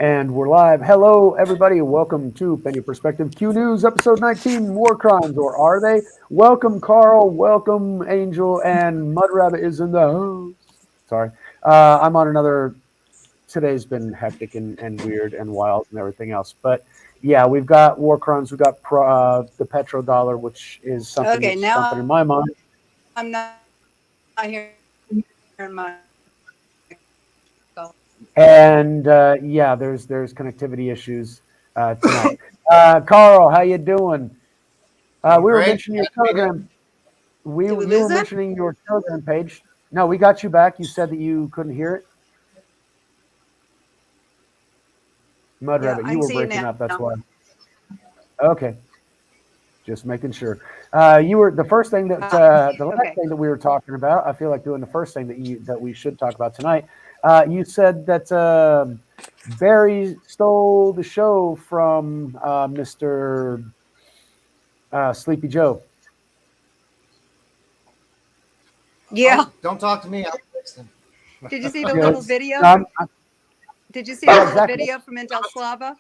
And we're live. Hello, everybody. Welcome to Peña Perspective Q News, episode 19, War Crimes, or are they? Welcome, Carl. Welcome, Angel. And Mud Rabbit is in the house. Sorry. I'm on another. Today's been hectic and weird and wild and everything else. But yeah, we've got War Crimes. We've got the PetroDollar, which is something Okay, that's now something in my mind. I'm not hearing my call. And yeah, there's connectivity issues tonight. Carl, how you doing? We were Great. mentioning your Telegram. Did we You were lose him? mentioning your Telegram page. No, we got you back. You said that you couldn't hear it. Mud Yeah, Rabbit, I you can were see you breaking now. up. That's why. Okay, just making sure. You were the first thing that the last Okay. thing that we were talking about. I feel like doing the first thing that we should talk about tonight. You said that Barry stole the show from Mr. Sleepy Joe. Yeah. Don't talk to me. I'll fix them. Did you see the Good. little video? Did you see the Yeah, little exactly. video from Intel Slava?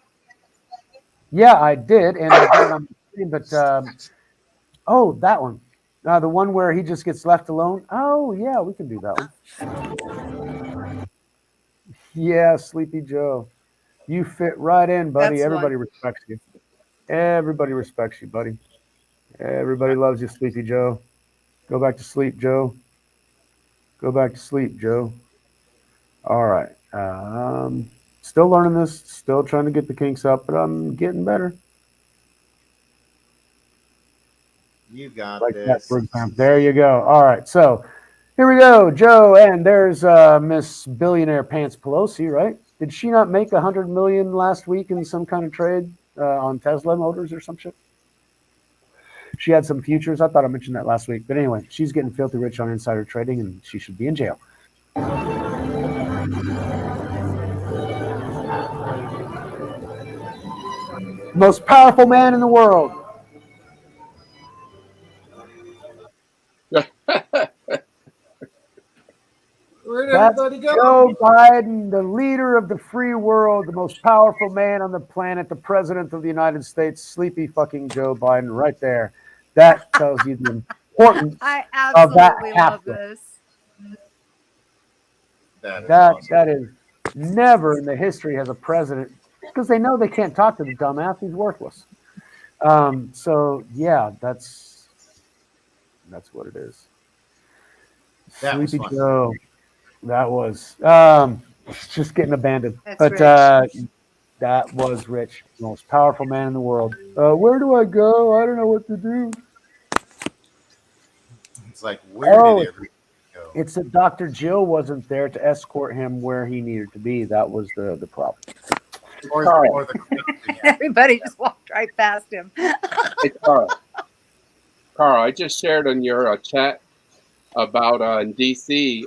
Yeah, I did, and I got it on the screen, but oh, that one. The one where he just gets left alone. Oh, yeah, we can do that one. Yeah, Sleepy Joe. You fit right in, buddy. That's the Everybody one. respects you. Everybody respects you, buddy. Everybody loves you, Sleepy Joe. Go back to sleep, Joe. Go back to sleep, Joe. All right. Still learning this. Still trying to get the kinks up, but I'm getting better. You got Like this. that, for example. There you go. All right. So here we go, Joe. And there's Miss Billionaire Pants Pelosi, right? Did she not make $100 million last week in some kind of trade on Tesla Motors or some shit? She had some futures. I thought I mentioned that last week. But anyway, she's getting filthy rich on insider trading, and she should be in jail. Most powerful man in the world. Where'd That's everybody go? Joe Biden, the leader of the free world, the most powerful man on the planet, the president of the United States, sleepy fucking Joe Biden, right there. That tells you the importance I of that absolutely love half. this. That is That awesome. is never in the history has a president, because they know they can't talk to the dumbass. He's worthless. So yeah, that's what it is. That was Sleepy fun. Joe. That was just getting abandoned. That's But rich. that was Rich, the most powerful man in the world. Where do I go? I don't know what to do. It's like, where did everybody go? It's that Dr. Jill wasn't there to escort him where he needed to be. That was the problem. Or the yeah. Everybody just walked right past him. Hey, Carl, I just shared on your chat about in D.C.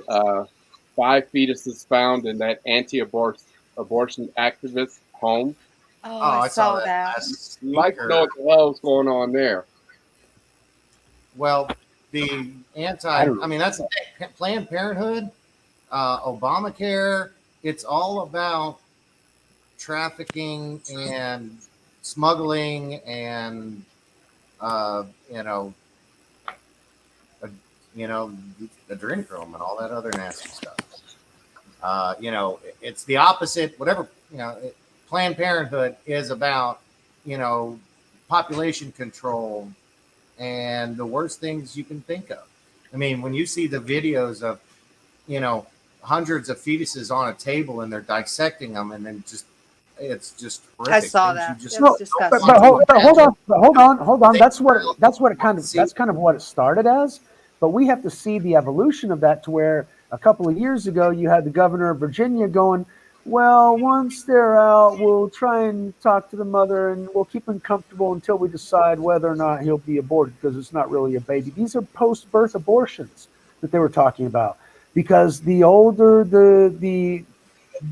5 fetuses found in that anti-abortion activist home. Oh, Oh, I saw that. last I'd like week. to know what the hell's going on there. Well, the I mean, that's Planned Parenthood, Obamacare. It's all about trafficking and smuggling and adrenochrome and all that other nasty stuff. It's the opposite. Whatever Planned Parenthood is about, population control and the worst things you can think of. I mean, when you see the videos of, hundreds of fetuses on a table and they're dissecting them, and then it's just horrific. I saw Things that. you just It was don't disgusting. want to imagine. Hold on. That's kind of what it started as. But we have to see the evolution of that to where a couple of years ago you had the governor of Virginia going, well, once they're out, we'll try and talk to the mother and we'll keep him comfortable until we decide whether or not he'll be aborted because it's not really a baby. These are post-birth abortions that they were talking about because the older the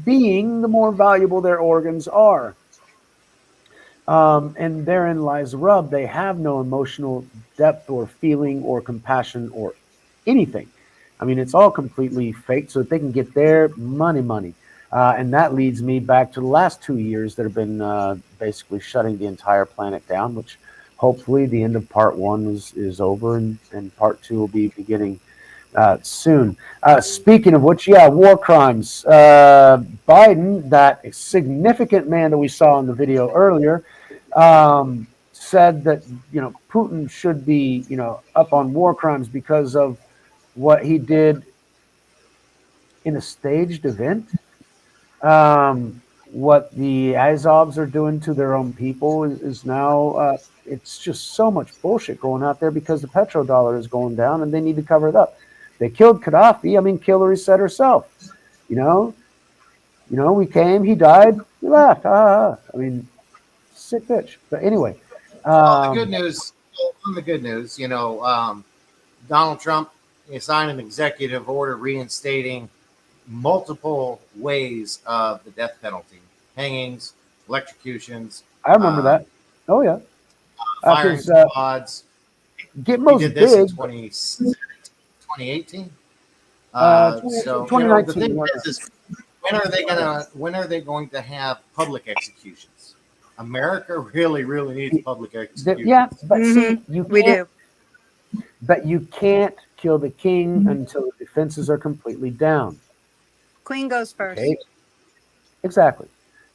being, the more valuable their organs are. And therein lies the rub. They have no emotional depth or feeling or compassion or anything. I mean, it's all completely fake so that they can get their money. And that leads me back to the last 2 years that have been basically shutting the entire planet down, which hopefully the end of part one is over, and part two will be beginning soon. Speaking of which, yeah, war crimes. Biden, that significant man that we saw in the video earlier, said that Putin should be up on war crimes because of what he did in a staged event. What the Azovs are doing to their own people is now it's just so much bullshit going out there because the petrodollar is going down and they need to cover it up. They killed Gaddafi. I mean, Hillary said herself, we came, he died, we left. I mean, sick bitch. But anyway, the good news. On the good news, Donald Trump signed an executive order reinstating multiple ways of the death penalty: hangings, electrocutions. I remember that. Oh yeah, Firing squads. Gitmo's did this in big. 2018. 2019. The thing is, when are they going to have public executions? America really, really needs public executions. Yeah, but see, we do. But you can't kill the king until the defenses are completely down. Queen goes first. Okay. Exactly.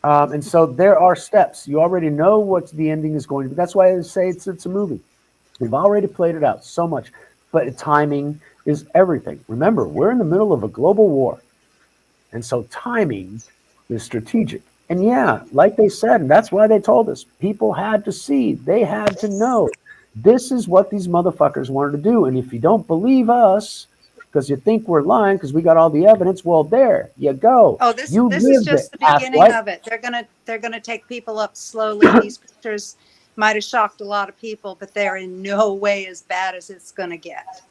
And so there are steps. You already know what the ending is going to be. That's why I say it's a movie. We've already played it out so much. But timing is everything. Remember, we're in the middle of a global war. And so timing is strategic. And yeah, like they said, and that's why they told us, people had to see, they had to know. This is what these motherfuckers wanted to do. And if you don't believe us, because you think we're lying because we got all the evidence, well, there you go. Oh, this is just the beginning of it. They're gonna take people up slowly. These pictures might have shocked a lot of people, but they're in no way as bad as it's gonna get.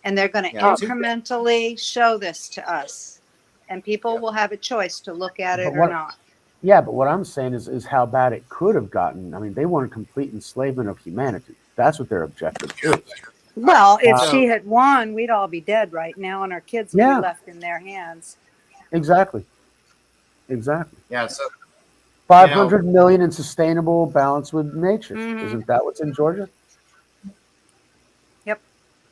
And they're gonna incrementally show this to us, and people will have a choice to look at it or not. Yeah, but what I'm saying is how bad it could have gotten. I mean, they want a complete enslavement of humanity. That's what their objective is. Well, if she had won, we'd all be dead right now, and our kids would be left in their hands. Exactly. Yeah, so 500 million in sustainable balance with nature. Mm-hmm. Isn't that what's in Georgia? Yep.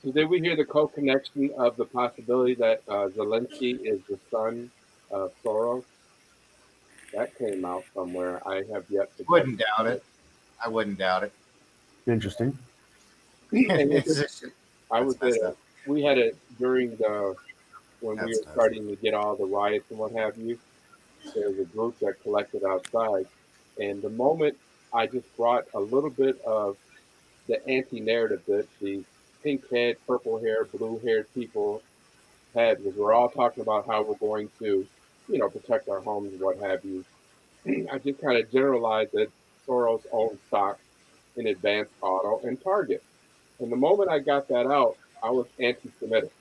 So did we hear the co-connection of the possibility that Zelensky is the son of Soros? That came out somewhere. I have yet to. Wouldn't doubt it. I wouldn't doubt it. Interesting. I was there. We had it during when we were starting to get all the riots and what have you. There was a group that collected outside, and the moment I just brought a little bit of the anti-narrative that the pink-haired, purple-haired, blue-haired people had, was we're all talking about how we're going to, protect our homes and what have you. I just kind of generalized that Soros owns stock in Advanced Auto and Target. And the moment I got that out, I was anti-Semitic.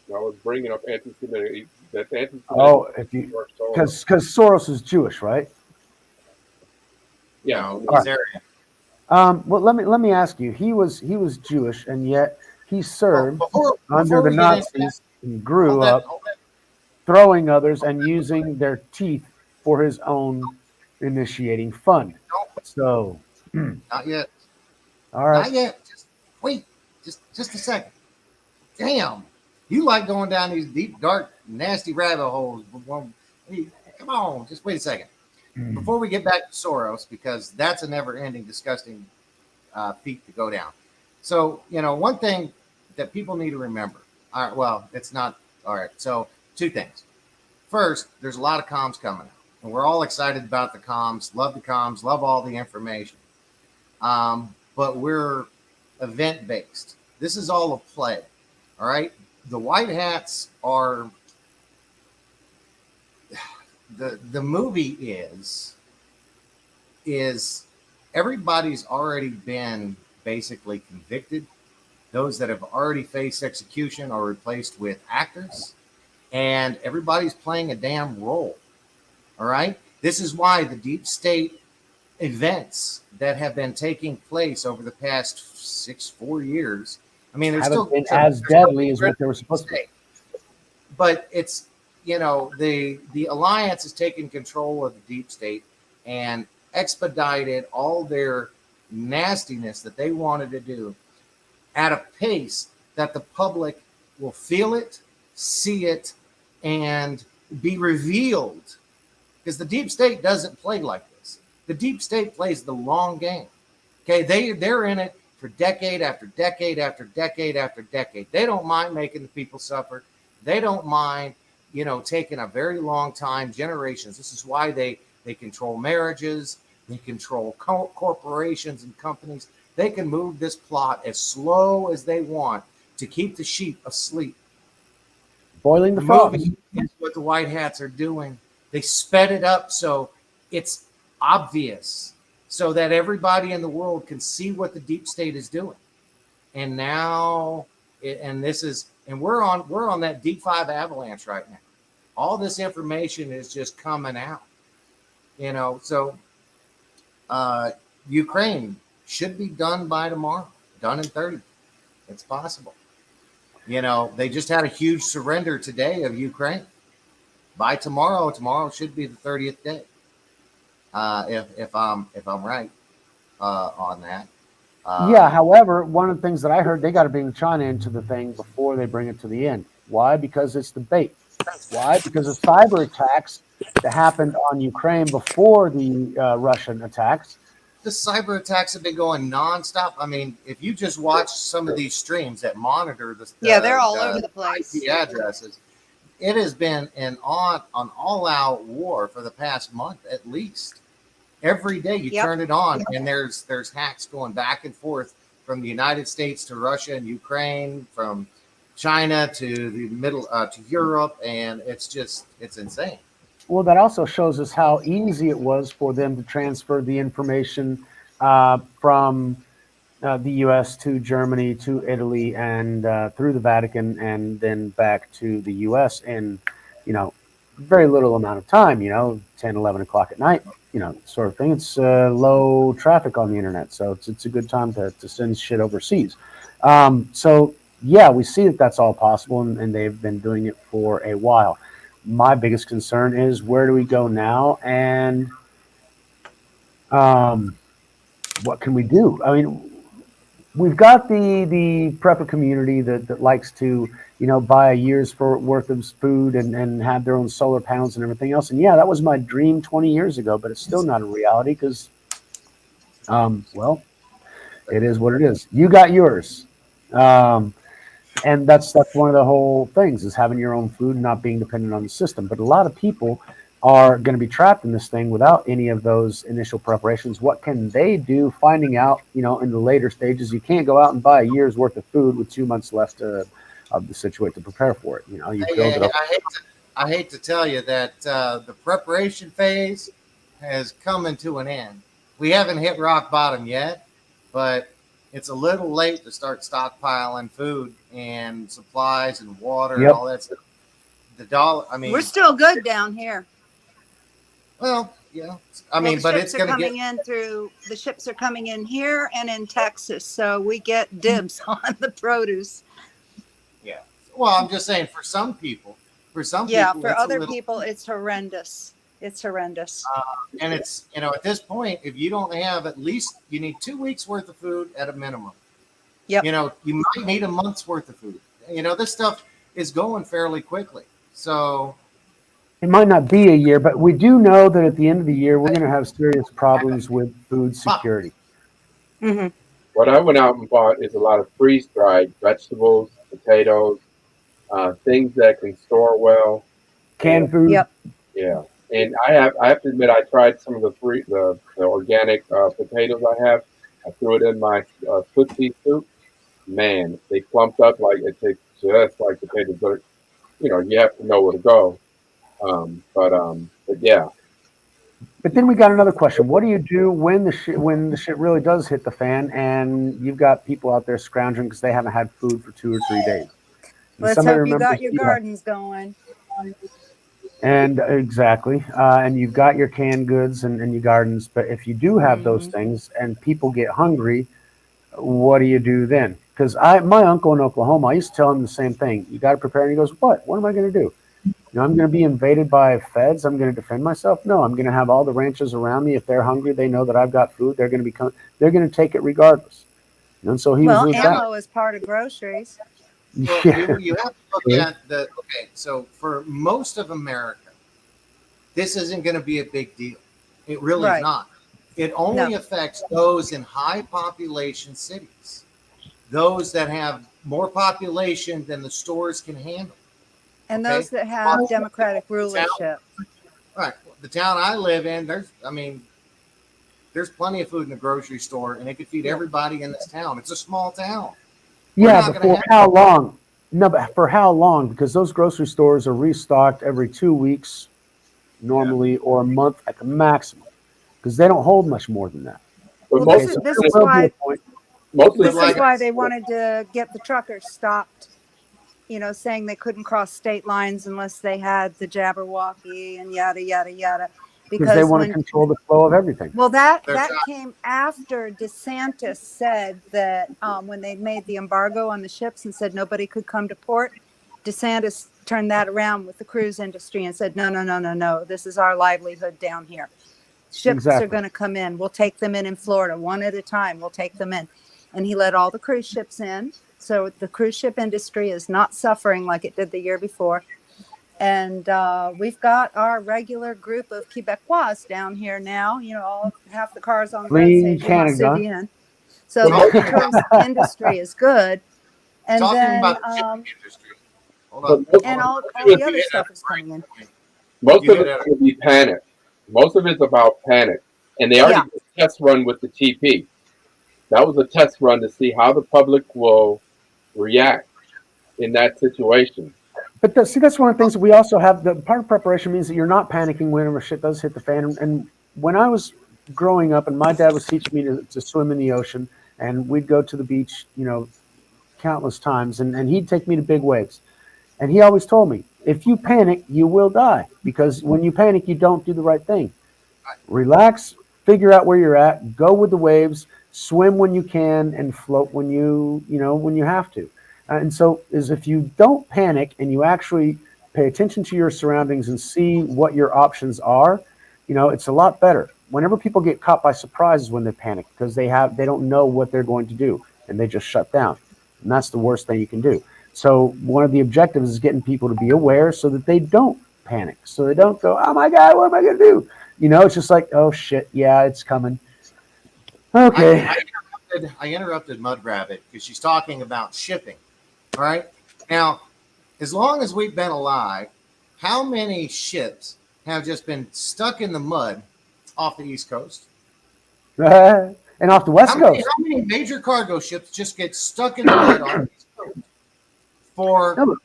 I was bringing up anti-Semitic. That's anti-Semitic. Oh, because Soros is Jewish, right? Yeah. Well, let me ask you. He was Jewish, and yet he served under the Nazis and grew up throwing others and using their teeth for his own initiating fund. So, not yet. All right. Not yet. Just wait. Just a second. Damn. You like going down these deep, dark, nasty rabbit holes. Come on. Just wait a second. Before we get back to Soros, because that's a never-ending, disgusting feat to go down. So, one thing that people need to remember. All right. Well, it's not. All right. So, two things. First, there's a lot of comms coming out, and we're all excited about the comms, love all the information. But we're event-based. This is all a play, all right? The white hats are, the movie is everybody's already been basically convicted. Those that have already faced execution are replaced with actors, and everybody's playing a damn role, all right? This is why the deep state events that have been taking place over the past 4 years. I mean, there's haven't been as deadly as what they were supposed to be. But it's, the alliance has taken control of the deep state and expedited all their nastiness that they wanted to do at a pace that the public will feel it, see it, and be revealed. Because the deep state doesn't play like this. The deep state plays the long game. Okay, they're in it for decade after decade after decade after decade. They don't mind making the people suffer. They don't mind, taking a very long time, generations. This is why they control marriages. They control corporations and companies. They can move this plot as slow as they want to keep the sheep asleep. Boiling the frogs. Is what the white hats are doing. They sped it up so it's obvious, so that everybody in the world can see what the deep state is doing. And now, we're on that D5 avalanche right now. All this information is just coming out. So Ukraine should be done by tomorrow, done in 30. It's possible. They just had a huge surrender today of Ukraine. By tomorrow should be the 30th day. If I'm right on that. Yeah. However, one of the things that I heard, they got to bring China into the thing before they bring it to the end. Why? Because it's the bait. Why? Because of cyber attacks that happened on Ukraine before the Russian attacks. The cyber attacks have been going nonstop. I mean, if you just watch some of these streams that monitor they're all over the place. IP addresses, it has been an all-out war for the past month at least. Every day you turn it on, and there's hacks going back and forth from the United States to Russia and Ukraine, from China to the middle to Europe, and it's insane. Well, that also shows us how easy it was for them to transfer the information from the U.S. to Germany to Italy and through the Vatican and then back to the U.S. in, very little amount of time, 10, 11 o'clock at night, sort of thing. It's low traffic on the internet, so it's a good time to send shit overseas. So, yeah, we see that that's all possible, and they've been doing it for a while. My biggest concern is, where do we go now, and what can we do? I mean, we've got the prepper community that likes to, buy a year's worth of food and have their own solar panels and everything else. And yeah, that was my dream 20 years ago, but it's still not a reality because, well, it is what it is. You got yours. And that's one of the whole things, is having your own food and not being dependent on the system. But a lot of people are going to be trapped in this thing without any of those initial preparations. What can they do? Finding out, in the later stages, you can't go out and buy a year's worth of food with 2 months left of the situation to prepare for it. You build it up. I hate to tell you that the preparation phase has come into an end. We haven't hit rock bottom yet, but it's a little late to start stockpiling food and supplies and water and all that stuff. The dollar, we're still good down here. Well, yeah. But it's going to the ships are coming in here and in Texas, so we get dibs on the produce. Yeah. Well, I'm just saying, for some people, for other people, it's horrendous. It's horrendous. And it's, at this point, if you don't have you need 2 weeks worth of food at a minimum. Yep. You might need a month's worth of food. This stuff is going fairly quickly. So it might not be a year, but we do know that at the end of the year, we're going to have serious problems with food security. Mm-hmm. What I went out and bought is a lot of freeze-dried vegetables, potatoes, things that can store well. Canned food. Yep. Yeah. And I have to admit, I tried some of the organic potatoes I have. I threw it in my footsie soup. Man, they plumped up like it tastes just like potatoes. But you have to know where to go. But yeah. But then we got another question. What do you do when the shit really does hit the fan and you've got people out there scrounging because they haven't had food for 2 or 3 days? Let's hope you got your gardens going. And exactly. And you've got your canned goods and your gardens. But if you do have those things and people get hungry, what do you do then? Because my uncle in Oklahoma, I used to tell him the same thing. You got to prepare. And he goes, what? What am I going to do? I'm going to be invaded by feds. I'm going to defend myself. No, I'm going to have all the ranchers around me. If they're hungry, they know that I've got food. They're going to they're going to take it regardless. And so he Well, was ammo is part of groceries. Well, yeah. you have to look at so for most of America, this isn't going to be a big deal. It really is not. It only affects those in high population cities, those that have more population than the stores can handle. And those that have democratic rulership. Right. The town I live in, there's plenty of food in the grocery store, and it could feed everybody in this town. It's a small town. Yeah, but for how long? No, but for how long? Because those grocery stores are restocked every 2 weeks normally, or a month at the maximum, because they don't hold much more than that. Well, this is why they wanted to get the truckers stopped, saying they couldn't cross state lines unless they had the Jabberwocky and yada, yada, yada. Because they want to control the flow of everything. Well, that came after DeSantis said that when they made the embargo on the ships and said nobody could come to port, DeSantis turned that around with the cruise industry and said, no, this is our livelihood down here. Ships are going to come in. We'll take them in Florida one at a time. We'll take them in. And he let all the cruise ships in. So the cruise ship industry is not suffering like it did the year before. And we've got our regular group of Quebecois down here now. Half the cars on the road say Canada. So the cruise industry is good. And then about the shipping industry. And all the other stuff is coming in. Most of it's going to be panic. Most of it's about panic. And they already did a test run with the TP. That was a test run to see how the public will react in that situation. But that's one of the things that we also have. The part of preparation means that you're not panicking whenever shit does hit the fan. And when I was growing up, and my dad was teaching me to swim in the ocean, and we'd go to the beach, countless times, and he'd take me to big waves. And he always told me, if you panic, you will die, because when you panic, you don't do the right thing. Relax, figure out where you're at, go with the waves, swim when you can, and float when you have to. And so is if you don't panic and you actually pay attention to your surroundings and see what your options are, it's a lot better. Whenever people get caught by surprise is when they panic, because they don't know what they're going to do, and they just shut down. And that's the worst thing you can do. So one of the objectives is getting people to be aware so that they don't panic, so they don't go, oh my God, what am I going to do? It's just like, oh shit, yeah, it's coming. Okay. I interrupted Mud Rabbit because she's talking about shipping. All right. Now, as long as we've been alive, how many ships have just been stuck in the mud off the East Coast? And off the West Coast. How many major cargo ships just get stuck in the mud on the East Coast for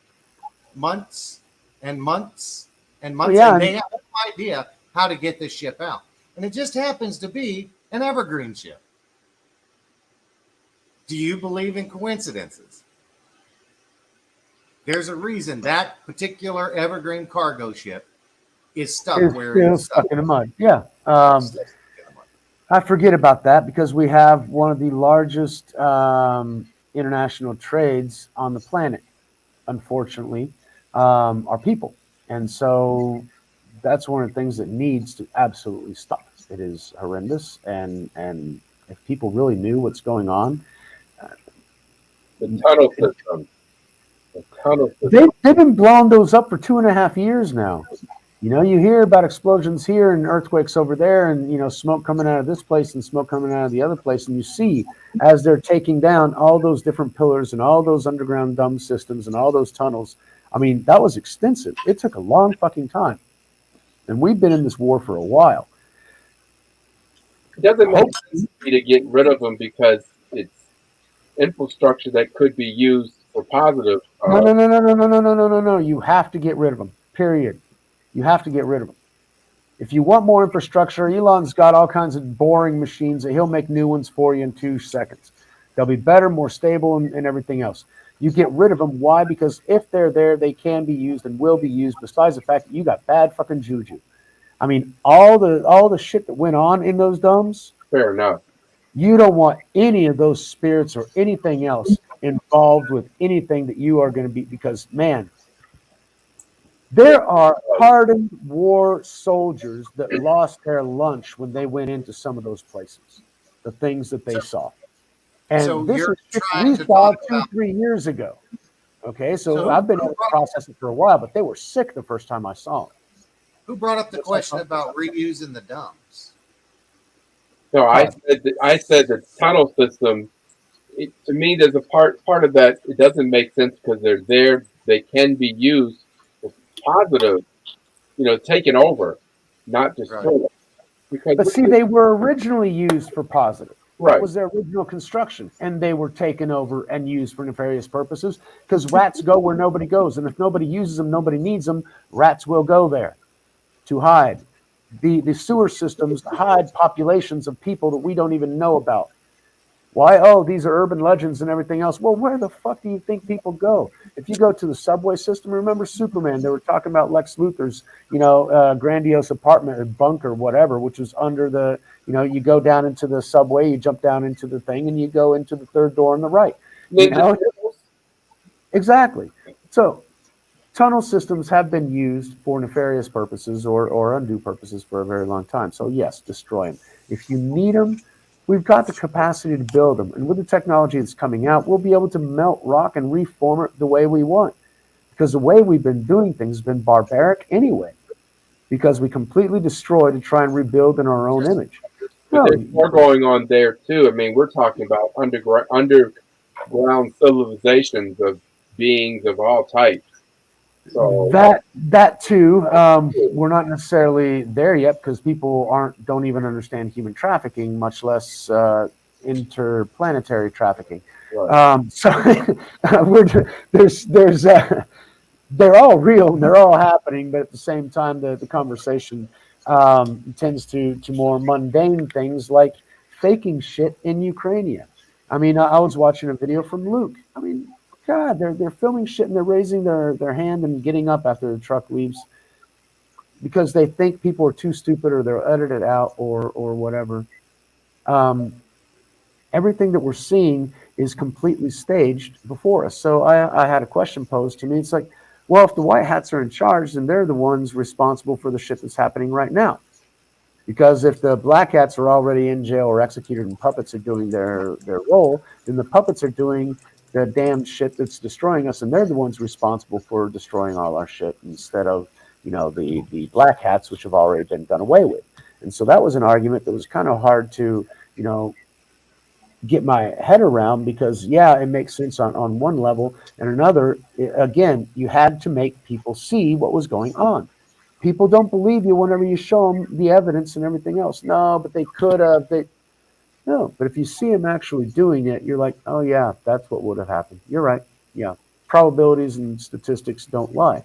months and months and months? And they have no idea how to get this ship out. And it just happens to be an Evergreen ship. Do you believe in coincidences? There's a reason that particular Evergreen cargo ship is stuck where it is stuck in the mud. Yeah. I forget about that because we have one of the largest international trades on the planet, unfortunately, are people. And so that's one of the things that needs to absolutely stop. It is horrendous. And if people really knew what's going on. The tunnel system. They've been blowing those up for 2.5 years now. You hear about explosions here and earthquakes over there, and smoke coming out of this place and smoke coming out of the other place, and you see as they're taking down all those different pillars and all those underground dumb systems and all those tunnels. I mean, that was extensive. It took a long fucking time, and we've been in this war for a while. It doesn't make sense to get rid of them because it's infrastructure that could be used for positive. No. You have to get rid of them. Period. You have to get rid of them. If you want more infrastructure, Elon's got all kinds of boring machines that he'll make new ones for you in 2 seconds. They'll be better, more stable, and everything else. You get rid of them. Why? Because if they're there, they can be used and will be used. Besides the fact that you got bad fucking juju. I mean, all the shit that went on in those domes. Fair enough. You don't want any of those spirits or anything else involved with anything that you are going to be, because man, There are hardened war soldiers that lost their lunch when they went into some of those places, the things that they saw. And So this you're is shit trying we to saw talk 2-3 years ago. Okay, so So I've been able to process it for a while, but they were sick the first time I saw them. who brought up the Just question like- about reusing the dumps? No, I said the tunnel system. To me, there's a part of that. It doesn't make sense because they're there. They can be used for positive, taken over, not destroyed. Because But see, they were originally used for positive. That Right. was their original construction, and they were taken over and used for nefarious purposes because rats go where nobody goes, and if nobody uses them, nobody needs them. Rats will go there to hide. The sewer systems hide populations of people that we don't even know about. Why? Oh, these are urban legends and everything else. Well, where the fuck do you think people go? If you go to the subway system, remember Superman? They were talking about Lex Luthor's, grandiose apartment or bunker, whatever, which was under the, you go down into the subway, you jump down into the thing, and you go into the third door on the right. Exactly. So tunnel systems have been used for nefarious purposes or undue purposes for a very long time. So yes, destroy them. If you need them, we've got the capacity to build them. And with the technology that's coming out, we'll be able to melt rock and reform it the way we want. Because the way we've been doing things has been barbaric anyway. Because we completely destroy to try and rebuild in our own image. But there's more going on there too. I mean, we're talking about underground civilizations of beings of all types. So that too, we're not necessarily there yet because people don't even understand human trafficking, much less interplanetary trafficking. Right. So they're all real and they're all happening, but at the same time, the conversation tends to more mundane things like faking shit in Ukraine. I mean, I was watching a video from Luke. I mean, God, they're filming shit and they're raising their hand and getting up after the truck leaves because they think people are too stupid or they'll edit it out or whatever. Everything that we're seeing is completely staged before us. So I had a question posed to me. It's like, well, if the white hats are in charge, then they're the ones responsible for the shit that's happening right now. Because if the black hats are already in jail or executed and puppets are doing their role, then the puppets are doing the damn shit that's destroying us, and they're the ones responsible for destroying all our shit instead of, the black hats, which have already been done away with. And so that was an argument that was kind of hard to, get my head around because, yeah, it makes sense on one level. And another, again, you had to make people see what was going on. People don't believe you whenever you show them the evidence and everything else. No, but they could have. No, but if you see them actually doing it, you're like, oh, yeah, that's what would have happened. You're right. Yeah. Probabilities and statistics don't lie.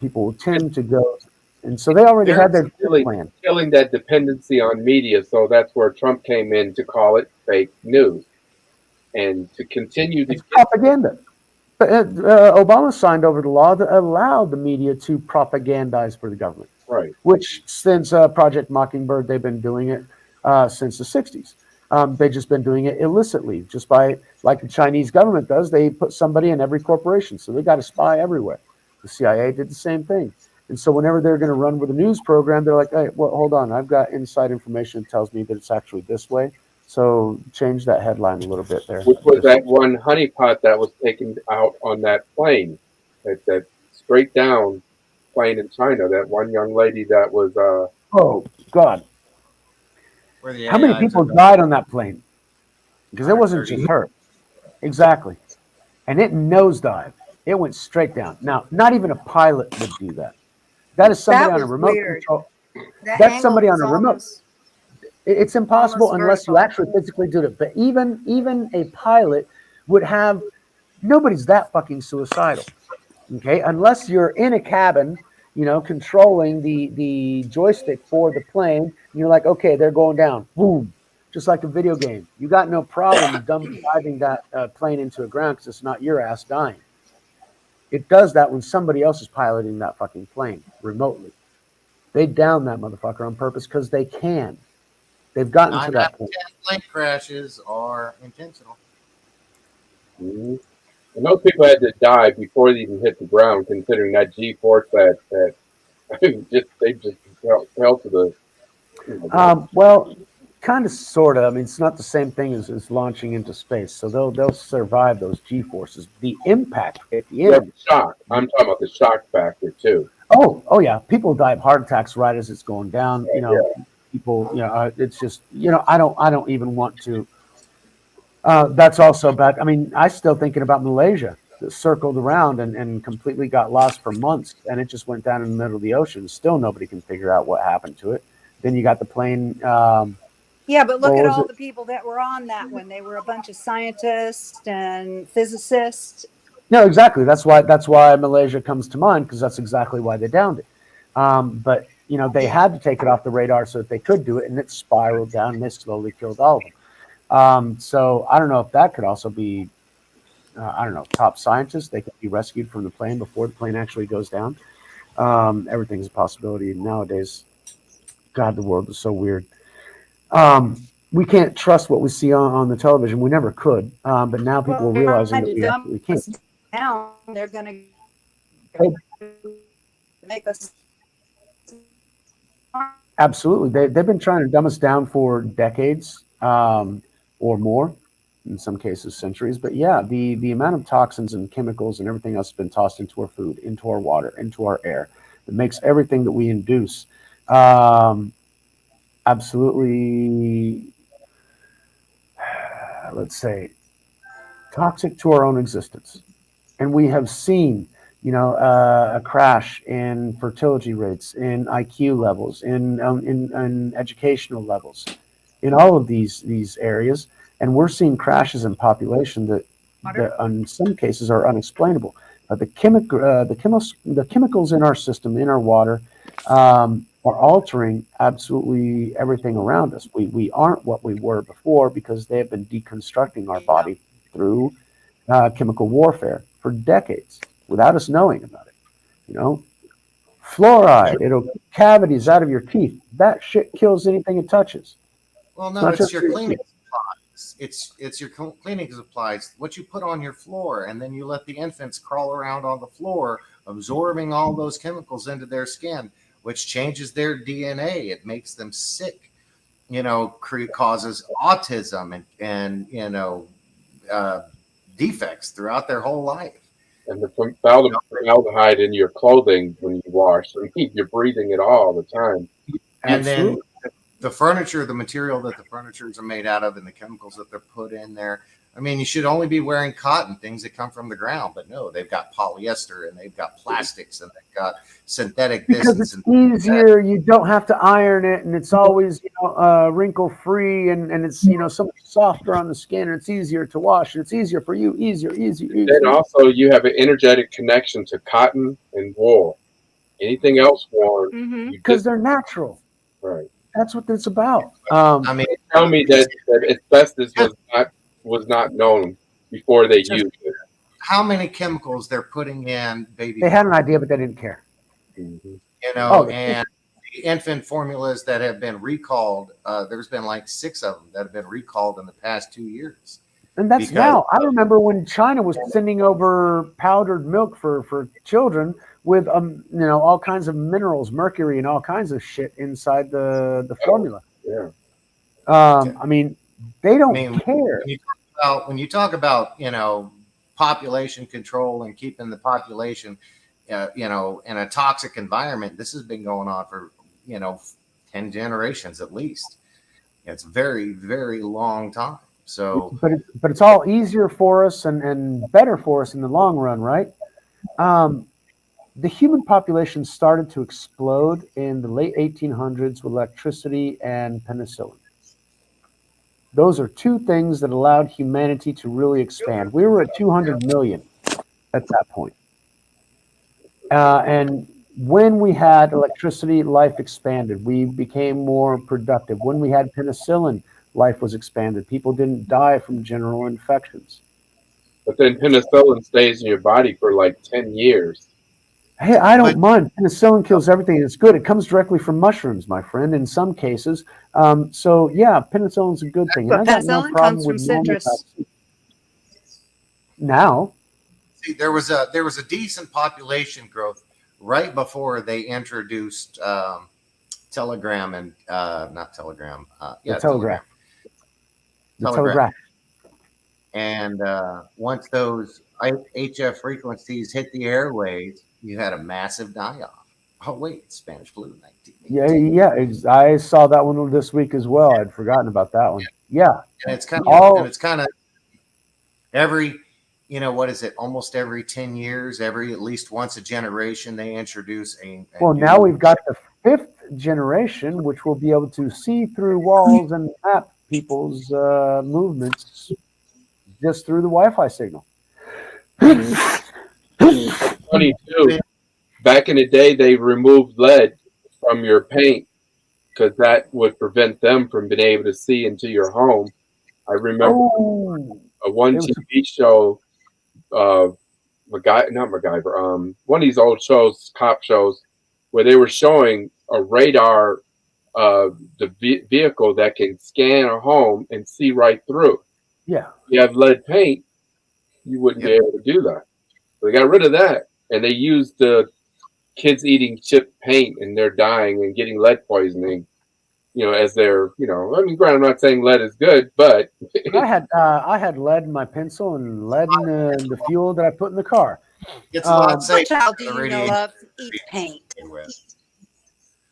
People will tend to go. And so they already had their plan. Killing that dependency on media. So that's where Trump came in to call it fake news and to continue to propaganda. Obama signed over the law that allowed the media to propagandize for the government. Right. Which since Project Mockingbird, they've been doing it since the 60s. They've just been doing it illicitly, just by, like the Chinese government does, they put somebody in every corporation. So they got a spy everywhere. The CIA did the same thing. And so whenever they're going to run with a news program, they're like, hey, well, hold on. I've got inside information that tells me that it's actually this way. So change that headline a little bit there. Which was that one honeypot that was taken out on that plane, that straight down plane in China. That one young lady that was. Oh God! How many people died on that plane? Because it wasn't just her. Exactly, and it nosedived. It went straight down. Now, not even a pilot would do that. That is somebody on a remote control. That's somebody on a remote. It's impossible unless you actually physically do it. But even a pilot would have. Nobody's that fucking suicidal. Okay, unless you're in a cabin, controlling the joystick for the plane, and you're like, okay, they're going down. Boom. Just like a video game. You got no problem diving that plane into the ground because it's not your ass dying. It does that when somebody else is piloting that fucking plane remotely. They down that motherfucker on purpose because they can. They've gotten to that point. 9 out of 10 plane crashes are intentional. Mm-hmm. And those people had to die before they even hit the ground, considering that G force that they just fell to the. Well, kind of, sort of. I mean, it's not the same thing as launching into space, so they'll survive those G forces. The impact at the end. The shock. I'm talking about the shock factor too. Oh yeah. People die of heart attacks right as it's going down. You know, people. You know, it's just, you know, I don't even want to. That's also about. I mean, I still thinking about Malaysia that circled around and completely got lost for months, and it just went down in the middle of the ocean. Still, nobody can figure out what happened to it. Then you got the plane. Yeah, but look at all the people that were on that one. They were a bunch of scientists and physicists. No, exactly. That's why Malaysia comes to mind, because that's exactly why they downed it. But you know, they had to take it off the radar so that they could do it, and it spiraled down, and they slowly killed all of them. So I don't know if that could also be, I don't know, top scientists. They could be rescued from the plane before the plane actually goes down. Everything's a possibility nowadays. God, the world is so weird. We can't trust what we see on the television. We never could, but now people are realizing that we can't. Now they're going to make us. Absolutely, they've been trying to dumb us down for decades, or more, in some cases centuries. But yeah, the amount of toxins and chemicals and everything else has been tossed into our food, into our water, into our air. It makes everything that we induce absolutely, let's say, toxic to our own existence. And we have seen, you know, a crash in fertility rates, in IQ levels, in educational levels, in all of these areas. And we're seeing crashes in population that in some cases are unexplainable. The chemicals in our system, in our water, are altering absolutely everything around us. We aren't what we were before because they have been deconstructing our body through chemical warfare for decades without us knowing about it. You know, fluoride, it'll cavities out of your teeth. That shit kills anything it touches. Well, no, it's your cleaning supplies. It's your cleaning supplies. What you put on your floor, and then you let the infants crawl around on the floor, absorbing all those chemicals into their skin, which changes their DNA. It makes them sick. You know, causes autism and you know, defects throughout their whole life. And the formaldehyde in your clothing when you wash, I mean, you're breathing it all the time. And then the furniture, the material that the furnitures are made out of, and the chemicals that they're put in there. I mean, you should only be wearing cotton, things that come from the ground, but no, they've got polyester and they've got plastics and they've got synthetic this. Because it's easier. You don't have to iron it, and it's always, you know, wrinkle free, and it's, you know, so much softer on the skin, and it's easier to wash, and it's easier for you, easier. Then also you have an energetic connection to cotton and wool. Anything else worn, because they're natural. Right. That's what it's about. I mean, tell me that asbestos was not known before they used it. How many chemicals they're putting in baby? They had an idea, but they didn't care. You know, and the infant formulas that have been recalled, there's been like 6 of them that have been recalled in the past 2 years. And that's now. I remember when China was sending over powdered milk for children with you know, all kinds of minerals, mercury, and all kinds of shit inside the formula. Yeah. I mean, they don't care. When you talk about, you know, population control and keeping the population, you know, in a toxic environment, this has been going on for, you know, 10 generations at least. It's very, very long time. So, but it's all easier for us and better for us in the long run, right? The human population started to explode in the late 1800s with electricity and penicillin. Those are 2 things that allowed humanity to really expand. We were at 200 million at that point. And when we had electricity, life expanded. We became more productive. When we had penicillin, life was expanded. People didn't die from general infections. But then penicillin stays in your body for like 10 years. Hey, I don't mind. Penicillin kills everything. It's good. It comes directly from mushrooms, my friend, in some cases. So, yeah, penicillin's a good thing. But penicillin comes from citrus. Now, there was a decent population growth right before they introduced Telegram and not Telegram. Telegraph. The telegraph. And once those HF frequencies hit the airways, you had a massive die-off. Oh wait, Spanish flu, 1918. Yeah. I saw that one this week as well. I'd forgotten about that one. Yeah. And it's kind of every, what is it? Almost every 10 years, at least once a generation, they introduce a now we've got the 5th generation, which will be able to see through walls and map people's movements just through the Wi-Fi signal. Funny too. Back in the day, they removed lead from your paint because that would prevent them from being able to see into your home. I remember one TV show, not MacGyver, one of these old shows, cop shows, where they were showing a radar, the vehicle that can scan a home and see right through. Yeah. If you have lead paint, you wouldn't be able to do that. So they got rid of that, and they used the kids eating chip paint, and they're dying and getting lead poisoning. As they're, granted, I'm not saying lead is good, but I had lead in my pencil and lead in the fuel that I put in the car. It's a lot safer. What child do you know of eats paint?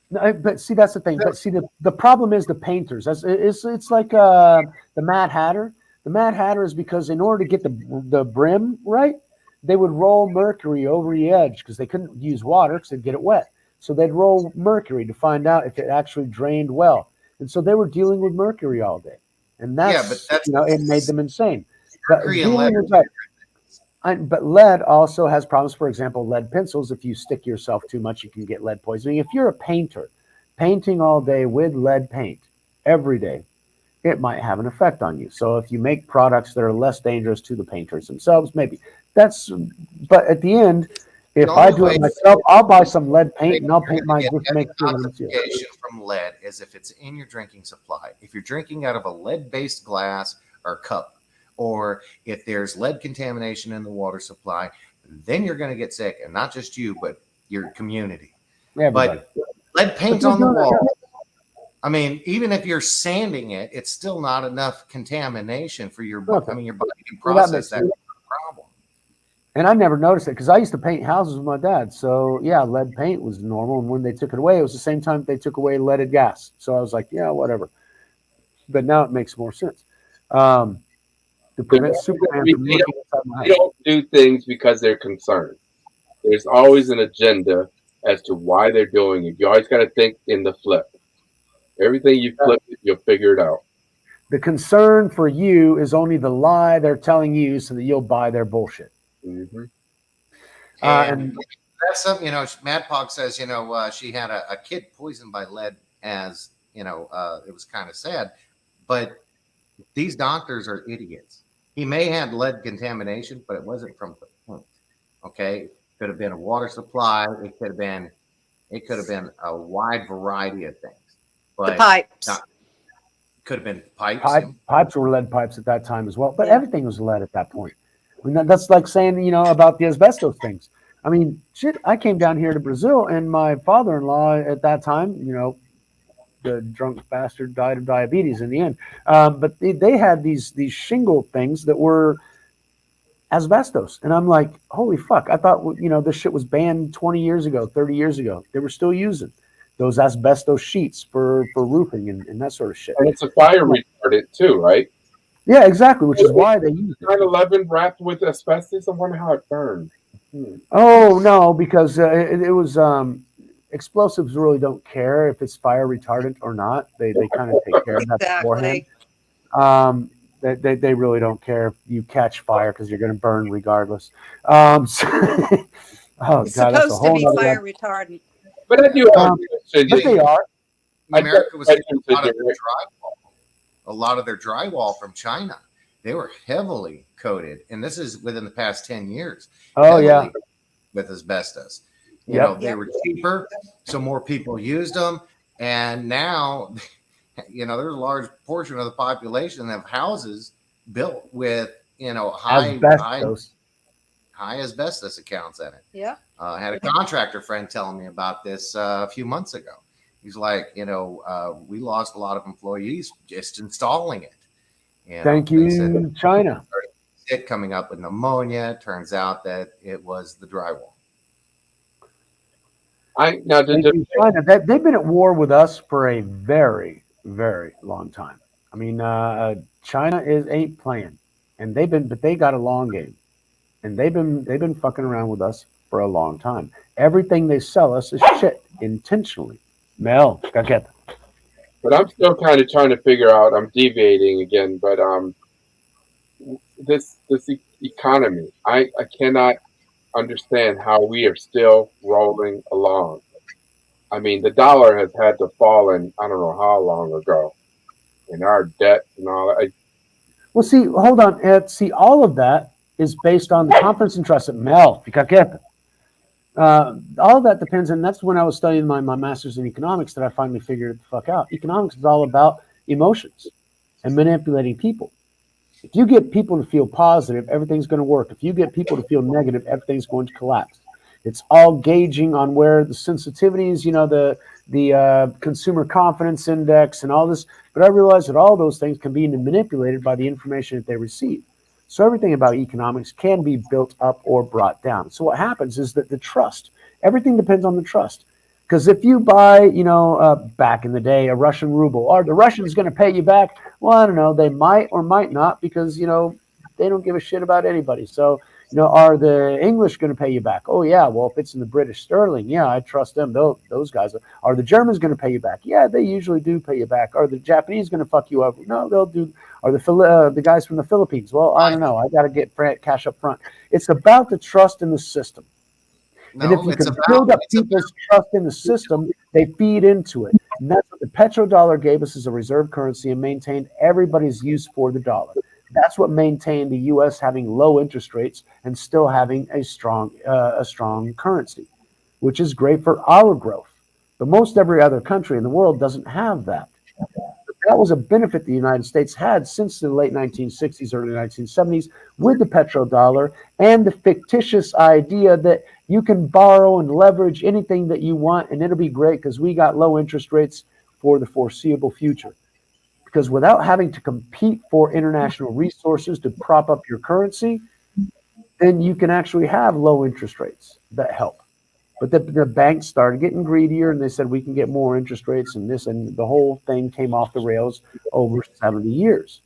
No, but see, that's the thing. But see, the problem is the painters. It's like the Mad Hatter. The Mad Hatter is because in order to get the brim right, they would roll mercury over the edge because they couldn't use water because they'd get it wet. So they'd roll mercury to find out if it actually drained well. And so they were dealing with mercury all day. And that's it made them insane. But lead also has problems. For example, lead pencils. If you stick yourself too much, you can get lead poisoning. If you're a painter, painting all day with lead paint every day, it might have an effect on you. So if you make products that are less dangerous to the painters themselves, maybe but at the end, if I do it myself, I'll buy some lead paint and I'll paint my just make sure from lead is if it's in your drinking supply. If you're drinking out of a lead-based glass or cup, or if there's lead contamination in the water supply, then you're going to get sick, and not just you, but your community. But lead paint on the wall. I mean, even if you're sanding it, it's still not enough contamination for your body. I mean, your body can process that problem. And I never noticed it because I used to paint houses with my dad. So, yeah, lead paint was normal. And when they took it away, it was the same time they took away leaded gas. So I was like, yeah, whatever. But now it makes more sense. To prevent Superman from looking inside my house. They don't do things because they're concerned. There's always an agenda as to why they're doing it. You always got to think in the flip. Everything you flip, you'll figure it out. The concern for you is only the lie they're telling you so that you'll buy their bullshit. Mm-hmm. And that's something, Madpog says, she had a kid poisoned by lead as, it was kind of sad, but these doctors are idiots. He may have had lead contamination, but it wasn't from the point. Okay. It could have been a water supply. It could have been a wide variety of things. But the pipes. Could have been pipes. Pipes were lead pipes at that time as well, but everything was lead at that point. I mean, that's like saying, about the asbestos things. I mean, shit, I came down here to Brazil, and my father-in-law at that time, the drunk bastard died of diabetes in the end. But they had these shingle things that were asbestos. And I'm like, holy fuck. I thought, this shit was banned 20 years ago, 30 years ago. They were still using those asbestos sheets for roofing and that sort of shit. And it's a fire retardant too, right? Yeah, exactly, which is why they use it. 9/11 wrapped with asbestos. I wonder how it burned. Oh, no, because it was explosives really don't care if it's fire retardant or not. They kind of take care of that beforehand. They really don't care if you catch fire because you're going to burn regardless. It's supposed to be fire retardant. But I do have but they are. America was a lot of their drywall from China. They were heavily coated, and this is within the past 10 years. Oh, yeah. With asbestos. They were cheaper, so more people used them. And now, there's a large portion of the population that have houses built with, high high asbestos accounts in it. Yeah. I had a contractor friend telling me about this a few months ago. He's like, we lost a lot of employees just installing it. Thank you, China. It coming up with pneumonia. Turns out that it was the drywall. Thank you, China. They've been at war with us for a very, very long time. I mean, China ain't playing, and they got a long game, and they've been fucking around with us for a long time. Everything they sell us is shit intentionally. Mel, but I'm still kind of trying to figure out. I'm deviating again, but this economy, I cannot understand how we are still rolling along. I mean, the dollar has had to fall in I don't know how long ago, and our debt and all that. Well, see, hold on, Ed. See, all of that is based on the conference and trust. Mel, all of that depends, and that's when I was studying my master's in economics that I finally figured the fuck out. Economics is all about emotions and manipulating people. If you get people to feel positive, everything's going to work. If you get people to feel negative, everything's going to collapse. It's all gauging on where the sensitivities, the consumer confidence index and all this. But I realized that all those things can be manipulated by the information that they receive. So everything about economics can be built up or brought down. So what happens is that the trust, everything depends on the trust. Because if you buy, back in the day, a Russian ruble, are the Russians going to pay you back? Well, I don't know. They might or might not because, they don't give a shit about anybody. So, are the English going to pay you back? Oh, yeah. Well, if it's in the British sterling, yeah, I trust them. Those guys. Are the Germans going to pay you back? Yeah, they usually do pay you back. Are the Japanese going to fuck you up? No, they'll do. Are the guys from the Philippines? Well, I don't know. I got to get cash up front. It's about the trust in the system. And if you can build up people's trust in the system, they feed into it. And that's what the petrodollar gave us as a reserve currency and maintained everybody's use for the dollar. That's what maintained the U.S. having low interest rates and still having a strong currency, which is great for our growth. But most every other country in the world doesn't have that. But that was a benefit the United States had since the late 1960s, early 1970s with the petrodollar and the fictitious idea that you can borrow and leverage anything that you want and it'll be great because we got low interest rates for the foreseeable future. Because without having to compete for international resources to prop up your currency, then you can actually have low interest rates that help. But the banks started getting greedier and they said we can get more interest rates and the whole thing came off the rails over 70 years,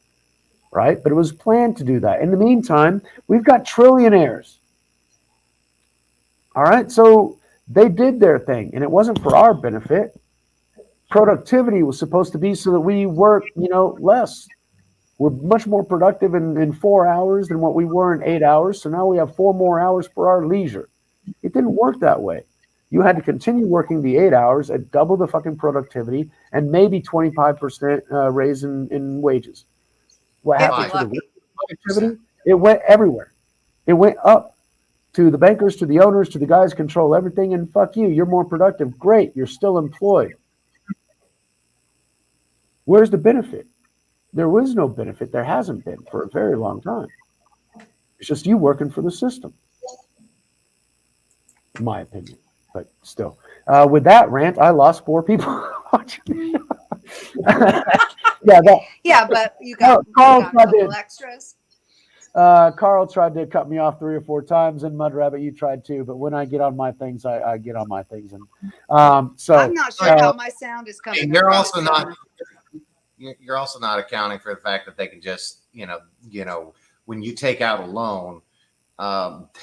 right? But it was planned to do that. In the meantime, we've got trillionaires. All right, so they did their thing and it wasn't for our benefit. Productivity was supposed to be so that we work, less. We're much more productive in 4 hours than what we were in 8 hours. So now we have 4 more hours for our leisure. It didn't work that way. You had to continue working the 8 hours at double the fucking productivity and maybe 25% raise in wages. What happened to the productivity? It went everywhere. It went up to the bankers, to the owners, to the guys who control everything. And fuck you, you're more productive. Great, you're still employed. Where's the benefit? There was no benefit. There hasn't been for a very long time. It's just you working for the system. In my opinion, but still. With that rant, I lost 4 people. Yeah, but you got a couple extras. Carl tried to cut me off 3 or 4 times, and Mud Rabbit, you tried too. But when I get on my things, I get on my things, and so I'm not sure how my sound is coming. And you're also not. You're also not accounting for the fact that they can just, when you take out a loan,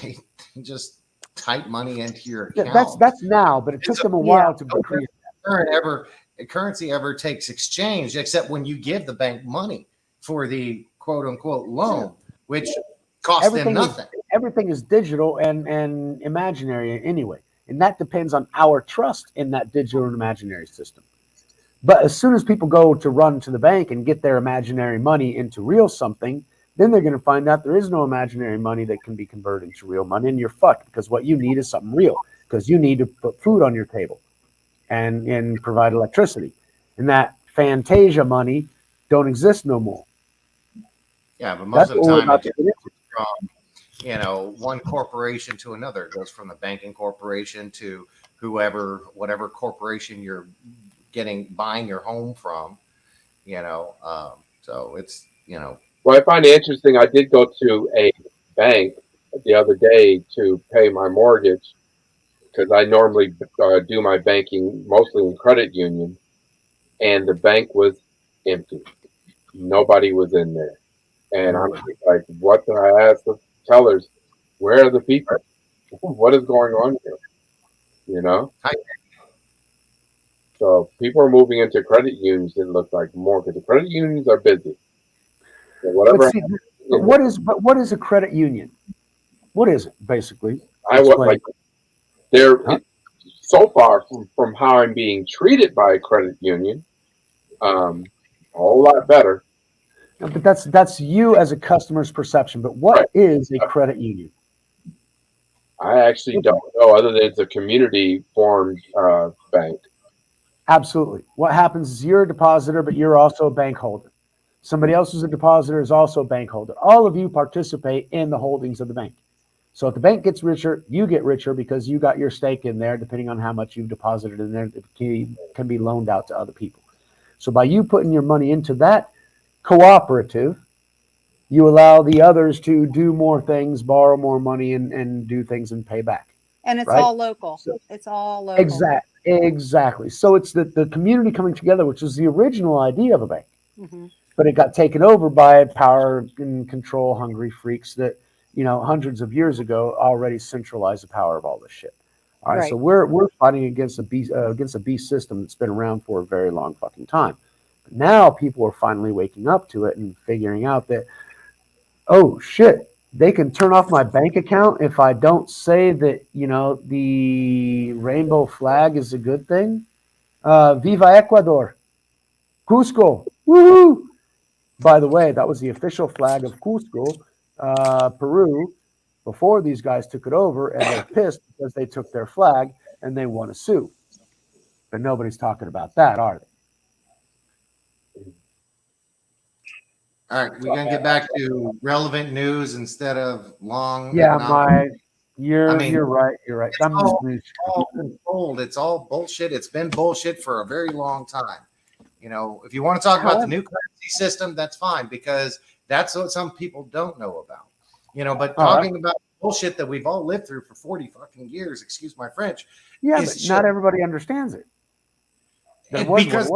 they just type money into your account. That's now, but it took them a while to create that. Currency ever takes exchange, except when you give the bank money for the quote unquote loan, which costs them nothing. Everything is digital and imaginary anyway, and that depends on our trust in that digital and imaginary system. But as soon as people go to run to the bank and get their imaginary money into real something, then they're going to find out there is no imaginary money that can be converted into real money, and you're fucked because what you need is something real because you need to put food on your table and provide electricity. And that Fantasia money don't exist no more. Yeah, but most of the time one corporation to another. It goes from the banking corporation to whatever corporation you're buying your home from, so it's, Well, I find it interesting. I did go to a bank the other day to pay my mortgage because I normally do my banking mostly in credit union, and the bank was empty. Nobody was in there. And I'm like, what the I asked the tellers, where are the people? What is going on here? So people are moving into credit unions, it looks like, more because the credit unions are busy. So whatever. But what is a credit union? What is it basically? They're so far from how I'm being treated by a credit union, a whole lot better. But that's you as a customer's perception. But what is a credit union? I actually don't know, other than it's a community formed bank. Absolutely. What happens is you're a depositor, but you're also a bank holder. Somebody else who's a depositor is also a bank holder. All of you participate in the holdings of the bank. So if the bank gets richer, you get richer because you got your stake in there, depending on how much you've deposited in there. It can be loaned out to other people. So by you putting your money into that cooperative, you allow the others to do more things, borrow more money, and do things and pay back. And it's all local. It's all local. Exactly. So it's the community coming together, which is the original idea of a bank. Mm-hmm. But it got taken over by power and control hungry freaks that, hundreds of years ago already centralized the power of all this shit. All right. So we're fighting against a beast system that's been around for a very long fucking time. But now people are finally waking up to it and figuring out that, oh shit, they can turn off my bank account if I don't say that, the rainbow flag is a good thing. Viva Ecuador. Cusco. Woohoo! By the way, that was the official flag of Cusco, Peru, before these guys took it over, and they're pissed because they took their flag and they want to sue. But nobody's talking about that, are they? All right, we're gonna get back to relevant news instead of long. Yeah, you're right. You're right. It's all controlled. It's all bullshit. It's been bullshit for a very long time. If you want to talk about the new currency system, that's fine, because that's what some people don't know about. But talking about bullshit that we've all lived through for 40 fucking years, excuse my French. Yeah, but not everybody understands it. Because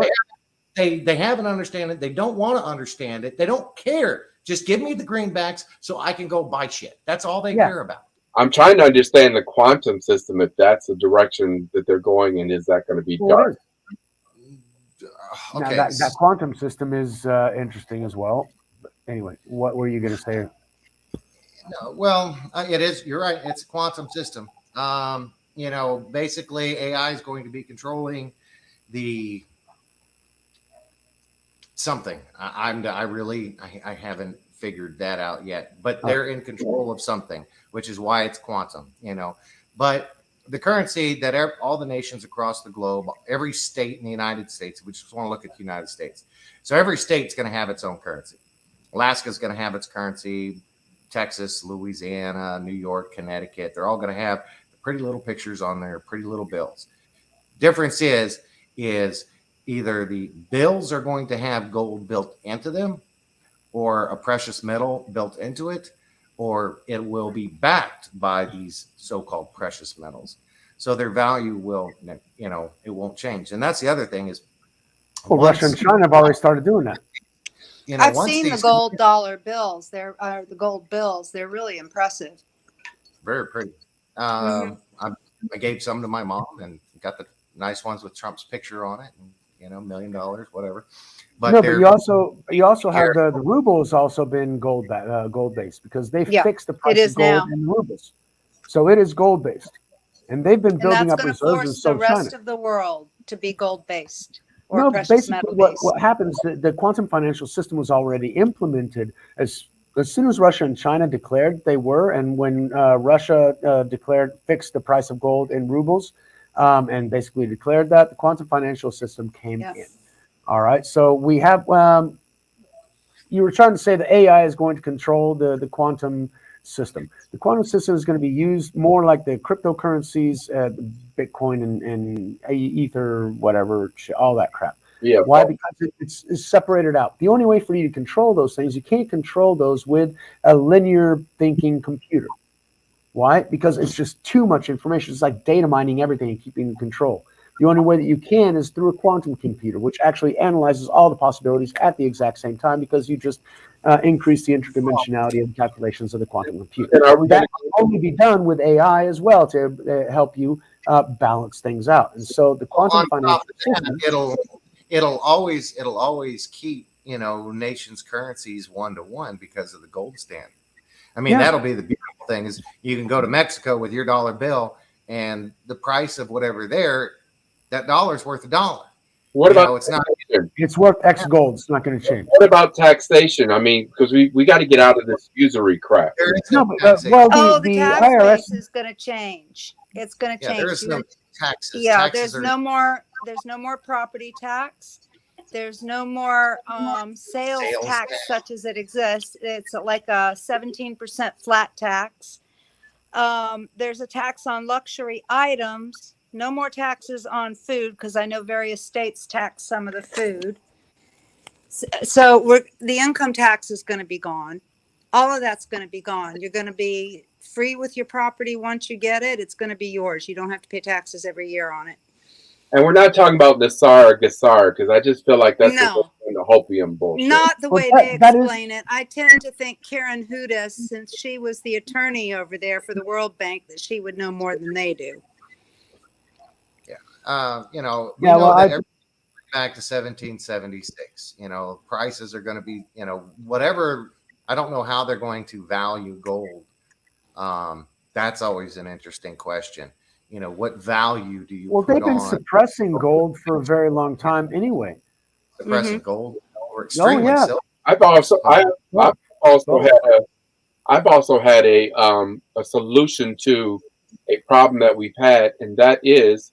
they haven't understand it. They don't want to understand it. They don't care. Just give me the greenbacks so I can go buy shit. That's all they care about. I'm trying to understand the quantum system, if that's the direction that they're going in. Is that going to be dark? Okay. Now that quantum system is interesting as well. But anyway, what were you going to say? No, well, it is. You're right. It's a quantum system. Basically, AI is going to be controlling the something. I haven't figured that out yet. But they're in control of something, which is why it's quantum. But the currency that all the nations across the globe, every state in the United States, we just want to look at the United States. So every state's going to have its own currency. Alaska's going to have its currency. Texas, Louisiana, New York, Connecticut, they're all going to have pretty little pictures on their pretty little bills. Difference is either the bills are going to have gold built into them, or a precious metal built into it, or it will be backed by these so-called precious metals. So their value will, it won't change. And that's the other thing is, Russia and China have already started doing that. I've seen the gold dollar bills. The gold bills. They're really impressive. Very pretty. I gave some to my mom and got the nice ones with Trump's picture on it, and $1 million, whatever. But you also have the ruble has also been gold based because they fixed the price of gold in rubles, so it is gold based, and they've been building up reserves. And so the rest of the world to be gold based. No, basically what happens, the quantum financial system was already implemented as soon as Russia and China declared they were, and when Russia fixed the price of gold in rubles, and basically declared that, the quantum financial system came in. All right, so we have, you were trying to say that AI is going to control the quantum system. The quantum system is going to be used more like the cryptocurrencies, Bitcoin and Ether, whatever, all that crap. Yeah. Why? Because it's separated out. The only way for you to control those things, you can't control those with a linear thinking computer. Why? Because it's just too much information. It's like data mining everything and keeping in control. The only way that you can is through a quantum computer, which actually analyzes all the possibilities at the exact same time, because you just increase the interdimensionality of the calculations of the quantum computer. And that can only be done with AI as well to help you balance things out. And so the quantum financial system, it'll always keep, you know, nations' currencies 1-to-1 because of the gold standard. I mean, that'll be the beautiful thing, is you can go to Mexico with your dollar bill, and the price of whatever there, that dollar's worth $1. What about it's not? It's worth X gold. It's not going to change. What about taxation? I mean, because we got to get out of this usury crap. There is No, no but, well, the tax IRS base is going to change. It's going to change. There is no taxes. Yeah, Taxes there's no more property tax. There's no more sales tax such as it exists. It's like a 17% flat tax. There's a tax on luxury items. No more taxes on food, because I know various states tax some of the food. So the income tax is going to be gone. All of that's going to be gone. You're going to be free with your property once you get it. It's going to be yours. You don't have to pay taxes every year on it. And we're not talking about Nassar or Gassar, because I just feel like that's the hopium bullshit. Not the way they explain it. I tend to think Karen Hudas, since she was the attorney over there for the World Bank, that she would know more than they do. You know, back to 1776. You know, prices are going to be, you know, whatever. I don't know how they're going to value gold. That's always an interesting question. You know, what value do you put on? Well, they've been suppressing gold for a very long time anyway. Suppressing gold over extremely silver. I've also had a solution to a problem that we've had, and that is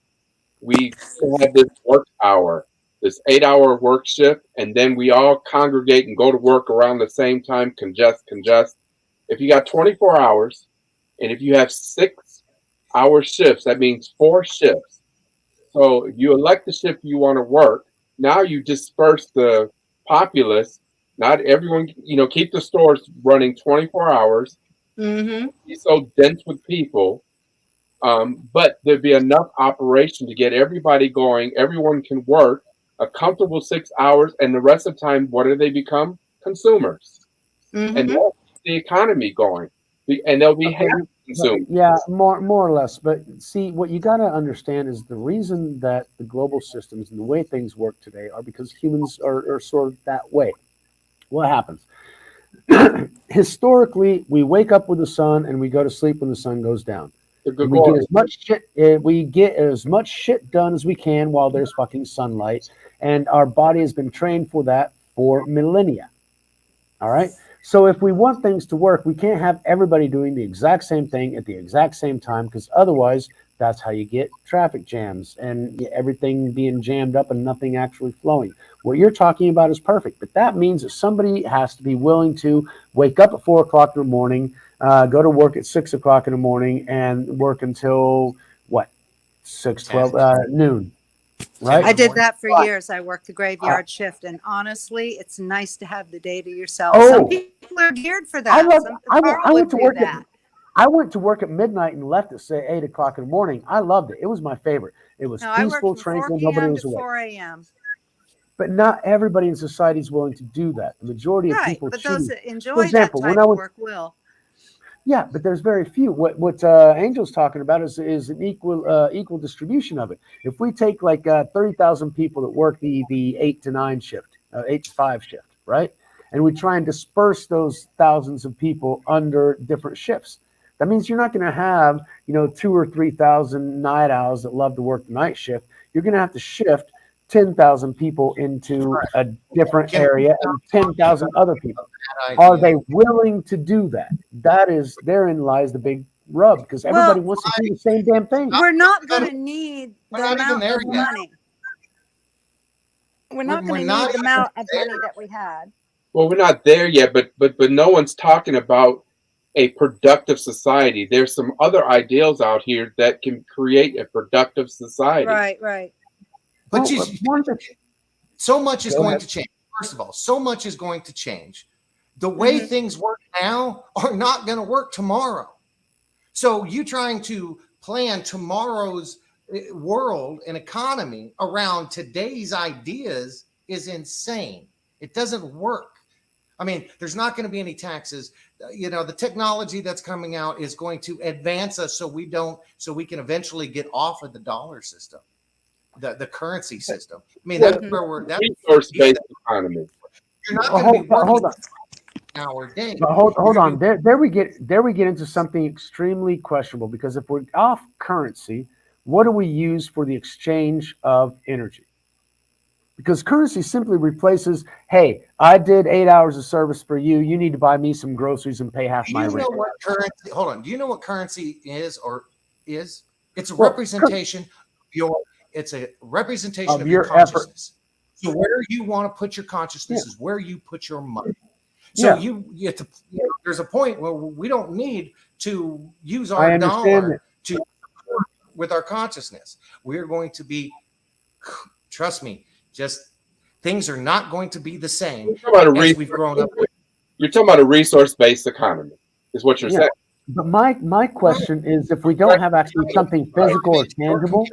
we had this work hour, this 8-hour work shift, and then we all congregate and go to work around the same time, congest. If you got 24 hours, and if you have 6-hour shifts, that means 4 shifts. So you elect the shift you want to work. Now you disperse the populace. Not everyone, you know, keep the stores running 24 hours. Be so dense with people. But there'd be enough operation to get everybody going. Everyone can work a comfortable 6 hours, and the rest of the time, what do they become? Consumers. And that's the economy going. And they'll be happy consumers. Yeah, more or less. But see, what you got to understand is the reason that the global systems and the way things work today are because humans are sort of that way. What happens? Historically, we wake up with the sun and we go to sleep when the sun goes down. We get as much shit done as we can while there's fucking sunlight, and our body has been trained for that for millennia. All right. So if we want things to work, we can't have everybody doing the exact same thing at the exact same time, because otherwise that's how you get traffic jams and everything being jammed up and nothing actually flowing. What you're talking about is perfect, but that means that somebody has to be willing to wake up at 4 o'clock in the morning, go to work at 6 o'clock in the morning, and work until what? 12 noon. Right? I did that for years. I worked the graveyard shift, and honestly, it's nice to have the day to yourself. Some people are geared for that. I went to work I went to work at midnight and left at say 8 o'clock in the morning. I loved it. It was my favorite. It was peaceful, tranquil. Nobody was awake. 4 a.m. But not everybody in society is willing to do that. The majority of people choose. Those that enjoy that type of work will. Yeah, but there's very few. What Angel's talking about is an equal distribution of it. If we take like 30,000 people that work the 8 to 9 shift, 8 to 5 shift, right? And we try and disperse those thousands of people under different shifts. That means you're not going to have 2,000 or 3,000 night owls that love to work the night shift. You're going to have to shift 10,000 people into a different area and 10,000 other people. Are they willing to do that? Therein lies the big rub, because everybody wants to do the same damn thing. We're not going to need the amount of money. We're not going to need the amount of money that we had. Well, we're not there yet, but no one's talking about a productive society. There's some other ideals out here that can create a productive society. Right. But Well, so much is Go going ahead. to change. First of all, so much is going to change. The way things work now are not going to work tomorrow. So you trying to plan tomorrow's world and economy around today's ideas is insane. It doesn't work. I mean, there's not going to be any taxes. The technology that's coming out is going to advance us so we can eventually get off of the dollar system, the currency system. I mean, that's where that's resource-based economy. You're not going to be working hold on. hour day. But hold on. There we get into something extremely questionable, because if we're off currency, what do we use for the exchange of energy? Because currency simply replaces, hey, I did 8 hours of service for you. You need to buy me some groceries and pay half my rent. Know what currency? Hold on. Do you know what currency is? It's a representation of your consciousness. So where you want to put your consciousness is where you put your money. So you have to. There's a point where we don't need to use our dollar to with our consciousness. We're going to be. Trust me. Just things are not going to be the same as we've grown up with. You're talking about a resource-based economy, is what you're saying. But my question is, if we don't have actually something physical or tangible,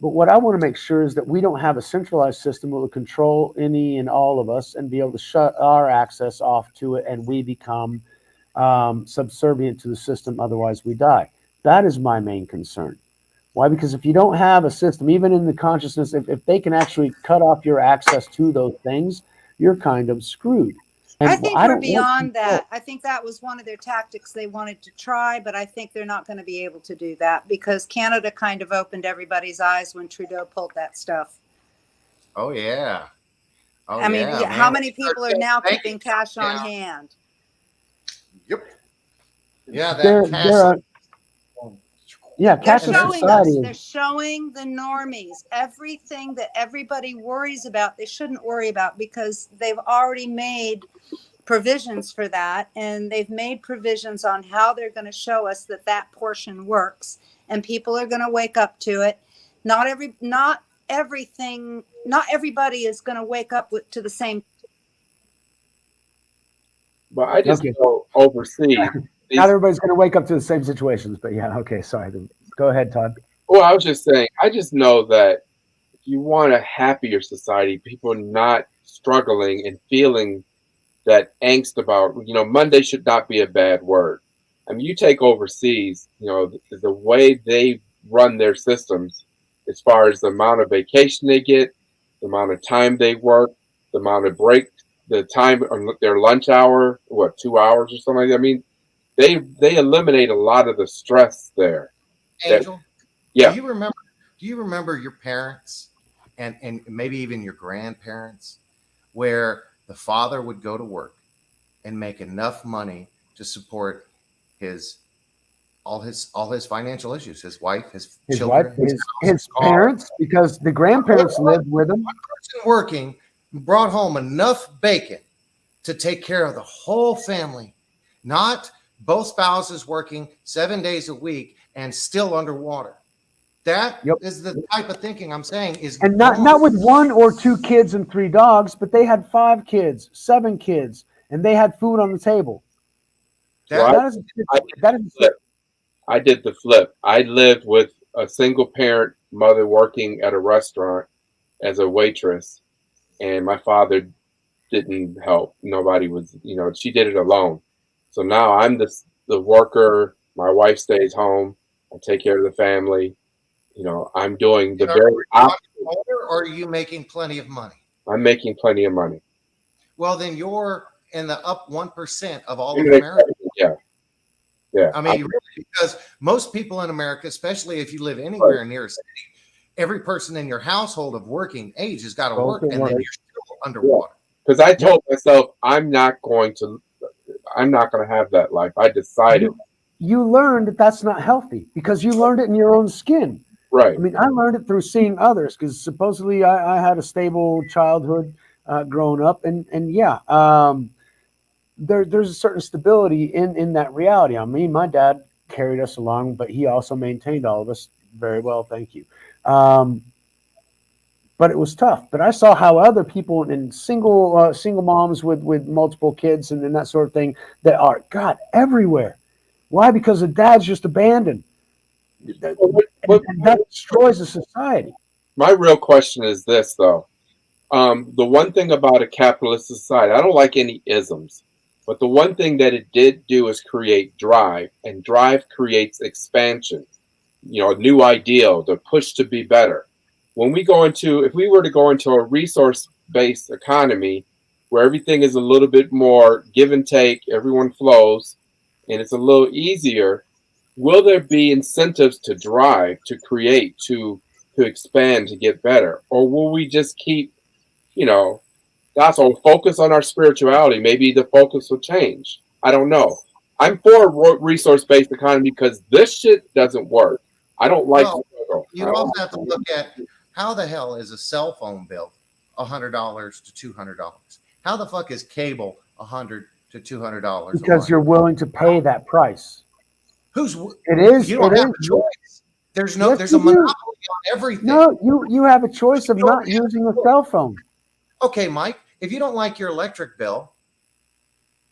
but what I want to make sure is that we don't have a centralized system that will control any and all of us and be able to shut our access off to it, and we become subservient to the system. Otherwise, we die. That is my main concern. Why? Because if you don't have a system, even in the consciousness, if they can actually cut off your access to those things, you're kind of screwed. And I think we're beyond that. I think that was one of their tactics they wanted to try, but I think they're not going to be able to do that, because Canada kind of opened everybody's eyes when Trudeau pulled that stuff. Oh, yeah. I mean, how many people are now keeping cash on hand? Yep. Yeah, that cash. They're showing the normies everything that everybody worries about. They shouldn't worry about, because they've already made provisions for that, and they've made provisions on how they're going to show us that portion works, and people are going to wake up to it. Not everybody is going to wake up to the same. But I just go overseas. Not everybody's going to wake up to the same situations, but sorry. Go ahead, Todd. Well, I was just saying, I just know that if you want a happier society, people not struggling and feeling that angst about, Monday should not be a bad word. I mean, you take overseas, the way they run their systems, as far as the amount of vacation they get, the amount of time they work, the amount of break, the time on their lunch hour, 2 hours or something like that. I mean, they eliminate a lot of the stress there. Angel, do you remember your parents and maybe even your grandparents, where the father would go to work and make enough money to support all his financial issues, his wife, his children, his parents, because the grandparents lived with him. One person working brought home enough bacon to take care of the whole family, not both spouses working 7 days a week and still underwater. That is the type of thinking I'm saying is, and not with 1 or 2 kids and 3 dogs, but they had 5 kids, 7 kids, and they had food on the table. I did the flip. I lived with a single parent mother working at a restaurant as a waitress, and my father didn't help. Nobody was, she did it alone. So now I'm the worker. My wife stays home. I take care of the family. I'm doing the very opposite. Or are you making plenty of money? I'm making plenty of money. Well, then you're in the up 1% of all of America. Yeah. I mean, really, because most people in America, especially if you live anywhere near a city, every person in your household of working age has got to work, and then you're still underwater. Because I told myself I'm not going to have that life. I decided. You learned that that's not healthy, because you learned it in your own skin. Right. I mean, I learned it through seeing others, because supposedly I had a stable childhood growing up, and there's a certain stability in that reality. I mean, my dad carried us along, but he also maintained all of us very well. Thank you. But it was tough. But I saw how other people and single moms with multiple kids and that sort of thing that are God everywhere. Why? Because the dad's just abandoned. And that destroys a society. My real question is this, though. The one thing about a capitalist society, I don't like any isms, but the one thing that it did do is create drive, and drive creates expansion. You know, a new ideal, the push to be better. If we were to go into a resource-based economy where everything is a little bit more give and take, everyone flows, and it's a little easier, will there be incentives to drive, to create, to expand, to get better? Or will we just keep, that's all focus on our spirituality? Maybe the focus will change. I don't know. I'm for a resource-based economy because this shit doesn't work. I don't like. You also have to look at how the hell is a cell phone bill $100 to $200? How the fuck is cable $100 to $200? Because you're willing to pay that price. It is. You don't have a choice. There's a monopoly on everything. No, you have a choice of not using a cell phone. Okay, Mike, if you don't like your electric bill,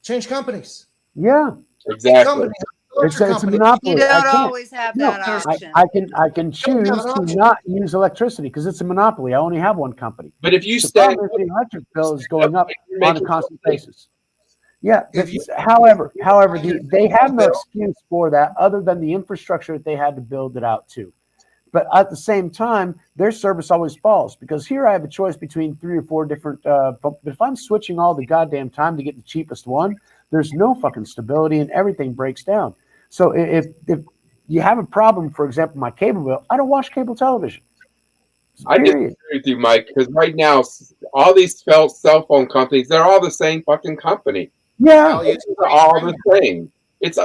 change companies. Yeah, exactly. It's a monopoly. You don't always have that option. I can choose to not use electricity because it's a monopoly. I only have one company. But if you the electric bill is going up on a constant basis. Yeah. However, they have no excuse for that other than the infrastructure that they had to build it out to. But at the same time, their service always falls because here I have a choice between 3 or 4 different. But if I'm switching all the goddamn time to get the cheapest one, there's no fucking stability and everything breaks down. So if you have a problem, for example, my cable bill, I don't watch cable television. I disagree with you, Mike, because right now all these cell phone companies, they're all the same fucking company. Yeah, they're all the same. It's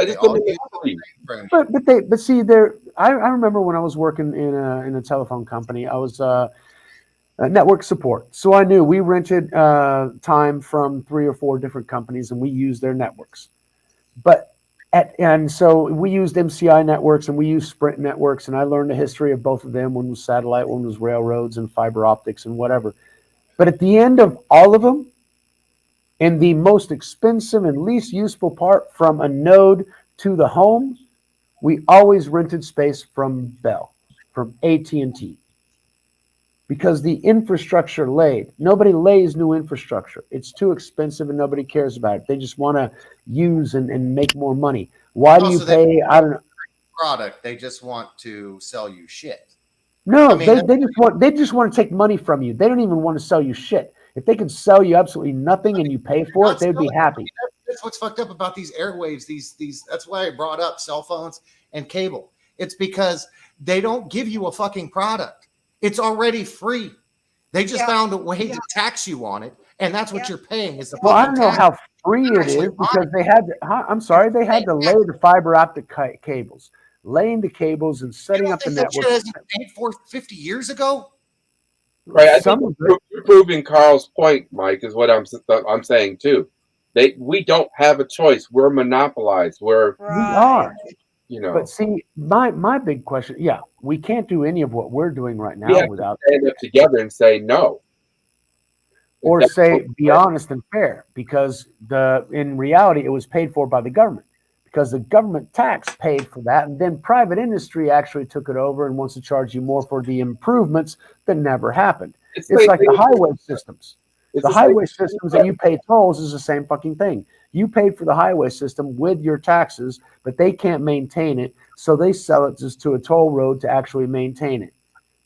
but see, I remember when I was working in a telephone company, I was network support. So I knew we rented time from 3 or 4 different companies, and we used their networks. And so we used MCI networks and we used Sprint networks, and I learned the history of both of them. One was satellite, one was railroads and fiber optics and whatever. But at the end of all of them, and the most expensive and least useful part from a node to the home, we always rented space from Bell, from AT&T. Because the infrastructure laid. Nobody lays new infrastructure. It's too expensive and nobody cares about it. They just want to use and make more money. Why do you pay? I don't know. Product. They just want to sell you shit. No, they just want to take money from you. They don't even want to sell you shit. If they could sell you absolutely nothing and you pay for it, they'd be happy. That's what's fucked up about these airwaves. That's why I brought up cell phones and cable. It's because they don't give you a fucking product. It's already free. They just found a way to tax you on it, and that's what you're paying. Is the I don't know how free it is because they had to lay the fiber optic cables, laying the cables and setting up the network. That shit paid for 50 years ago. Right, I think you're proving Carl's point, Mike, is what I'm saying too. We don't have a choice. We're monopolized. We are. But see, my big question, we can't do any of what we're doing right now without stand up together and say no. Or say be honest and fair, because in reality it was paid for by the government. Because the government tax paid for that, and then private industry actually took it over and wants to charge you more for the improvements that never happened. It's like the highway systems. The highway systems that you pay tolls is the same fucking thing. You paid for the highway system with your taxes, but they can't maintain it, so they sell it just to a toll road to actually maintain it.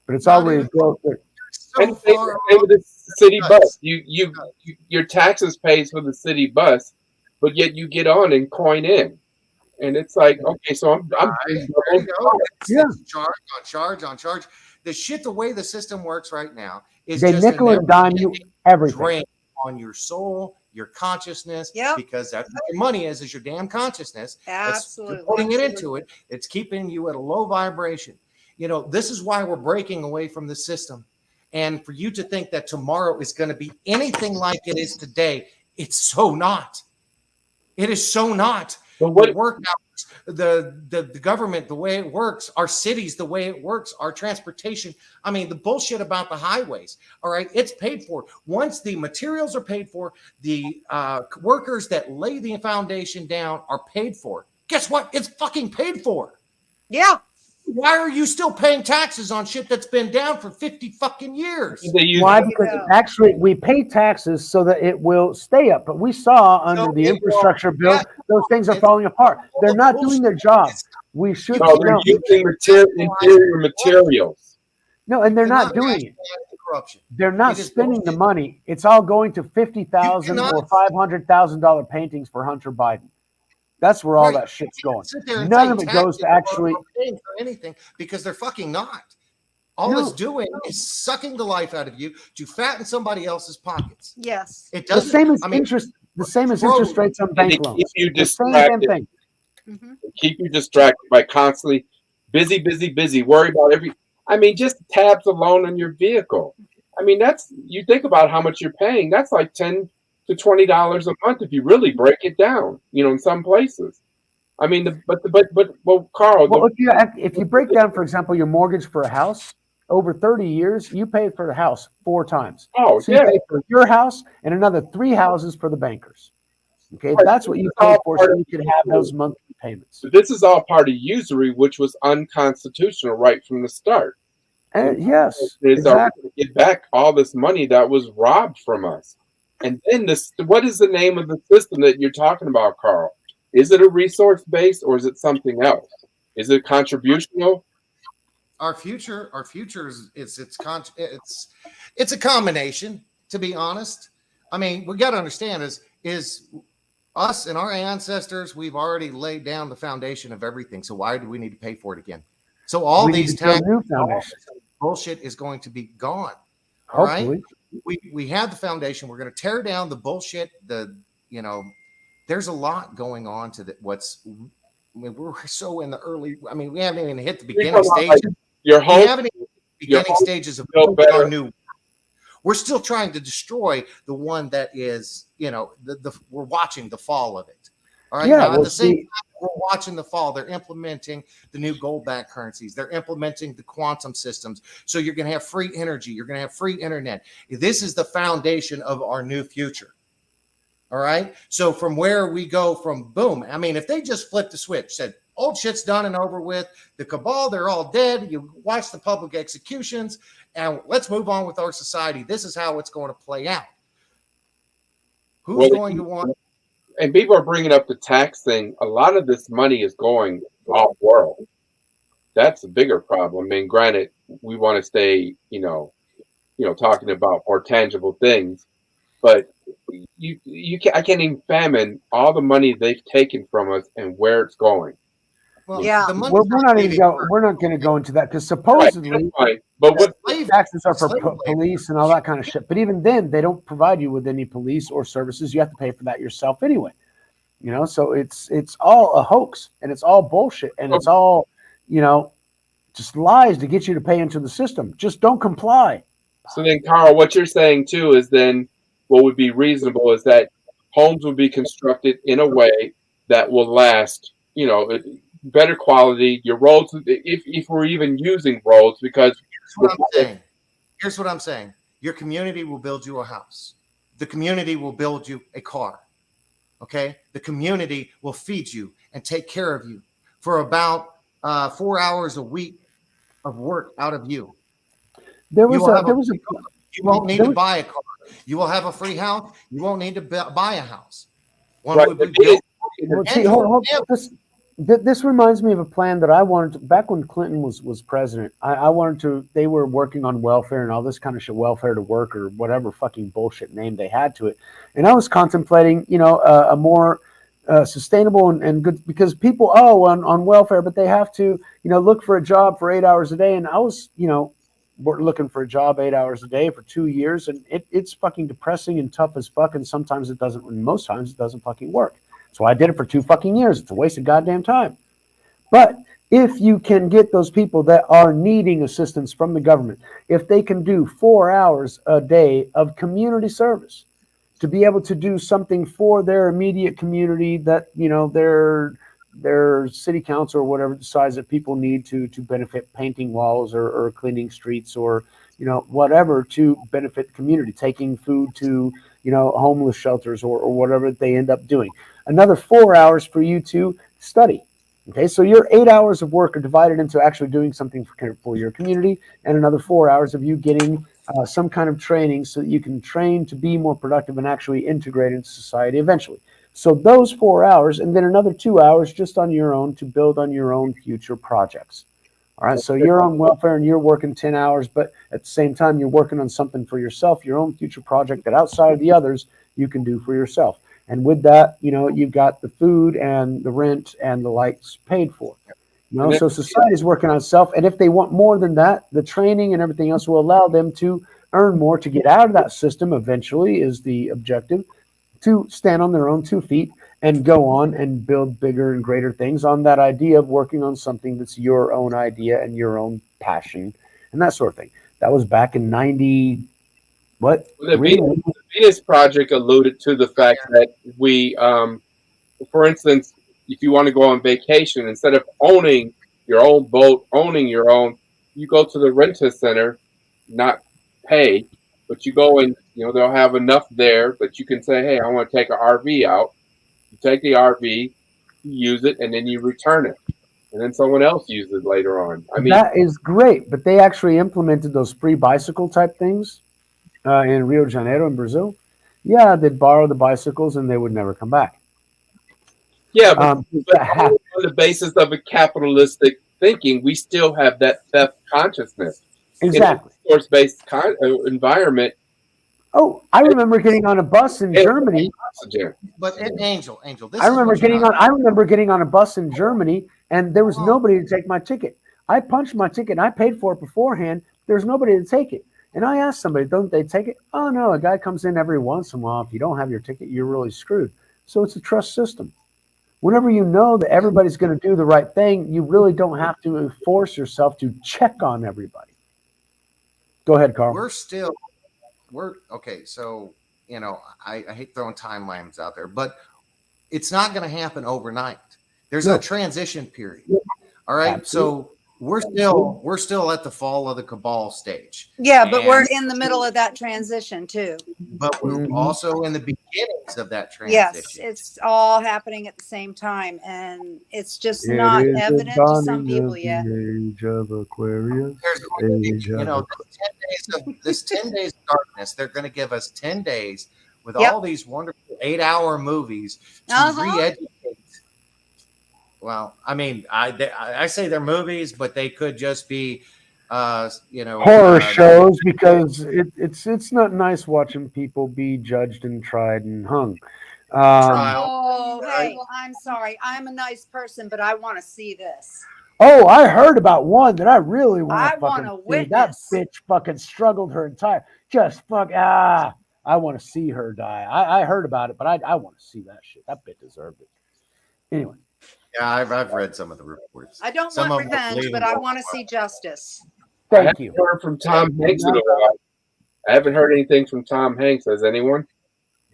But it's already built there. And same with the city bus. Your taxes pays for the city bus, but yet you get on and coin in. And it's like, okay, so I'm charge. The shit, the way the system works right now is they nickel and dime you everything. Drain on your soul, your consciousness, because that's what your money is your damn consciousness. Absolutely. You're putting it into it. It's keeping you at a low vibration. This is why we're breaking away from the system. And for you to think that tomorrow is going to be anything like it is today, it's so not. It is so not. But what The work hours, the government, the way it works, our cities, the way it works, our transportation. I mean, the bullshit about the highways. All right, it's paid for. Once the materials are paid for, the workers that lay the foundation down are paid for. Guess what? It's fucking paid for. Yeah. Why are you still paying taxes on shit that's been down for 50 fucking years? Why? Because actually we pay taxes so that it will stay up. But we saw under the infrastructure bill, those things are falling apart. They're not doing their job. We should. No, they're using inferior materials. No, and they're not doing it. They're not spending the money. It's all going to $50,000 or $500,000 paintings for Hunter Biden. That's where all that shit's going. None of it goes to actually anything, because they're fucking not. All it's doing is sucking the life out of you to fatten somebody else's pockets. Yes. It doesn't. The same as interest rates on bank loans. Keep you the same damn thing. Keep you distracted by constantly busy. Worry about just tabs alone on your vehicle. I mean, you think about how much you're paying. That's like $10 to $20 a month if you really break it down. In some places. I mean, Carl. Well, if you break down, for example, your mortgage for a house over 30 years, you pay for the house 4 times. Oh, so you pay for your house and another 3 houses for the bankers. Okay, right. That's what you pay for, so you can have those monthly payments. This is all part of usury, which was unconstitutional right from the start. Yes, exactly. Get back all this money that was robbed from us. And then what is the name of the system that you're talking about, Carl? Is it a resource-based or is it something else? Is it contributional? Our future is it's a combination, to be honest. I mean, we got to understand is us and our ancestors, we've already laid down the foundation of everything. So why do we need to pay for it again? So all these tax bullshit is going to be gone. All right. We have the foundation. We're going to tear down the bullshit. There's a lot going on to we're so in the early. I mean, we haven't even hit the beginning stages. We haven't even hit the beginning stages of our new. We're still trying to destroy the one that is, we're watching the fall of it. All right. Now, at the same time, we're watching the fall. They're implementing the new gold-backed currencies. They're implementing the quantum systems. So you're going to have free energy. You're going to have free internet. This is the foundation of our new future. All right. So from where we go from boom. I mean, if they just flipped the switch, said old shit's done and over with, the cabal, they're all dead. You watch the public executions and let's move on with our society. This is how it's going to play out. Who's going to want? And people are bringing up the tax thing. A lot of this money is going off world. That's a bigger problem. I mean, granted, we want to stay, talking about more tangible things, but I can't even fathom all the money they've taken from us and where it's going. Well, we're not going to go into that because supposedly, but what taxes are for police and all that kind of shit. But even then, they don't provide you with any police or services. You have to pay for that yourself anyway. So it's all a hoax and it's all bullshit and it's all just lies to get you to pay into the system. Just don't comply. So then, Carl, what you're saying too is then what would be reasonable is that homes would be constructed in a way that will last. Better quality, your roads, if we're even using roads, because here's what I'm saying. Your community will build you a house. The community will build you a car. Okay? The community will feed you and take care of you for about 4 hours a week of work out of you. You won't need to buy a car. You will have a free house. You won't need to buy a house. This reminds me of a plan that I wanted to, back when Clinton was president. I wanted to. They were working on welfare and all this kind of shit, welfare to work or whatever fucking bullshit name they had to it. And I was contemplating, a more sustainable and good, because people on welfare, but they have to look for a job for 8 hours a day. And I was looking for a job 8 hours a day for 2 years, and it's fucking depressing and tough as fuck. And sometimes it doesn't. And most times it doesn't fucking work. So I did it for 2 fucking years. It's a waste of goddamn time. But if you can get those people that are needing assistance from the government, if they can do 4 hours a day of community service to be able to do something for their immediate community that, you know, their city council or whatever decides that people need to benefit, painting walls or cleaning streets or, you know, whatever to benefit the community, taking food to, you know, homeless shelters or whatever they end up doing. Another 4 hours for you to study. Okay, so your 8 hours of work are divided into actually doing something for your community, and another 4 hours of you getting some kind of training so that you can train to be more productive and actually integrate into society eventually. So those 4 hours, and then another 2 hours just on your own to build on your own future projects. All right, so you're on welfare and you're working 10 hours, but at the same time, you're working on something for yourself, your own future project that outside of the others you can do for yourself. And with that, you know, you've got the food and the rent and the lights paid for. You know, so society is working on itself. And if they want more than that, the training and everything else will allow them to earn more to get out of that system eventually is the objective, to stand on their own 2 feet and go on and build bigger and greater things on that idea of working on something that's your own idea and your own passion and that sort of thing. That was back in 90, what? The Venus Project alluded to the fact that we, for instance, if you want to go on vacation, instead of owning your own boat, you go to the rental center, not pay, but you go and, you know, they'll have enough there, but you can say, hey, I want to take an RV out. You take the RV, you use it, and then you return it. And then someone else uses it later on. I mean, that is great, but they actually implemented those free bicycle type things in Rio de Janeiro in Brazil. Yeah, they'd borrow the bicycles and they would never come back. Yeah, but on the basis of a capitalistic thinking, we still have that theft consciousness. Exactly. In a resource-based environment. Oh, I remember getting on a bus in Germany. But Angel, this I remember getting on a bus in Germany, and there was nobody to take my ticket. I punched my ticket and I paid for it beforehand. There's nobody to take it. And I asked somebody, don't they take it? Oh no, a guy comes in every once in a while. If you don't have your ticket, you're really screwed. So it's a trust system. Whenever you know that everybody's going to do the right thing, you really don't have to force yourself to check on everybody. Go ahead, Carl. We're okay. So, you know, I hate throwing timelines out there, but it's not going to happen overnight. There's a transition period. All right. Absolutely. So we're still at the fall of the Cabal stage. Yeah, but we're in the middle of that transition too. But we're also in the beginnings of that transition. Yes, it's all happening at the same time, and it's just not evident to some people yet. Age of Aquarius. You know, this 10 days of darkness, they're going to give us 10 days with all these wonderful 8-hour movies to re-educate. Well, I mean, I say they're movies, but they could just be, you know, horror shows, because it's not nice watching people be judged and tried and hung. Hey, I'm sorry. I'm a nice person, but I want to see this. Oh, I heard about one that I really want to fucking see. That witness. bitch fucking struggled her entire, I want to see her die. I heard about it, but I want to see that shit. That bitch deserved it. Anyway. Yeah, I've read some of the reports. I don't want revenge, but I want to see justice. Thank you. I haven't heard from Tom Hanks in a while. I haven't heard anything from Tom Hanks. Has anyone?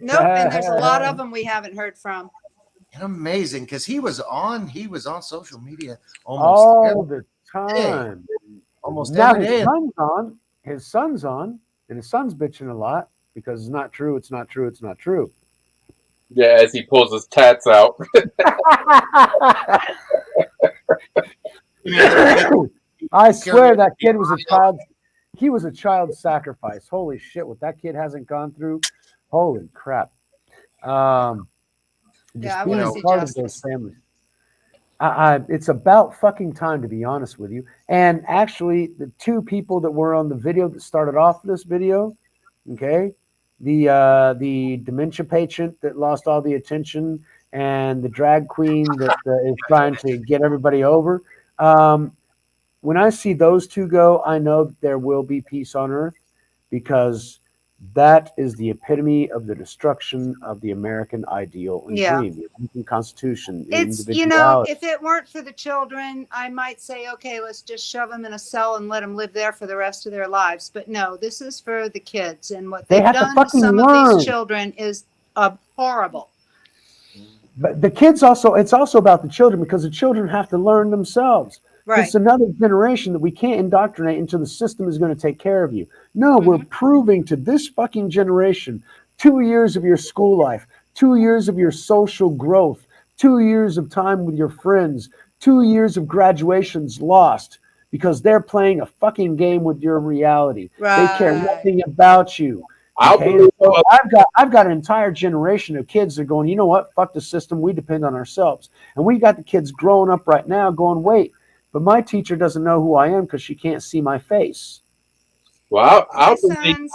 Nope, and there's a lot of them we haven't heard from. Amazing, because he was on social media all the time. Almost now every day. His son's on, and his son's bitching a lot because it's not true. It's not true. It's not true. Yeah, as he pulls his tats out. I swear that kid was a child. He was a child sacrifice. Holy shit! What that kid hasn't gone through. Holy crap. I want to see part of those families. It's about fucking time, to be honest with you. And actually, the 2 people that were on the video that started off this video, okay, the dementia patient that lost all the attention and the drag queen that is trying to get everybody over. When I see those 2 go, I know that there will be peace on earth, because That is the epitome of the destruction of the American ideal and Yeah. dream, the American Constitution, It's, individuality. if it weren't for the children, I might say, okay, let's just shove them in a cell and let them live there for the rest of their lives. But no, this is for the kids. And what They they've have to done to fucking some of learn. these children is horrible. But the kids also, it's also about the children, because the children have to learn themselves. Right. It's another generation that we can't indoctrinate until the system is going to take care of you. No, we're proving to this fucking generation 2 years of your school life, 2 years of your social growth, 2 years of time with your friends, 2 years of graduations lost because they're playing a fucking game with your reality. Right. They care nothing about you. I'll Okay, believe so I've got an entire generation of kids that are going, you know what, fuck the system, we depend on ourselves. And we got the kids growing up right now going, wait, but my teacher doesn't know who I am because she can't see my face. Well, My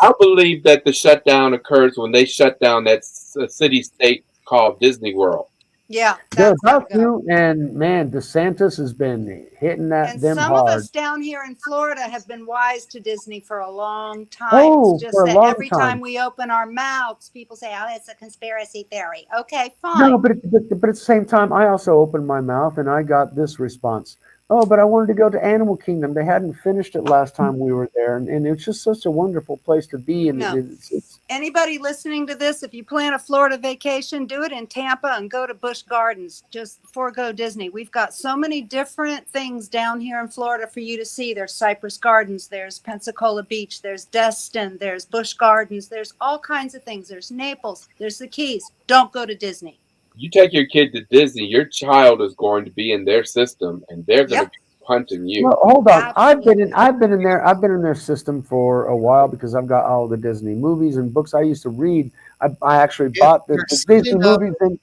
I'll believe that the shutdown occurs when they shut down that city state called Disney World. Yeah, They're that's gotta about go. to, and man, DeSantis has been hitting And them some hard. of us down here in Florida have been wise to Disney for a long time. Oh, It's just for a that long every time. time we open our mouths, people say, oh, it's a conspiracy theory. Okay, fine. No, but at the same time, I also opened my mouth and I got this response. Oh, but I wanted to go to Animal Kingdom. They hadn't finished it last time we were there, and it's just such a wonderful place to be. And No. it's Anybody listening to this, if you plan a Florida vacation, do it in Tampa and go to Busch Gardens. Just forego Disney. We've got so many different things down here in Florida for you to see. There's Cypress Gardens, there's Pensacola Beach, there's Destin, there's Busch Gardens, there's all kinds of things. There's Naples, there's the Keys. Don't go to Disney. You take your kid to Disney, your child is going to be in their system, and they're going to be punting you. well, hold on. Absolutely. I've been in their system for a while because I've got all the Disney movies and books I used to read. I actually bought the Disney movies, and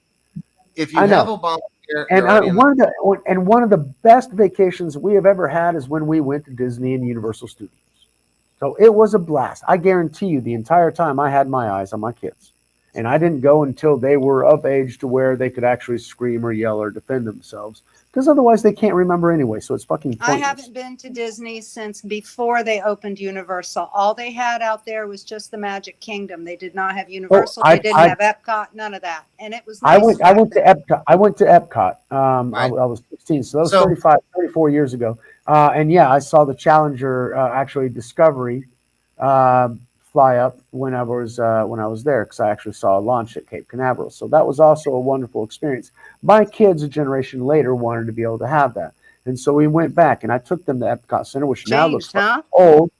If you I have know. Obamacare, And one of the best vacations we have ever had is when we went to Disney and Universal Studios. So it was a blast. I guarantee you, the entire time I had my eyes on my kids. And I didn't go until they were of age to where they could actually scream or yell or defend themselves, because otherwise they can't remember anyway. So it's fucking pointless. I haven't been to Disney since before they opened Universal. All they had out there was just the Magic Kingdom. They did not have Universal. They didn't have Epcot, none of that. And it was nice. I went to Epcot. I went to Epcot. I was 16, so that was 34 years ago. And yeah, I saw the Challenger, actually Discovery, fly up when I was there, because I actually saw a launch at Cape Canaveral. So that was also a wonderful experience. My kids a generation later wanted to be able to have that, and so we went back and I took them to Epcot Center, which now looks old.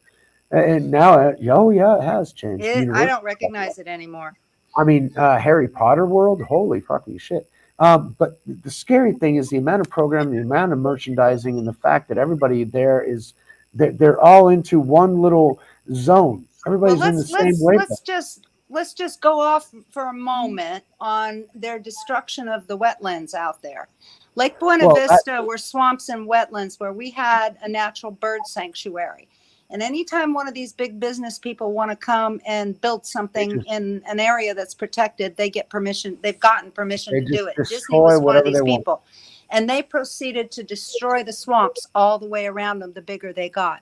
And now, oh yeah, it has changed. I don't recognize it anymore. I mean, Harry Potter World, holy fucking shit. But the scary thing is the amount of programming, the amount of merchandising, and the fact that everybody there is, they're all into one little zone. Everybody's in the same wavelength. Let's just go off for a moment on their destruction of the wetlands out there. Lake Buena Vista were swamps and wetlands where we had a natural bird sanctuary. And anytime one of these big business people want to come and build something in an area that's protected, they get permission. They've gotten permission to do it. Disney was one of these people. And they proceeded to destroy the swamps all the way around them, the bigger they got.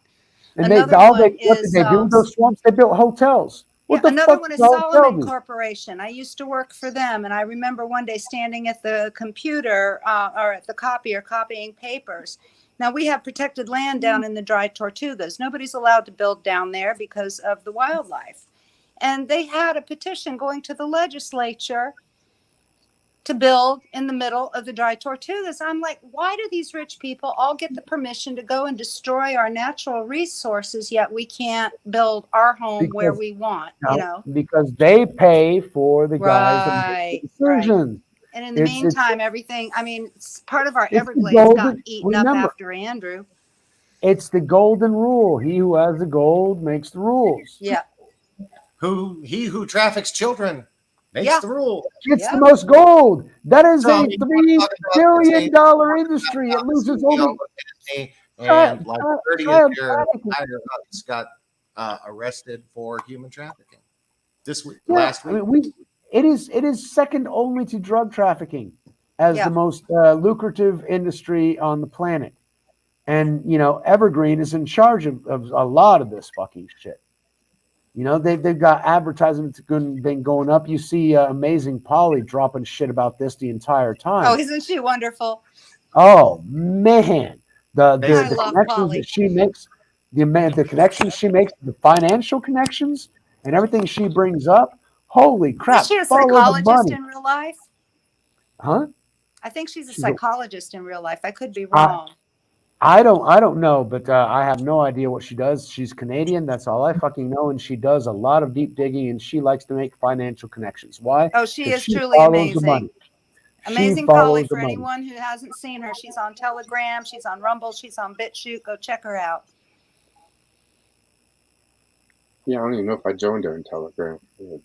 And what did they do with those swamps? They built hotels. Another one is Solomon Corporation. I used to work for them, and I remember one day standing at the computer or at the copier copying papers. Now, we have protected land down in the Dry Tortugas. Nobody's allowed to build down there because of the wildlife. And they had a petition going to the legislature to build in the middle of the Dry Tortugas. I'm like, why do these rich people all get the permission to go and destroy our natural resources, yet we can't build our home where we want, Because they pay for the guys that make the decisions. Right. And in the meantime, everything, part of our Everglades got eaten up after Andrew. It's the golden rule. He who has the gold makes the rules. Yeah. He who traffics children makes the rule. It's the most gold. That is a $3 billion industry. It loses over. And like 30 of their got arrested for human trafficking this week, last week. It is second only to drug trafficking as the most lucrative industry on the planet. And, Evergreen is in charge of a lot of this fucking shit. You know, they've got advertisements been going up. You see Amazing Polly dropping shit about this the entire time. Oh, isn't she wonderful? Oh man, the love connections Polly. that she makes, the connections she makes, the financial connections and everything she brings up. Holy crap! Is she a Follow the psychologist money, in real life? huh? I think she's a She's psychologist in real life. I could be I, wrong. I don't know, but I have no idea what she does. She's Canadian. That's all I fucking know. And she does a lot of deep digging, and she likes to make financial connections. Why? Oh, she 'Cause is she truly follows the money. amazing. She Amazing Polly. follows the For money. anyone who hasn't seen her, she's on Telegram, she's on Rumble, she's on BitChute. Go check her out. Yeah, I don't even know if I joined her in Telegram.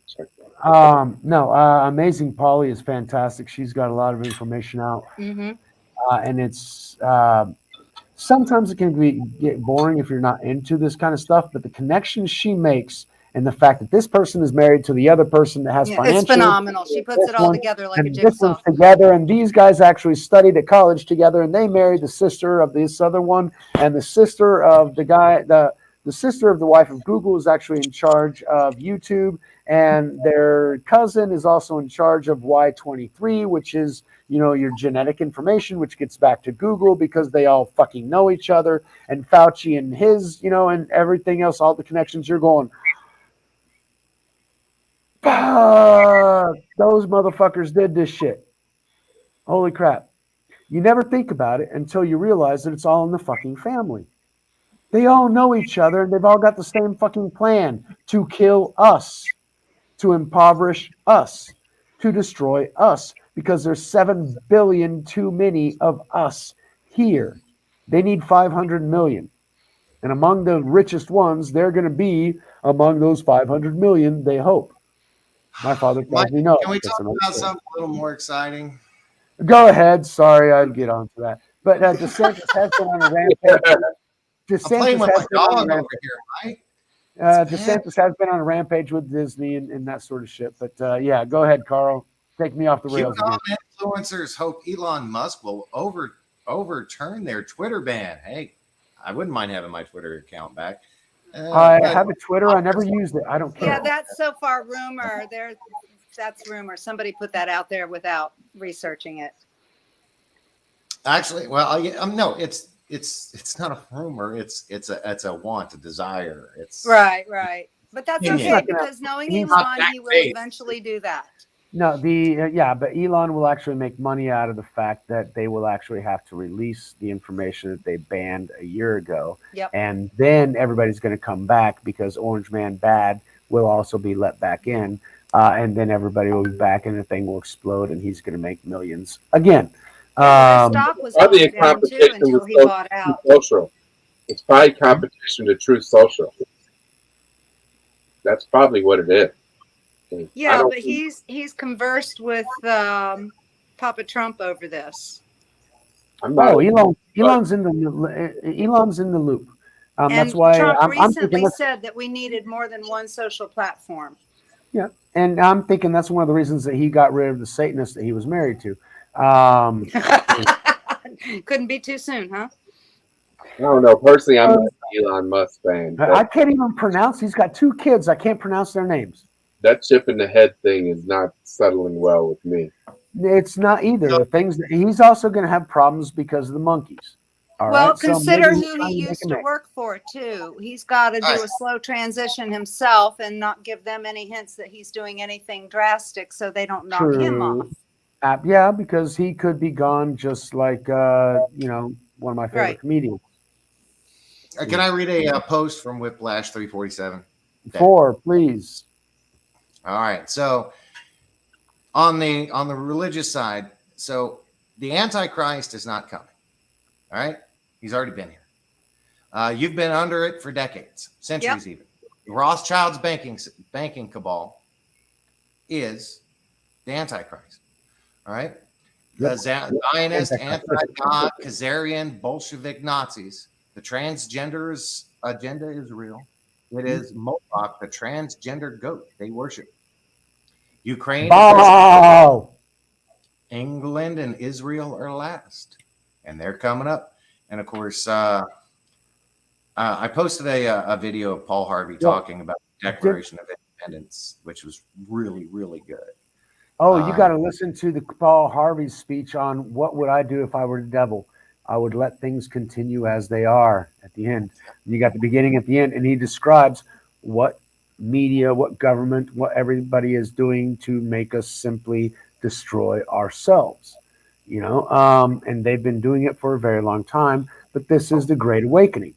Check that. No, Amazing Polly is fantastic. She's got a lot of information out, Mm-hmm. and it's sometimes it can get boring if you're not into this kind of stuff. But the connections she makes, and the fact that this person is married to the other person that has financial, it's phenomenal. She puts it all together like a and this jigsaw. one's together, and these guys actually studied at college together, and they married the sister of this other one, and the sister of the guy, the sister of the wife of Google is actually in charge of YouTube, and their cousin is also in charge of Y23, which is, you know, your genetic information, which gets back to Google because they all fucking know each other, and Fauci and his, you know, and everything else, all the connections. You're going, those motherfuckers did this shit. Holy crap. You never think about it until you realize that it's all in the fucking family. They all know each other, and they've all got the same fucking plan to kill us, to impoverish us, to destroy us, because there's 7 billion too many of us here. They need 500 million. And among the richest ones, they're going to be among those 500 million, they hope. My father tells me no. Can we talk about something a little more exciting? Go ahead. Sorry, I'd get on to that. But DeSantis has been on a rampage. I'm playing with my dog over here, Mike. DeSantis has been on a rampage with Disney and that sort of shit. But yeah, go ahead, Carl. Take me off the rails. QAnon influencers hope Elon Musk will overturn their Twitter ban. Hey, I wouldn't mind having my Twitter account back. I have a Twitter. I never used it. I don't care. Yeah, that's so far rumor. That's rumor. Somebody put that out there without researching it. Actually, well, no, it's not a rumor. It's a want, a desire. It's right. But that's opinion. okay because knowing Elon, he will eventually do that. No, but Elon will actually make money out of the fact that they will actually have to release the information that they banned a year ago. Yep. And then everybody's going to come back because Orange Man Bad will also be let back in. And then everybody will be back and the thing will explode and he's going to make millions again. The stock was going down too until he bought out. Social. It's probably competition to Truth Social. That's probably what it is. Yeah, but he's conversed with Papa Trump over this. Elon's in the loop. And that's why Trump recently said that we needed more than one social platform. Yeah, and I'm thinking that's one of the reasons that he got rid of the Satanist that he was married to. Couldn't be too soon, huh? I don't know. Personally, I'm an Elon Musk fan. I can't even pronounce. He's got 2 kids. I can't pronounce their names. That chip in the head thing is not settling well with me. It's not either. The things that he's also going to have problems because of the monkeys. All well, right? consider who he used to work for too. He's got to do a slow transition himself and not give them any hints that he's doing anything drastic, so they don't knock him off. Yeah, because he could be gone, just like one of my favorite comedians. Can I read a post from Whiplash 347? 4, please. All right. So on the religious side, so the Antichrist is not coming. All right. He's already been here. You've been under it for decades, centuries even. Rothschild's banking cabal is the Antichrist. All right. The Zionist, anti-God, Khazarian, Bolshevik Nazis. The transgenders agenda is real. It is Moloch, the transgender goat they worship. Ukraine, England, and Israel are last, and they're coming up. And of course, I posted a video of Paul Harvey talking about Declaration of Independence, which was really, really good. Oh, you got to listen to the Paul Harvey's speech on what would I do if I were the devil. I would let things continue as they are at the end. You got the beginning at the end, and he describes what media, what government, what everybody is doing to make us simply destroy ourselves. And they've been doing it for a very long time, but this is the Great Awakening.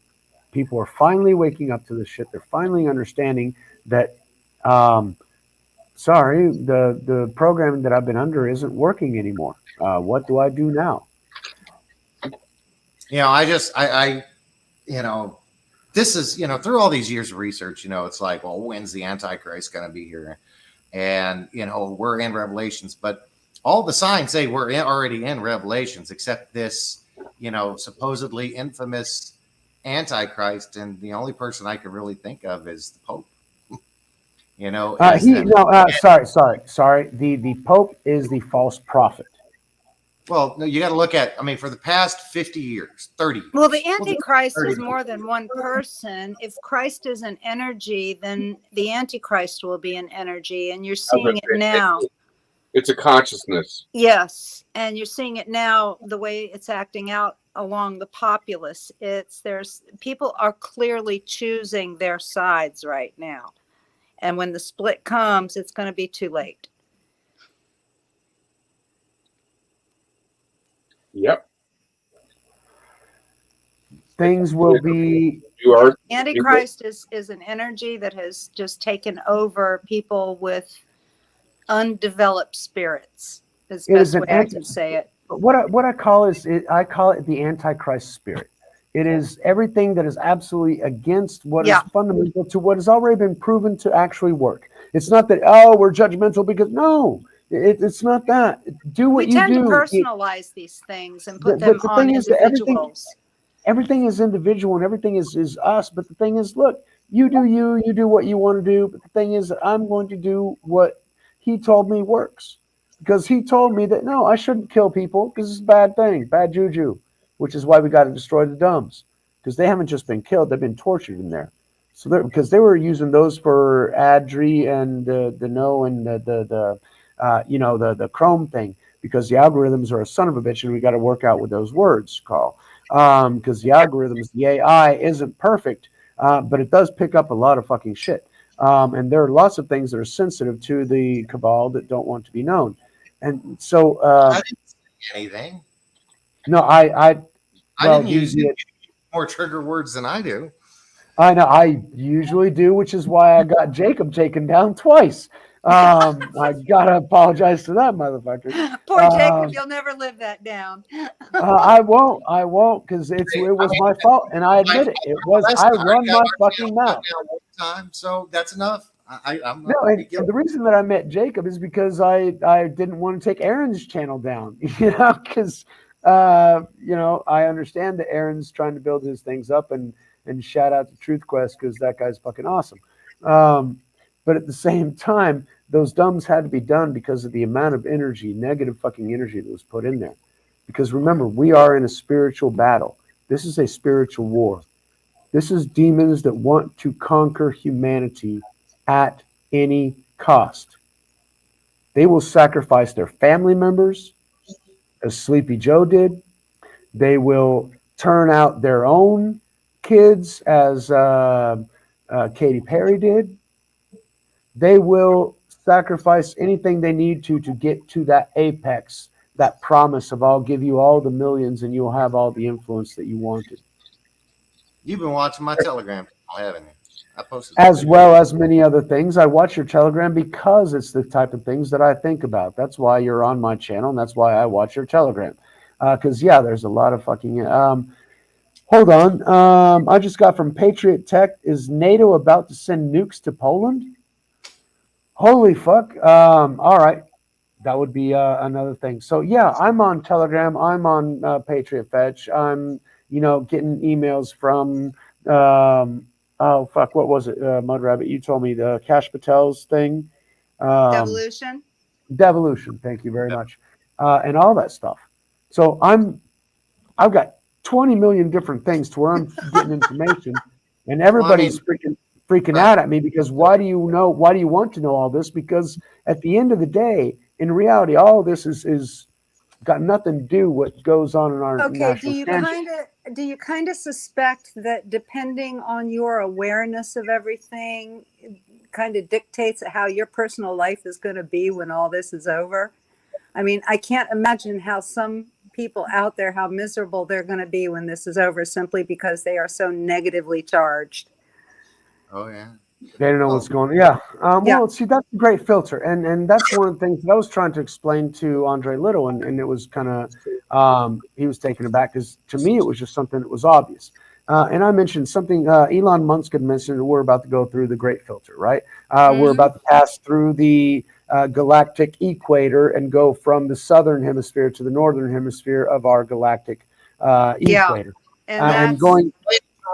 People are finally waking up to this shit. They're finally understanding that, sorry, the program that I've been under isn't working anymore. What do I do now? This is, through all these years of research, it's like, well, when's the Antichrist going to be here? And, we're in Revelations, but all the signs say we're already in Revelations, except this, supposedly infamous Antichrist. And the only person I can really think of is the Pope. Sorry. The Pope is the false prophet. Well, no, you got to look at, for the past 50 years, 30 years. Well, the Antichrist is more than one person. If Christ is an energy, then the Antichrist will be an energy. And you're seeing it now. It's a consciousness. Yes. And you're seeing it now, the way it's acting out along the populace. People are clearly choosing their sides right now. And when the split comes, it's going to be too late. Yep. Things will be. Antichrist is an energy that has just taken over people with undeveloped spirits. Is the best way I can say it. What I call it the Antichrist spirit. It is everything that is absolutely against what is fundamental to what has already been proven to actually work. It's not that, we're judgmental because no, it's not that. Do what you do. We tend to personalize these things and put them on individuals. Everything is individual and everything is us. But the thing is, look, you do what you want to do. But the thing is that I'm going to do what he told me works. Because he told me that, no, I shouldn't kill people because it's a bad thing, bad juju, which is why we got to destroy the dumbs. Because they haven't just been killed, they've been tortured in there. So because they were using those for Adri and the no and the Chrome thing, because the algorithms are a son of a bitch and we got to work out with those words, Carl. Because the algorithms, the AI isn't perfect, but it does pick up a lot of fucking shit. And there are lots of things that are sensitive to the cabal that don't want to be known. And so I didn't say anything. No, I didn't use more trigger words than I do. I know I usually do, which is why I got Jacob taken down twice. I gotta apologize to that motherfucker. Poor Jacob, you'll never live that down. I won't, because it was my fault, and I admit it. It was. I run my fucking mouth. Time, so that's enough. I'm no, and the reason that I met Jacob is because I didn't want to take Aaron's channel down, because I understand that Aaron's trying to build his things up, and shout out to Truth Quest because that guy's fucking awesome. But at the same time, those dumbs had to be done because of the amount of energy, negative fucking energy that was put in there. Because remember, we are in a spiritual battle. This is a spiritual war. This is demons that want to conquer humanity at any cost. They will sacrifice their family members, as Sleepy Joe did. They will turn out their own kids, as Katy Perry did. They will sacrifice anything they need to get to that apex, that promise of I'll give you all the millions and you'll have all the influence that you wanted. You've been watching my Telegram, haven't you? I posted as well as many other things. I watch your Telegram because it's the type of things that I think about. That's why you're on my channel, and that's why I watch your Telegram. Because, there's a lot of fucking... hold on. I just got from Patriot Tech. Is NATO about to send nukes to Poland? Holy fuck. All right. That would be another thing. So, I'm on Telegram. I'm on Patriot Fetch. I'm, getting emails from... oh, fuck, what was it, Mud Rabbit? You told me the Cash Patel's thing. Devolution. Devolution, thank you very much. And all that stuff. So I've got 20 million different things to where I'm getting information, and everybody's freaking... freaking out at me because why do you want to know all this? Because at the end of the day, in reality, all of this is got nothing to do with what goes on in our Okay, national tangent. do you kind of suspect that depending on your awareness of everything, it kind of dictates how your personal life is going to be when all this is over? I mean, I can't imagine how some people out there, how miserable they're going to be when this is over, simply because they are so negatively charged. Oh yeah. They don't know what's going on. Yeah. Yeah. Well, see, that's a great filter. And that's one of the things that I was trying to explain to Andre Little. And it was kind of, he was taken aback because to me, it was just something that was obvious. And I mentioned something Elon Musk had mentioned, we're about to go through the great filter, right? We're about to pass through the galactic equator and go from the southern hemisphere to the northern hemisphere of our galactic equator. And going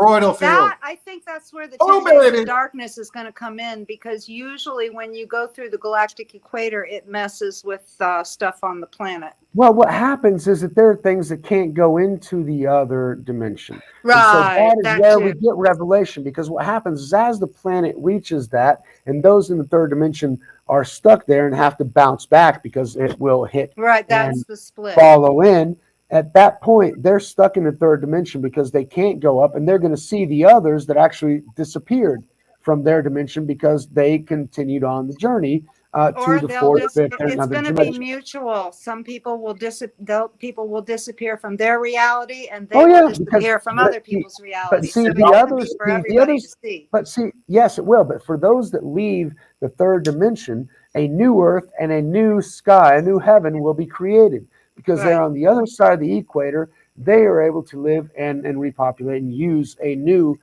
toroidal field. That, I think that's where the 10 days of darkness is going to come in, because usually when you go through the galactic equator, it messes with stuff on the planet. Well, what happens is that there are things that can't go into the other dimension. Right. And so that is where we get revelation, because what happens is as the planet reaches that, and those in the third dimension are stuck there and have to bounce back because it will hit that's the split. Follow in. At that point, they're stuck in the third dimension because they can't go up, and they're going to see the others that actually disappeared from their dimension because they continued on the journey to the fourth, fifth, and it's another going to dimension. be mutual. Some people will disappear from their reality, and they will disappear from other people's reality. But see, so the others, for everybody to see. But see, yes, it will. But for those that leave the third dimension, a new earth and a new sky, a new heaven will be created. Because they're on the other side of the equator, they are able to live and repopulate and use a new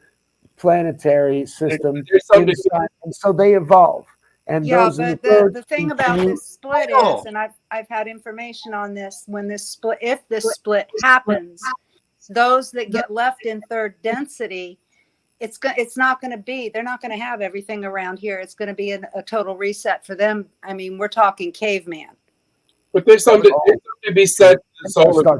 planetary system inside, and so they evolve. And those but the thing about this split is, and I've had information on this, when this split, if this split happens, those that get left in third density, it's not going to be, they're not going to have everything around here. It's going to be a total reset for them. I mean, we're talking caveman. But there's something to be said for the solar flash.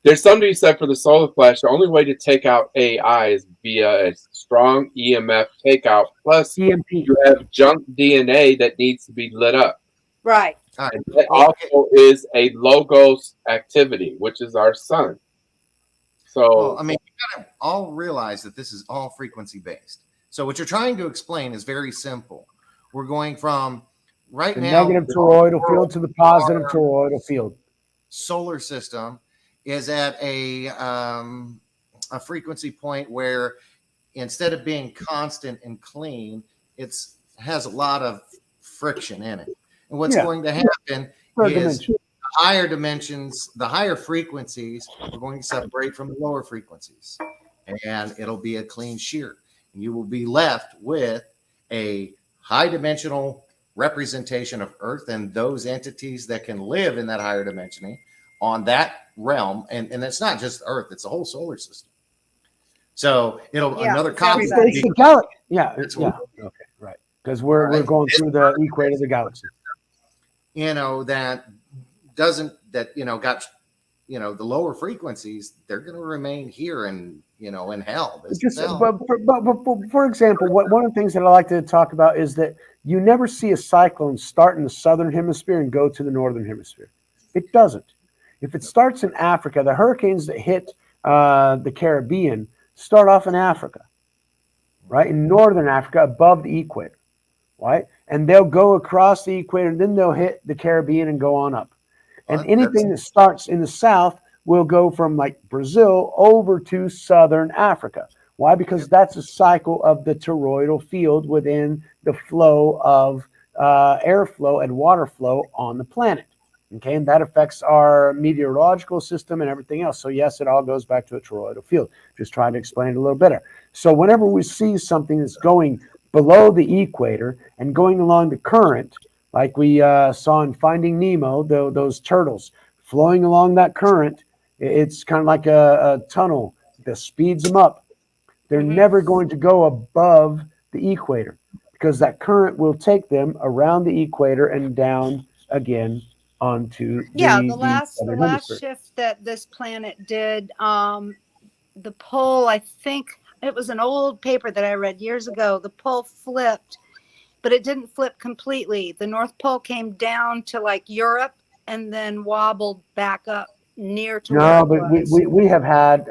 There's something to be said for the solar flash. The only way to take out AI is via a strong EMF takeout. Plus, EMP. You have junk DNA that needs to be lit up. Right. And that also is a logos activity, which is our sun. So, I mean, you gotta all realize that this is all frequency based. So what you're trying to explain is very simple. We're going from the negative toroidal field to the positive toroidal field. Solar system is at a frequency point where instead of being constant and clean, it has a lot of friction in it. And what's going to happen is the higher dimensions, the higher frequencies are going to separate from the lower frequencies, and it'll be a clean shear. And you will be left with a high dimensional representation of Earth and those entities that can live in that higher dimensioning on that realm. And it's not just Earth, it's the whole solar system. So another concept. It's the galaxy. Okay, right. Because we're going through the equator of the galaxy. That got the lower frequencies, they're going to remain here and in hell. But for example, one of the things that I like to talk about is that you never see a cyclone start in the southern hemisphere and go to the northern hemisphere. It doesn't. If it starts in Africa, the hurricanes that hit the Caribbean start off in Africa, right? In northern Africa, above the equator, right? And they'll go across the equator, and then they'll hit the Caribbean and go on up. And anything that starts in the south will go from like Brazil over to southern Africa. Why? Because that's a cycle of the toroidal field within the flow of airflow and water flow on the planet. Okay, and that affects our meteorological system and everything else. So yes, it all goes back to a toroidal field. Just trying to explain it a little better. So whenever we see something that's going below the equator and going along the current, like we saw in Finding Nemo, those turtles flowing along that current, it's kind of like a tunnel that speeds them up. They're never going to go above the equator because that current will take them around the equator and down again onto the last shift that this planet did, the pole, I think it was an old paper that I read years ago. The pole flipped, but it didn't flip completely. The North Pole came down to like Europe and then wobbled back up near to where No, it but was. we have had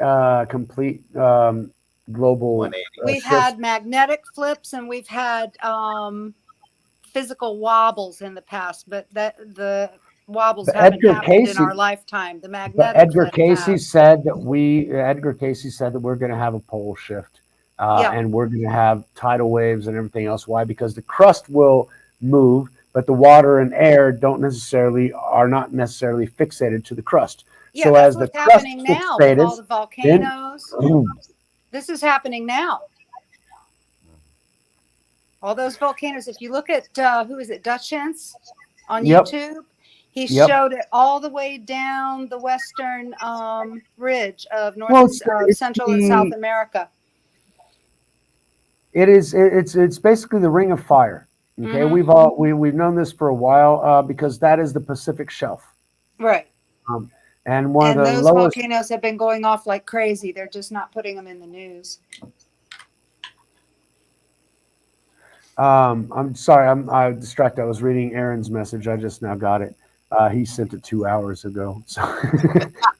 complete global 180. We've shifts. had magnetic flips and we've had physical wobbles in the past, but the wobbles But haven't Edgar happened in Casey, our lifetime. The but magnetic Edgar flip Casey has. said that Edgar Casey said that we're going to have a pole shift, Yeah. and we're going to have tidal waves and everything else. Why? Because the crust will move, but the water and air are not necessarily fixated to the crust. Yeah, So that's as the what's crust happening now with all fixates, the volcanoes. then This is happening now. All those volcanoes. If you look at who is it, Dutchens on Yep. YouTube, he Yep. showed it all the way down the western ridge of Well, it's Central and South America. It's basically the Ring of Fire. Okay, Mhm. we've known this for a while because that is the Pacific Shelf, Right. and one And of the those lowest. volcanoes have been going off like crazy. They're just not putting them in the news. I'm sorry, I'm distracted. I was reading Aaron's message. I just now got it. He sent it 2 hours ago, so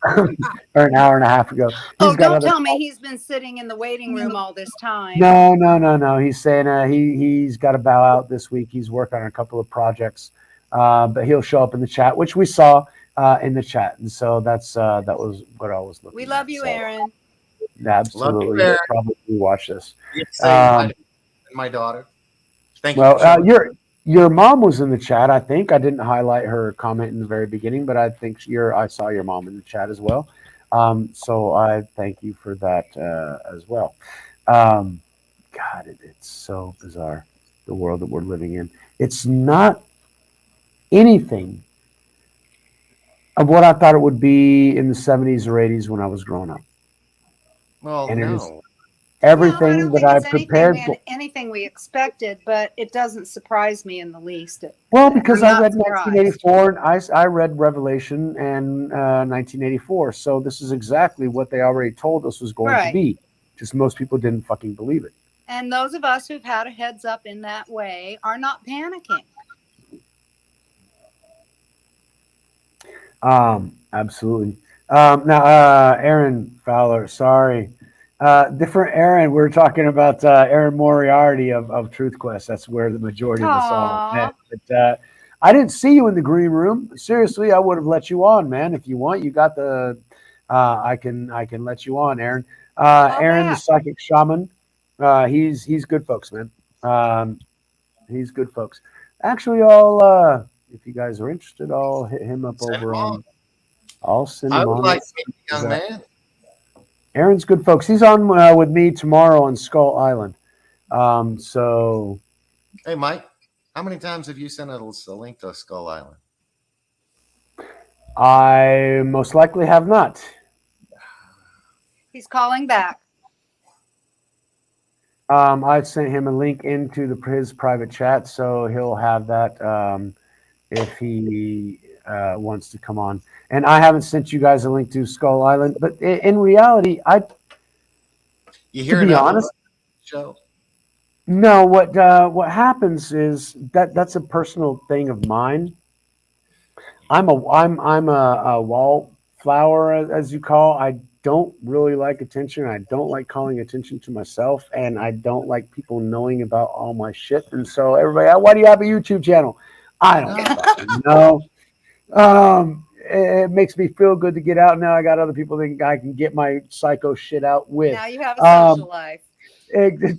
or an hour and a half ago. Don't tell me he's been sitting in the waiting room all this time. No. He's saying he's got to bow out this week. He's working on a couple of projects, but he'll show up in the chat, which we saw in the chat, and so that was what I was looking. We love you, Aaron. Absolutely, Love you, Aaron. probably watch this. My daughter. Thank you. Well, your mom was in the chat. I think I didn't highlight her comment in the very beginning, but I think I saw your mom in the chat as well. So I thank you for that as well. God, it's so bizarre, the world that we're living in. It's not anything of what I thought it would be in the 70s or 80s when I was growing up. Well, and no. it is everything I don't that think I it's prepared for. anything we expected, but it doesn't surprise me in the least. Well, because I'm I read not surprised. 1984 and I read Revelation and 1984. So this is exactly what they already told us was going to be. Just most people didn't fucking believe it. And those of us who've had a heads up in that way are not panicking. Absolutely. Now, Aaron Fowler, sorry. Different Aaron. We're talking about Aaron Moriarty of Truth Quest. That's where the majority of us all met. But I didn't see you in the green room. Seriously, I would have let you on, man. If you want, you got the. I can let you on, Aaron. Aaron, the psychic shaman. He's good folks, man. He's good folks. Actually, if you guys are interested, I'll hit him up over on. I'll send him on. I would like to meet the young man. Aaron's good folks. He's on with me tomorrow on Skull Island. So. Hey, Mike, how many times have you sent us a link to Skull Island? I most likely have not. He's calling back. I sent him a link into his private chat, so he'll have that if he wants to come on. And I haven't sent you guys a link to Skull Island, but in reality, you hear to be honest, show. No, what happens is that's a personal thing of mine. I'm a wallflower, as you call. I don't really like attention. I don't like calling attention to myself, and I don't like people knowing about all my shit. And so everybody, why do you have a YouTube channel? I don't fucking know. It makes me feel good to get out. Now I got other people that I can get my psycho shit out with. Now you have a social life.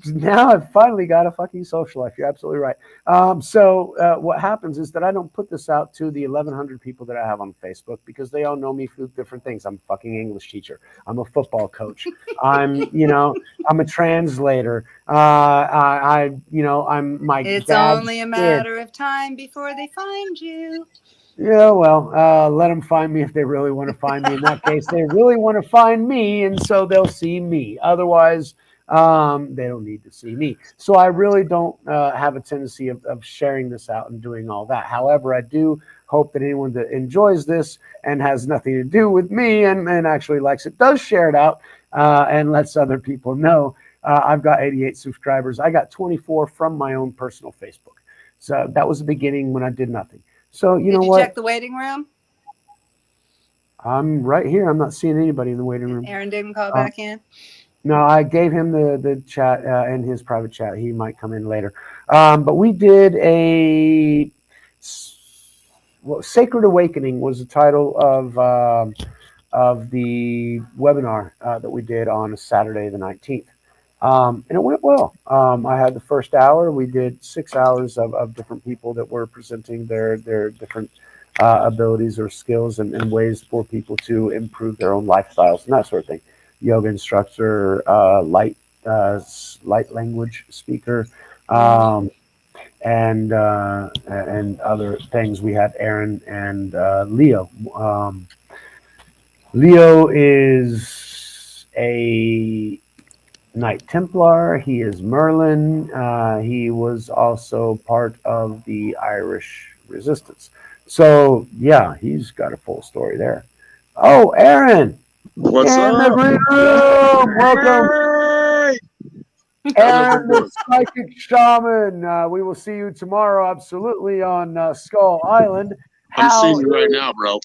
Now I've finally got a fucking social life. You're absolutely right. So what happens is that I don't put this out to the 1,100 people that I have on Facebook because they all know me for different things. I'm a fucking English teacher. I'm a football coach. I'm a translator. I'm my. It's only a matter of time before they find you. Yeah, well, let them find me if they really want to find me. In that case, they really want to find me, and so they'll see me. Otherwise, they don't need to see me. So I really don't have a tendency of sharing this out and doing all that. However, I do hope that anyone that enjoys this and has nothing to do with me and actually likes it does share it out and lets other people know I've got 88 subscribers. I got 24 from my own personal Facebook. So that was the beginning when I did nothing. So you know Did you what? check the waiting room? I'm right here. I'm not seeing anybody in the waiting room. Aaron didn't call back in? No, I gave him the chat in his private chat. He might come in later. But we did Sacred Awakening was the title of the webinar that we did on Saturday the 19th. And it went well. I had the first hour. We did 6 hours of different people that were presenting their different abilities or skills and ways for people to improve their own lifestyles and that sort of thing. Yoga instructor, light language speaker, and other things. We had Aaron and Leo. Leo is a Knight Templar. He is Merlin. He was also part of the Irish Resistance. So yeah, he's got a full story there. Oh, Aaron! What's in up? the green room. Welcome, Aaron, the psychic shaman. We will see you tomorrow, absolutely, on Skull Island. I'm seeing you right now, bro.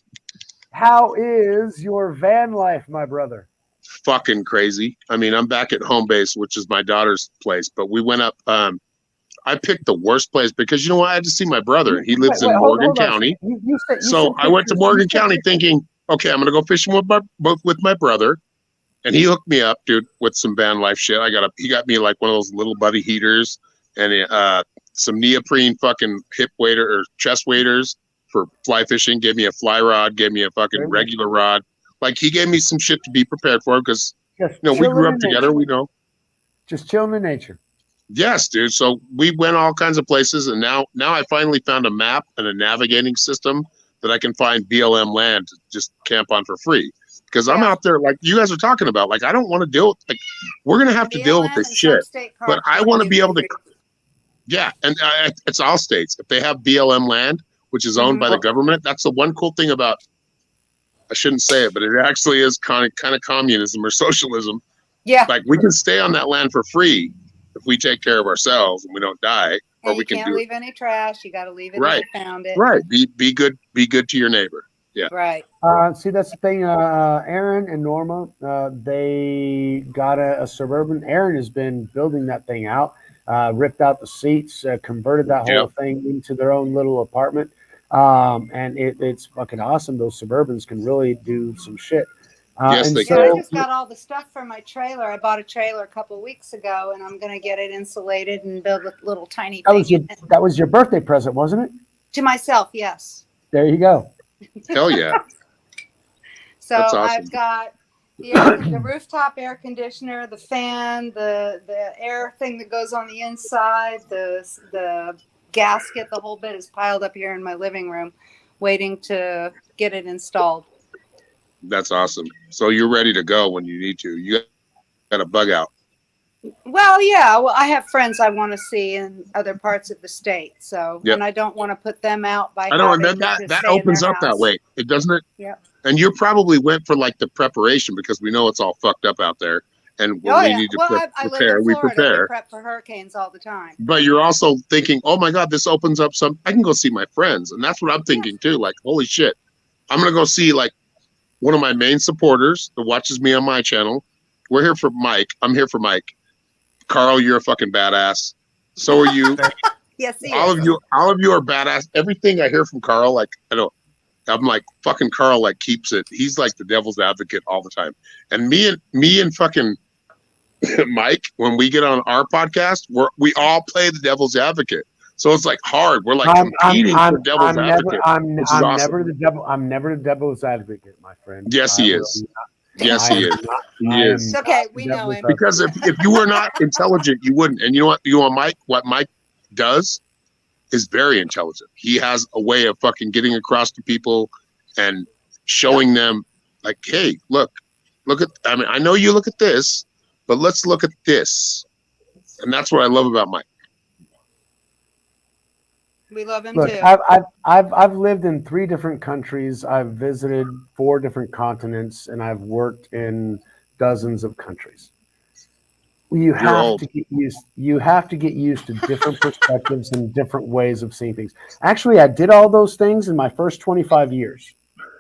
How is your van life, my brother? Fucking crazy. I mean, I'm back at home base, which is my daughter's place, but we went up. I picked the worst place because you know what? I had to see my brother. He lives in Morgan County. So I went to Morgan County thinking, okay, I'm gonna go fishing with my brother, and he hooked me up, dude, with some van life shit. He got me like one of those little buddy heaters and some neoprene fucking hip waiter or chest waders for fly fishing. Gave me a fly rod. Gave me a fucking regular rod. Like he gave me some shit to be prepared for because you know we grew up together. We know. Just chilling in nature. Yes, dude. So we went all kinds of places, and now I finally found a map and a navigating system that I can find BLM land to just camp on for free. Because I'm out there, like you guys are talking about, like I don't want to deal with, like we're gonna have to deal with this shit, but I want to be able to. Yeah, and it's all states. If they have BLM land, which is owned by the government, that's the one cool thing about. I shouldn't say it, but it actually is kind of communism or socialism. Yeah, like we can stay on that land for free if we take care of ourselves and we don't die. Or and we you can can't leave any trash. You got to leave it right. if you found it. Right. Be good to your neighbor. Yeah. Right. See, that's the thing. Aaron and Norma, they got a Suburban. Aaron has been building that thing out, ripped out the seats, converted that whole thing into their own little apartment. And it's fucking awesome. Those Suburbans can really do some shit. Yes, they can. I just got all the stuff for my trailer. I bought a trailer a couple of weeks ago, and I'm going to get it insulated and build a little tiny thing. That was your birthday present, wasn't it? To myself, yes. There you go. Hell yeah. So awesome. I've got the rooftop air conditioner, the fan, the air thing that goes on the inside, the gasket, the whole bit is piled up here in my living room, waiting to get it installed. That's awesome. So you're ready to go when you need to. You got a bug out. Well, yeah. Well, I have friends I want to see in other parts of the state. So, and I don't want to put them out by. I know, and then that opens up that way. It doesn't it? Yeah. And you probably went for like the preparation because we know it's all fucked up out there. And when we need to prepare, we prepare. We prep for hurricanes all the time. But you're also thinking, oh my God, this opens up I can go see my friends. And that's what I'm thinking too. Like, holy shit, I'm going to go see like one of my main supporters that watches me on my channel. We're here for Mike. I'm here for Mike. Carl, you're a fucking badass. So are you. Yes, all of you are badass. Everything I hear from Carl, like, I'm like, fucking Carl, like, keeps it. He's like the devil's advocate all the time. And me and fucking Mike, when we get on our podcast, we all play the devil's advocate. So it's like hard. We're like competing for devil's advocate. I'm never the devil. I'm never the devil's advocate, my friend. Yes, he is. Yes, he is. He is. Okay, we know him. Because if you were not intelligent, you wouldn't. And you know what? Mike. What Mike does is very intelligent. He has a way of fucking getting across to people and showing them, like, hey, look at. I mean, I know you look at this, but let's look at this. And that's what I love about Mike. We love him too. I've lived in 3 different countries. I've visited 4 different continents, and I've worked in dozens of countries. You have to get used. You have to get used to different perspectives and different ways of seeing things. Actually, I did all those things in my first 25 years.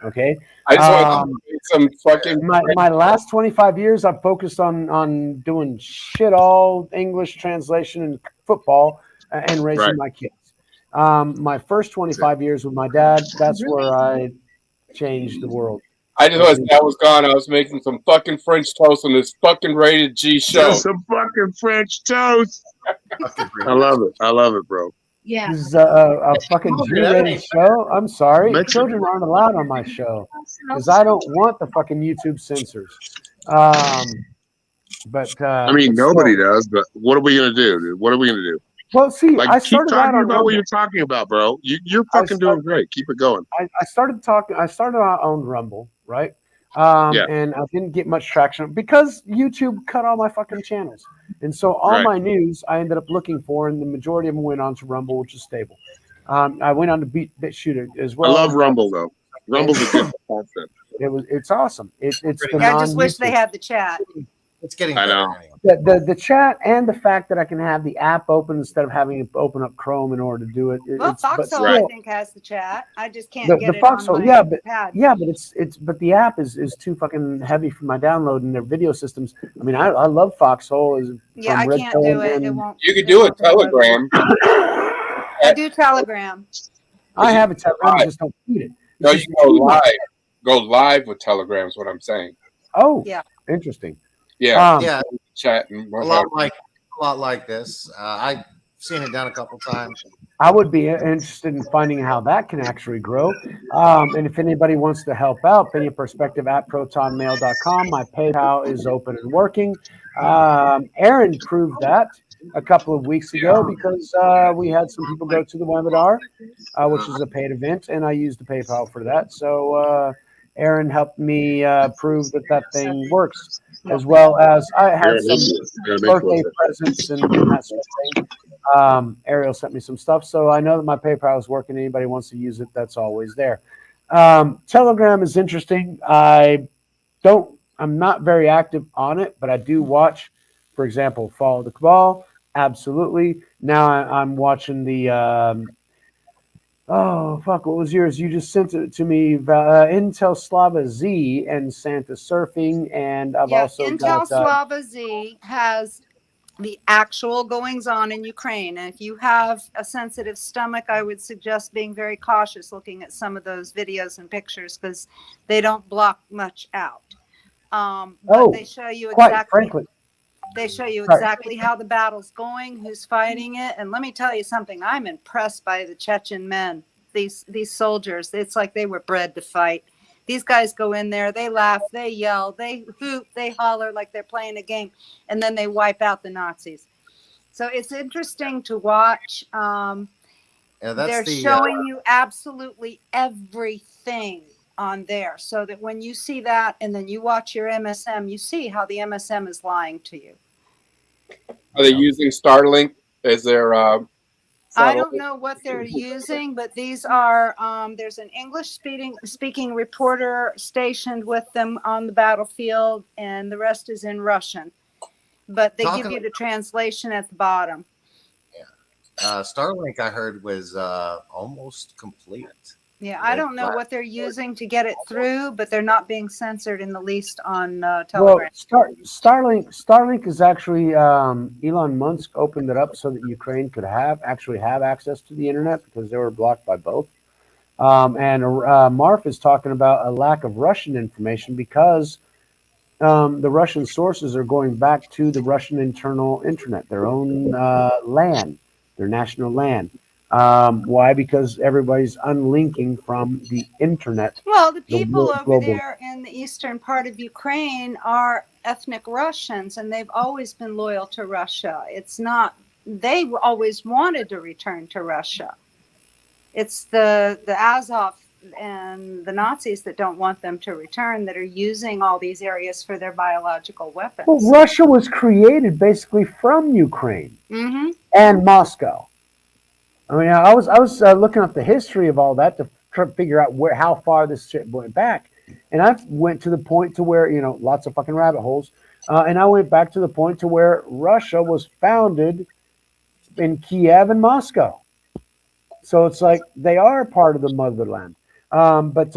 Okay. I just want to make some fucking. My last 25 years, I've focused on doing shit all English translation and football and raising my kids. My first 25 years with my dad, that's where I changed the world. I just was that was gone. I was making some fucking French toast on this fucking rated G show. Some fucking French toast. I love it. I love it, bro. Yeah. This is a fucking G-rated show. I'm sorry. Children aren't allowed on my show because I don't want the fucking YouTube censors. But I mean, nobody does. But what are we gonna do, dude? What are we gonna do? Well, see, like, I keep started talking out about what you're talking about, bro. You're fucking doing great. Keep it going. I started out on Rumble, right? And I didn't get much traction because YouTube cut all my fucking channels. And so all my news I ended up looking for, and the majority of them went on to Rumble, which is stable. I went on to BitShooter as well. I love Rumble though. Rumble's a good concept. It's awesome. It's I just wish they had the chat. It's getting I better know. anyway. The chat and the fact that I can have the app open instead of having it open up Chrome in order to do it. Well, Foxhole I think has the chat. I just can't get the it Foxhole, on my pad. but the app is too fucking heavy for my download and their video systems. I mean, I love Foxhole. I can't do it. It won't. You could do a Telegram. I do Telegram. I have a Telegram. I just don't feed it. No, you can go live. Go live with Telegram is what I'm saying. Oh, yeah, interesting. Yeah, chat and a lot like this. I've seen it done a couple times. I would be interested in finding how that can actually grow. And if anybody wants to help out, penaperspective@protonmail.com. My PayPal is open and working. Aaron proved that a couple of weeks ago because we had some people go to the webinar, which is a paid event, and I used the PayPal for that. So Aaron helped me prove that thing works, as well as I had some birthday presents and that sort of thing. Ariel sent me some stuff, so I know that my PayPal is working. Anybody wants to use it, that's always there. Telegram is interesting. I'm not very active on it, but I do watch, for example, Follow the Cabal. Absolutely. Now I'm watching the what was yours? You just sent it to me. Intel Slava Z and Santa Surfing, and I've also Intel Slava Z has the actual goings on in Ukraine. And if you have a sensitive stomach, I would suggest being very cautious looking at some of those videos and pictures because they don't block much out. But they show you exactly. They show you exactly how the battle's going, who's fighting it. And let me tell you something, I'm impressed by the Chechen men, these soldiers. It's like they were bred to fight. These guys go in there, they laugh, they yell, they hoot, they holler like they're playing a game, and then they wipe out the Nazis. So it's interesting to watch. They're showing you absolutely everything on there, so that when you see that and then you watch your MSM, you see how the MSM is lying to you. Are they using Starlink as their I don't know what they're using, but these are there's an English speaking reporter stationed with them on the battlefield, and the rest is in Russian, but they give you the translation at the bottom. Starlink I heard was almost complete. Yeah, I don't know what they're using to get it through, but they're not being censored in the least on Telegram. Well, Starlink is actually Elon Musk opened it up so that Ukraine could have access to the internet because they were blocked by both. And Marf is talking about a lack of Russian information because the Russian sources are going back to the Russian internal internet, their own LAN, their national LAN. Why? Because everybody's unlinking from the internet. Well, the people over there in the eastern part of Ukraine are ethnic Russians, and they've always been loyal to Russia. It's not, they always wanted to return to Russia. It's the Azov and the Nazis that don't want them to return, that are using all these areas for their biological weapons. Well, Russia was created basically from Ukraine and Moscow. I mean, I was looking up the history of all that to try to figure out how far this shit went back, and I went to the point to where lots of fucking rabbit holes. And I went back to the point to where Russia was founded in Kiev and Moscow. So it's like they are part of the motherland. But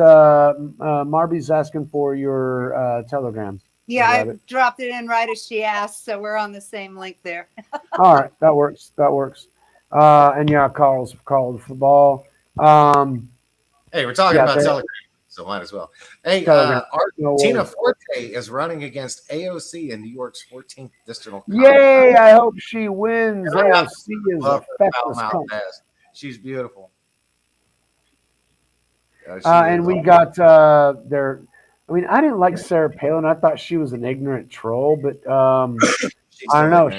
Marby's asking for your telegram. Yeah, I dropped it in right as she asked, so we're on the same link there. All right, that works. That works. And yeah, Carl's called for ball. Hey, we're talking about Telegram, so might as well. Hey, Tina Forte is running against AOC in New York's 14th district. Yay! I hope she wins. AOC is a feckless cunt. She's beautiful. And we got there. I mean, I didn't like Sarah Palin. I thought she was an ignorant troll, but I don't know.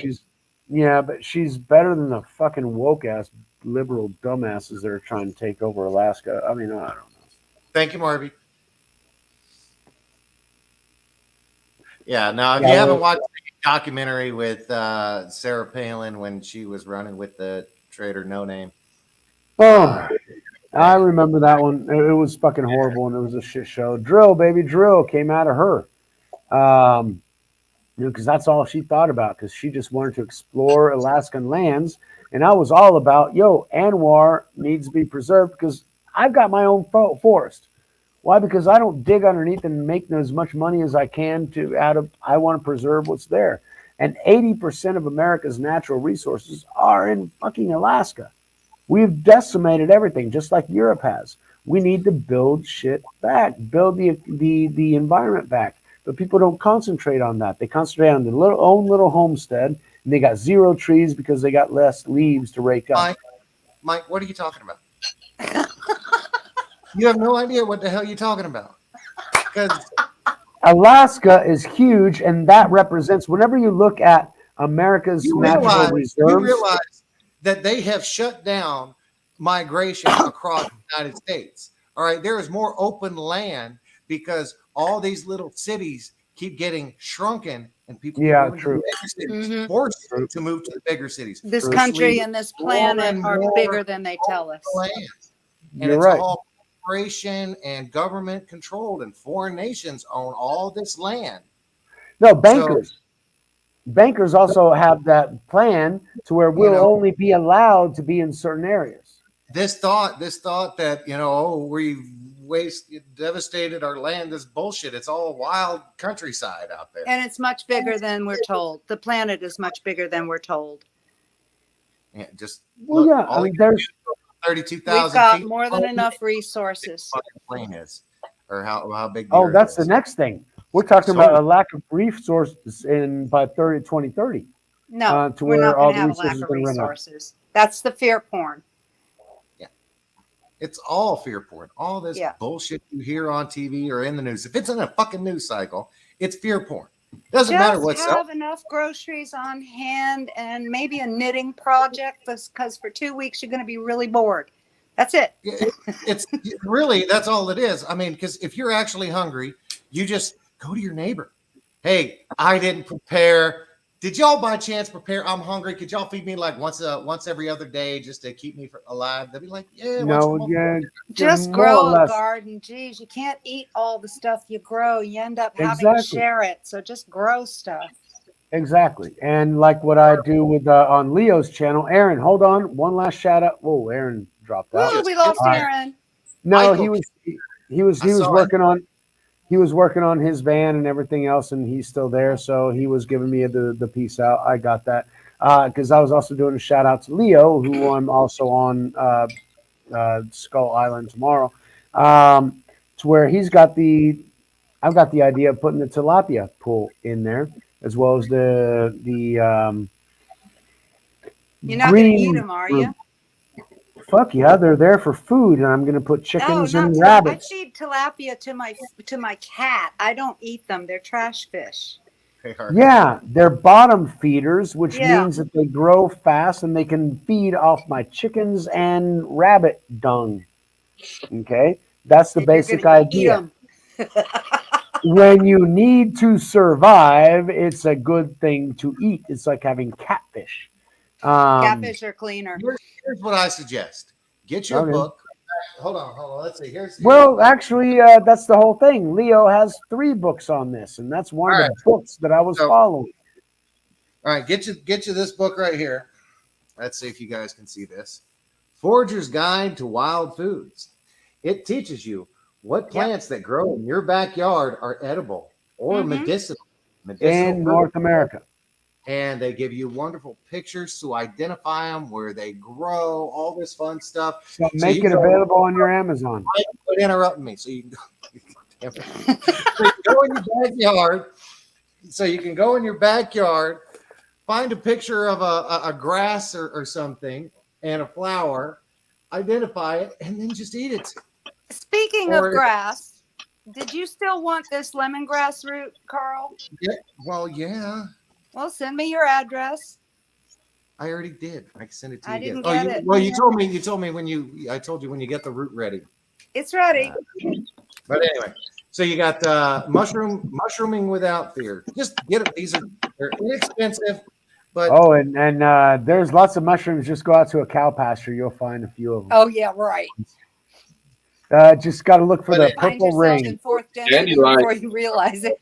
But she's better than the fucking woke ass liberal dumbasses that are trying to take over Alaska. I mean, I don't know. Thank you, Marby. Yeah, now if you haven't watched the documentary with Sarah Palin when she was running with the Trader No Name. Oh, I remember that one. It was fucking horrible, and it was a shit show. Drill, baby, drill came out of her. Because that's all she thought about, because she just wanted to explore Alaskan lands. And I was all about, Anwar needs to be preserved because I've got my own forest. Why? Because I don't dig underneath and make as much money as I can I want to preserve what's there. And 80% of America's natural resources are in fucking Alaska. We've decimated everything, just like Europe has. We need to build shit back, build the environment back. But people don't concentrate on that. They concentrate on their own little homestead, and they got zero trees because they got less leaves to rake up. Mike, what are you talking about? You have no idea what the hell you're talking about. Because Alaska is huge, and that represents, whenever you look at America's natural reserves. You realize that they have shut down migration across the United States. All right, there is more open land because all these little cities keep getting shrunken, and people forced to move to the bigger cities. This country and this planet are bigger than they tell us. And it's all corporation and government controlled, and foreign nations own all this land. No, bankers also have that plan to where we'll only be allowed to be in certain areas. This thought that we've devastated our land is bullshit. It's all wild countryside out there, and it's much bigger than we're told. The planet is much bigger than we're told. Yeah, just there's 32,000. We've got more than enough resources. Plane is, or how big? That's the next thing. We're talking about a lack of resources by 2030. No, we're not going to have a lack of resources. That's the fear porn. Yeah, it's all fear porn. All this bullshit you hear on TV or in the news. If it's in a fucking news cycle, it's fear porn. Doesn't matter what's up. Have enough groceries on hand and maybe a knitting project, because for 2 weeks you're going to be really bored. That's it. It's really, that's all it is. I mean, because if you're actually hungry, you just go to your neighbor. Hey, I didn't prepare. Did y'all by chance prepare? I'm hungry. Could y'all feed me like once every other day just to keep me alive? They'd be like, just grow a garden. Geez, you can't eat all the stuff you grow. You end up having to share it. So just grow stuff. Exactly. And like what I do with on Leo's channel, Aaron, hold on. One last shout out. Oh, Aaron dropped out. Oh, we lost Aaron. No, he was working on. He was working on his van and everything else, and he's still there. So he was giving me the peace out. I got that because I was also doing a shout out to Leo, who I'm also on Skull Island tomorrow, to where I've got the idea of putting the tilapia pool in there, as well as the You're not going to eat them, are you? Fuck yeah, they're there for food, and I'm going to put chickens and rabbits. I feed tilapia to my cat. I don't eat them. They're trash fish. Yeah, they're bottom feeders, which means that they grow fast and they can feed off my chickens and rabbit dung. Okay, that's the basic idea. When you need to survive, it's a good thing to eat. It's like having catfish. Catfish are cleaner. Here's what I suggest. Get your book, hold on. Let's see. Well, actually, that's the whole thing. Leo has 3 books on this, and that's one of the books that I was following. All right, get you this book right here. Let's see if you guys can see this. Forager's Guide to Wild Foods. It teaches you what plants that grow in your backyard are edible or medicinal in North America. And they give you wonderful pictures to identify them, where they grow, all this fun stuff. So make it available on your Amazon. Quit interrupting me. So you can go in your backyard. So you can go in your backyard, find a picture of a grass or something and a flower, identify it, and then just eat it. Speaking of grass, did you still want this lemongrass root, Carl? Yeah. Well, yeah. Well, send me your address. I already did. I can send it to you. I didn't again. get it. Well, you told me I told you when you get the root ready. It's ready. But anyway, so you got mushrooming without fear. Just get it. They're inexpensive. But and there's lots of mushrooms. Just go out to a cow pasture. You'll find a few of them. Oh, yeah, right. Just got to look for the purple ring. In fourth density before you realize it.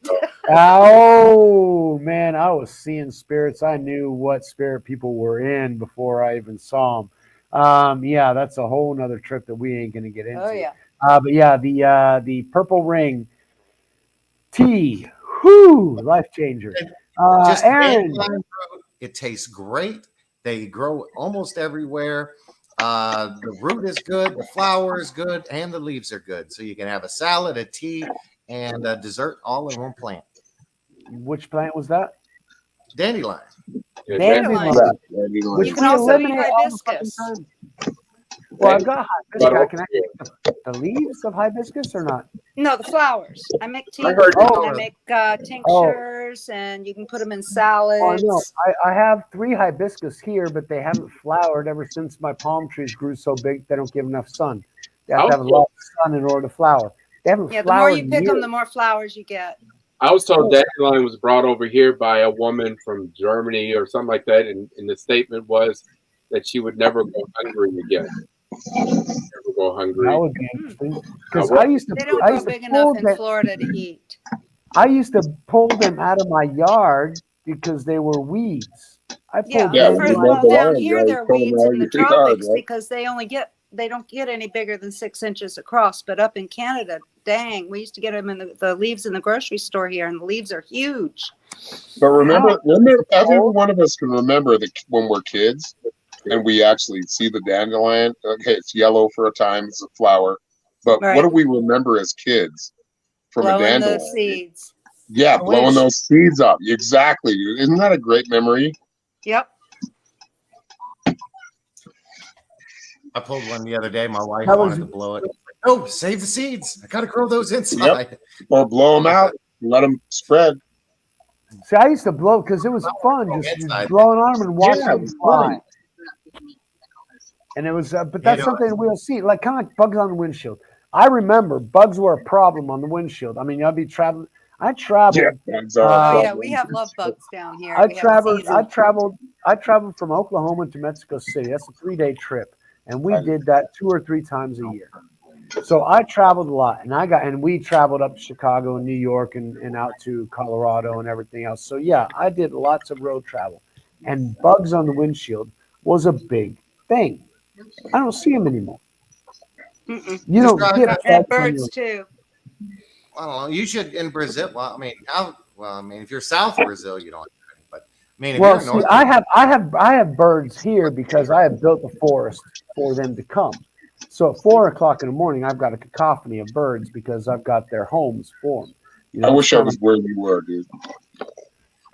Oh, man, I was seeing spirits. I knew what spirit people were in before I even saw them. Yeah, that's a whole nother trip that we ain't going to get into. Oh, yeah. But yeah, the purple ring tea. Whoo, life changer. Aaron. It tastes great. They grow almost everywhere. The root is good, the flower is good, and the leaves are good. So you can have a salad, a tea, and a dessert all in one plant. Which plant was that? Dandelion. Dandelion. You can also eat hibiscus. Well, I've got hibiscus. Can I take the leaves of hibiscus or not? No, the flowers. I make tea. I make tinctures, and you can put them in salads. Oh, no. I have 3 hibiscus here, but they haven't flowered ever since my palm trees grew so big they don't give enough sun. They have to have a lot of sun in order to flower. They haven't flowered. The more you pick them, the more flowers you get. I was told dandelion was brought over here by a woman from Germany or something like that, and the statement was that she would never go hungry again. Never go hungry. That would be interesting. Because they don't go big enough in Florida to eat. I used to pull them out of my yard because they were weeds. Down here they're weeds in the tropics because they don't get any bigger than 6 inches across. But up in Canada, dang, we used to get them in the leaves in the grocery store here, and the leaves are huge. But remember, every one of us can remember that when we're kids and we actually see the dandelion. Okay, it's yellow for a time; it's a flower. But what do we remember as kids from blowing a dandelion? Those seeds. Yeah, blowing those seeds up. Exactly. Isn't that a great memory? Yep. I pulled one the other day. My wife wanted to blow it. Oh, save the seeds. I got to grow those inside. Yep. Or blow them out and let them spread. See, I used to blow because it was fun. Just blowing on them and watching them fly. And it was, but that's something we'll see, like kind of like bugs on the windshield. I remember bugs were a problem on the windshield. I mean, I'd be traveling. I traveled. We have love bugs down here. I traveled from Oklahoma to Mexico City. That's a 3-day trip, and we did that 2 or 3 times a year. So I traveled a lot, and we traveled up to Chicago and New York and out to Colorado and everything else. So yeah, I did lots of road travel, and bugs on the windshield was a big thing. I don't see them anymore. You don't get birds too. I don't know. You should in Brazil. Well, I mean, if you're south of Brazil, you don't. But I mean, if you're north, I have birds here because I have built a forest for them to come. So at 4 o'clock in the morning, I've got a cacophony of birds because I've got their homes for them. You know, I wish I was where you were, dude.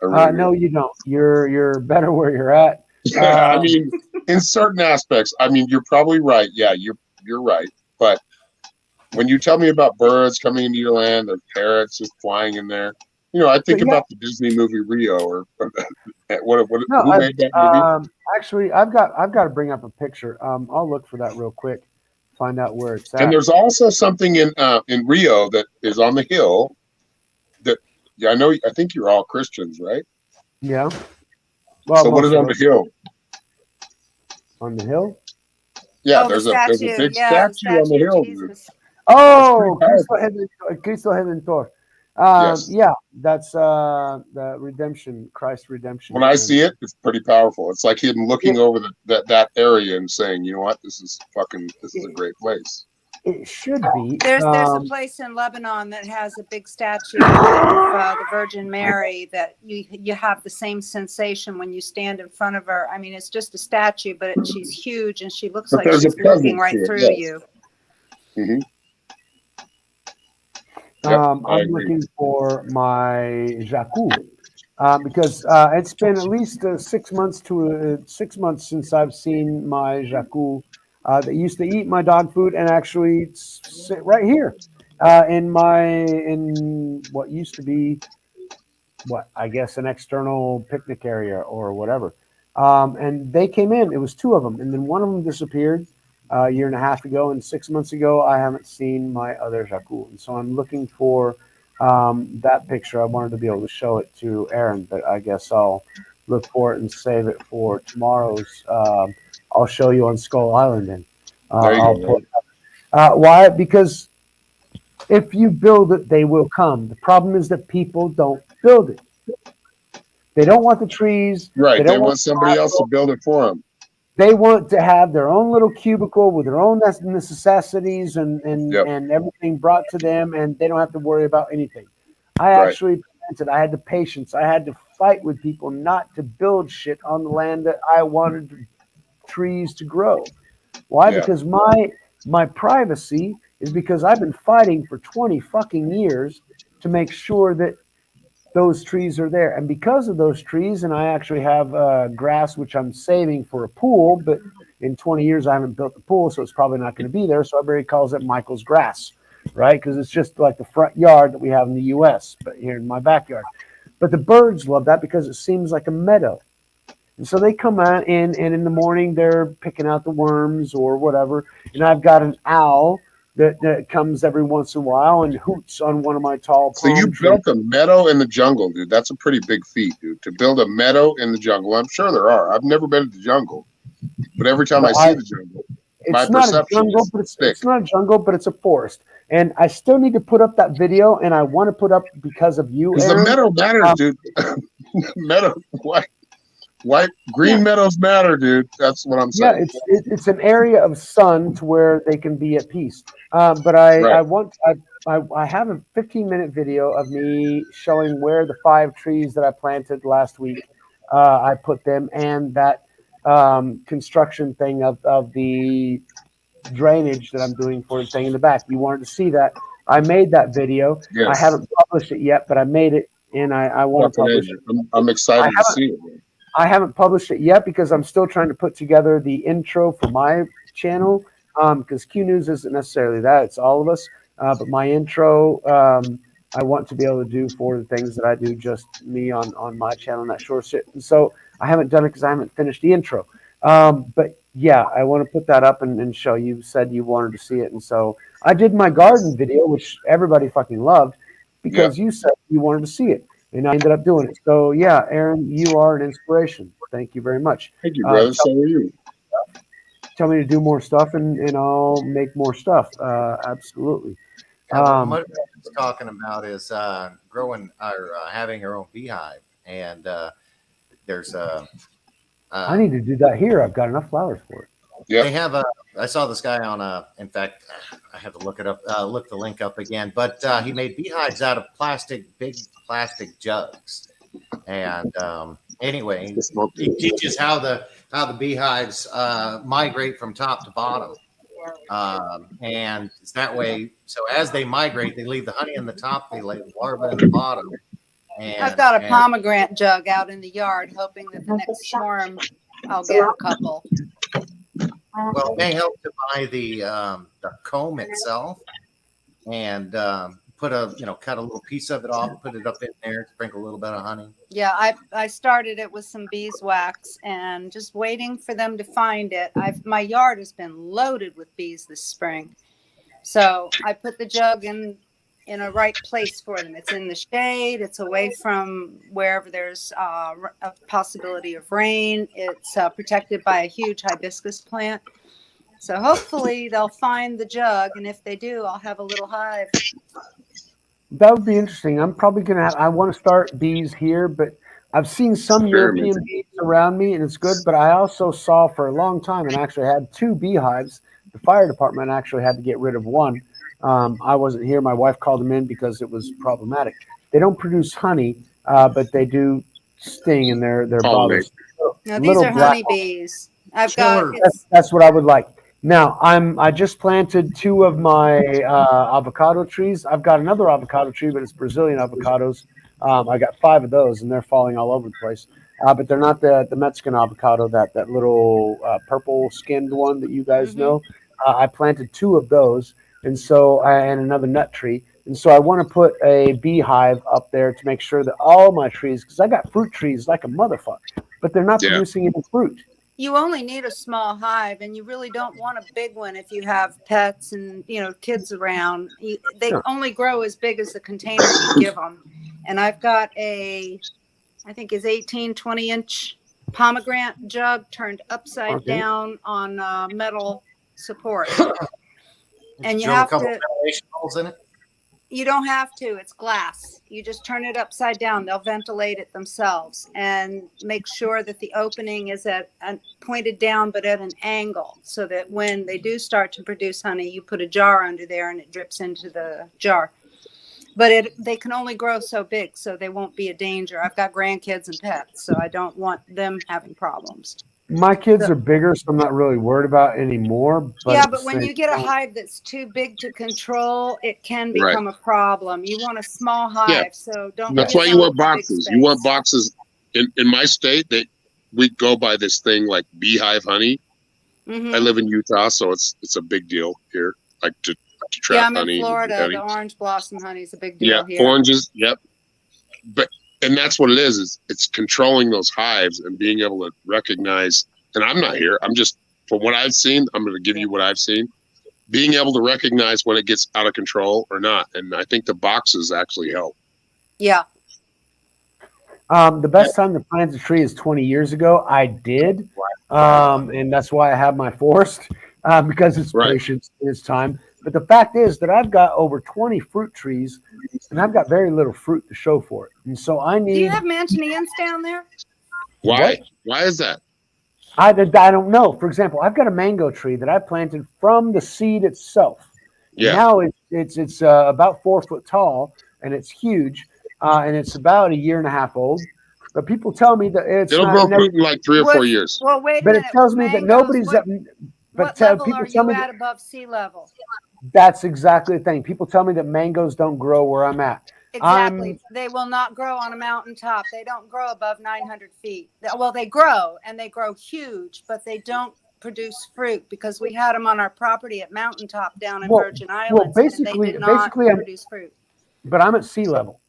No, you don't. You're better where you're at. I mean, in certain aspects, I mean, you're probably right. Yeah, you're right. But when you tell me about birds coming into your land, or parrots just flying in there, I think about the Disney movie Rio, or who made that movie? Actually, I've got to bring up a picture. I'll look for that real quick, find out where it's at. And there's also something in Rio that is on the hill. That I think you're all Christians, right? Yeah. Well, so what is on the hill? On the hill? Yeah, Oh, there's the a statue. big Yeah, the statue on the statue of hill, dude. Jesus. Oh, That's Cristo Redentor. Yes. Yeah, that's the redemption, Christ redemption. When I And see it, it's pretty powerful. It's like him looking it, over that area and saying, you know what, this is a it, great place. it should be. There's a place in Lebanon that has a big statue of the Virgin Mary that you have the same sensation when you stand in front of her. I mean, it's just a statue, but she's huge and she looks But like there's a she's looking presence right to it, through yes. you. Mm-hmm. Yep, I'm looking for my Jakku because it's been at least 6 months to 6 months since I've seen my Jakku that used to eat my dog food and actually sit right here in what used to be I guess an external picnic area or whatever. And they came in. It was two of them, and then one of them disappeared a year and a half ago, and 6 months ago I haven't seen my other Jakku, and so I'm looking for that picture. I wanted to be able to show it to Aaron, but I guess I'll look for it and save it for tomorrow's. I'll show you on Skull Island. Then There you I'll go. put why? Because if you build it, they will come. The problem is that people don't build it. They don't want the trees. Right. They want somebody else to build it for them. They want to have their own little cubicle with their own necessities and everything brought to them, and they don't have to worry about anything. I actually prevented. I had the patience. I had to fight with people not to build shit on the land that I wanted trees to grow. Why? Yeah. Because my privacy is because I've been fighting for 20 fucking years to make sure that those trees are there. And because of those trees, and I actually have grass, which I'm saving for a pool, but in 20 years, I haven't built the pool, so it's probably not going to be there. So everybody calls it Michael's grass, right? Because it's just like the front yard that we have in the U.S., but here in my backyard. But the birds love that because it seems like a meadow. And so they come out and in the morning, they're picking out the worms or whatever. And I've got an owl that comes every once in a while and hoots on one of my tall So you palm trees. built a meadow in the jungle, dude. That's a pretty big feat, dude. To build a meadow in the jungle. I'm sure there are. I've never been to the jungle, but every time I see the jungle, my perception is thick. It's not a jungle, but it's a forest. And I still need to put up that video, and I want to put up because of you, Because the meadow matters, dude. Meadow, green meadows matter, dude. That's what I'm saying. Yeah, it's an area of sun to where they can be at peace. But I have a 15-minute video of me showing where the 5 trees that I planted last week, I put them, and that construction thing of the drainage that I'm doing for the thing in the back. You wanted to see that. I made that video. Yes. I haven't published it yet, but I made it, and I want to publish it. I'm excited to see it, man. I haven't published it yet because I'm still trying to put together the intro for my channel. Because Q News isn't necessarily that; it's all of us. But my intro, I want to be able to do for the things that I do, just me on my channel, and that short shit. And so I haven't done it because I haven't finished the intro. But yeah, I want to put that up and show you. You said you wanted to see it, and so I did my garden video, which everybody fucking loved because you said you wanted to see it. And I ended up doing it. So, yeah, Aaron, you are an inspiration. Thank you very much. Thank you, brother. So are you. Tell me to do more stuff, and I'll make more stuff. Absolutely. What it's talking about is growing or having our own beehive. And there's I need to do that here. I've got enough flowers for it. Yeah. They have I saw this guy on in fact, I have to look it up, look the link up again, but he made beehives out of big plastic jugs. And anyway, he teaches how the beehives migrate from top to bottom. And it's that way. So as they migrate, they leave the honey in the top, they leave the larva in the bottom. And I've got a pomegranate jug out in the yard, hoping that the next swarm I'll get a couple. Well, it may help to buy the comb itself and cut a little piece of it off, put it up in there, sprinkle a little bit of honey. Yeah, I started it with some beeswax and just waiting for them to find it. My yard has been loaded with bees this spring. So I put the jug in a right place for them. It's in the shade. It's away from wherever there's a possibility of rain. It's protected by a huge hibiscus plant. So hopefully they'll find the jug, and if they do, I'll have a little hive. That would be interesting. I'm probably gonna have. I want to start bees here, but I've seen some European bees around me, and it's good. But I also saw for a long time, and actually had 2 beehives. The fire department actually had to get rid of one. I wasn't here. My wife called them in because it was problematic. They don't produce honey, but they do sting, and they're bothers. No, these are honeybees. I've got. That's what I would like. Now I just planted 2 of my avocado trees. I've got another avocado tree, but it's Brazilian avocados. I got 5 of those, and they're falling all over the place. But they're not the Mexican avocado, that little purple skinned one that you guys know. I planted 2 of those, and so and another nut tree. And so I want to put a beehive up there to make sure that all my trees, because I got fruit trees like a motherfucker, but they're not producing any fruit. You only need a small hive, and you really don't want a big one if you have pets and kids around. They only grow as big as the container you give them. And I've got I think is 18, 20-inch pomegranate jug turned upside down on metal support. And you have to. Ventilation holes in it? You don't have to. It's glass. You just turn it upside down. They'll ventilate it themselves, and make sure that the opening is pointed down, but at an angle, so that when they do start to produce honey, you put a jar under there and it drips into the jar. But they can only grow so big, so they won't be a danger. I've got grandkids and pets, so I don't want them having problems. My kids are bigger, so I'm not really worried about it anymore. But when you get a hive that's too big to control, it can become a problem. You want a small hive, so don't. That's why you want boxes. You want boxes. In my state, that we go by this thing like beehive honey. I live in Utah, so it's a big deal here. Like to trap honey. Yeah, I'm in Florida. The orange blossom honey is a big deal here. Yeah, oranges. Yep. And that's what it is. It's controlling those hives and being able to recognize. And I'm not here. I'm just, from what I've seen, I'm going to give you what I've seen. Being able to recognize when it gets out of control or not. And I think the boxes actually help. Yeah. The best time to plant a tree is 20 years ago. I did. And that's why I have my forest, because it's patience, it's time. But the fact is that I've got over 20 fruit trees, and I've got very little fruit to show for it. And so I need. Do you have manchinians down there? Why? What? Why is that? I don't know. For example, I've got a mango tree that I planted from the seed itself. Yeah. Now it's about 4 foot tall, and it's huge, and it's about 1.5 years old. But people tell me that it'll grow fruit in like 3 or 4 years. Well, wait. But it tells me that nobody's at. What level are you at above sea level? That's exactly the thing. People tell me that mangoes don't grow where I'm at. Exactly. They will not grow on a mountaintop. They don't grow above 900 feet. Well, they grow, and they grow huge, but they don't produce fruit, because we had them on our property at Mountaintop down in Virgin Islands, and they did not produce fruit. But I'm at sea level.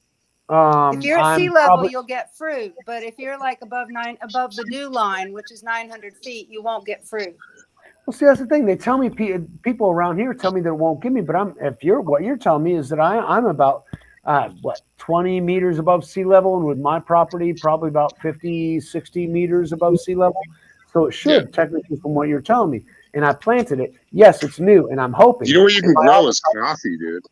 If you're at sea level, you'll get fruit. But if you're like above the dew line, which is 900 feet, you won't get fruit. Well, see, that's the thing. They tell me, people around here tell me that it won't give me, but what you're telling me is that I'm about 20 meters above sea level, and with my property probably about 50, 60 meters above sea level. So it should technically, from what you're telling me. And I planted it. Yes, it's new, and I'm hoping. You know what you can grow is coffee, dude.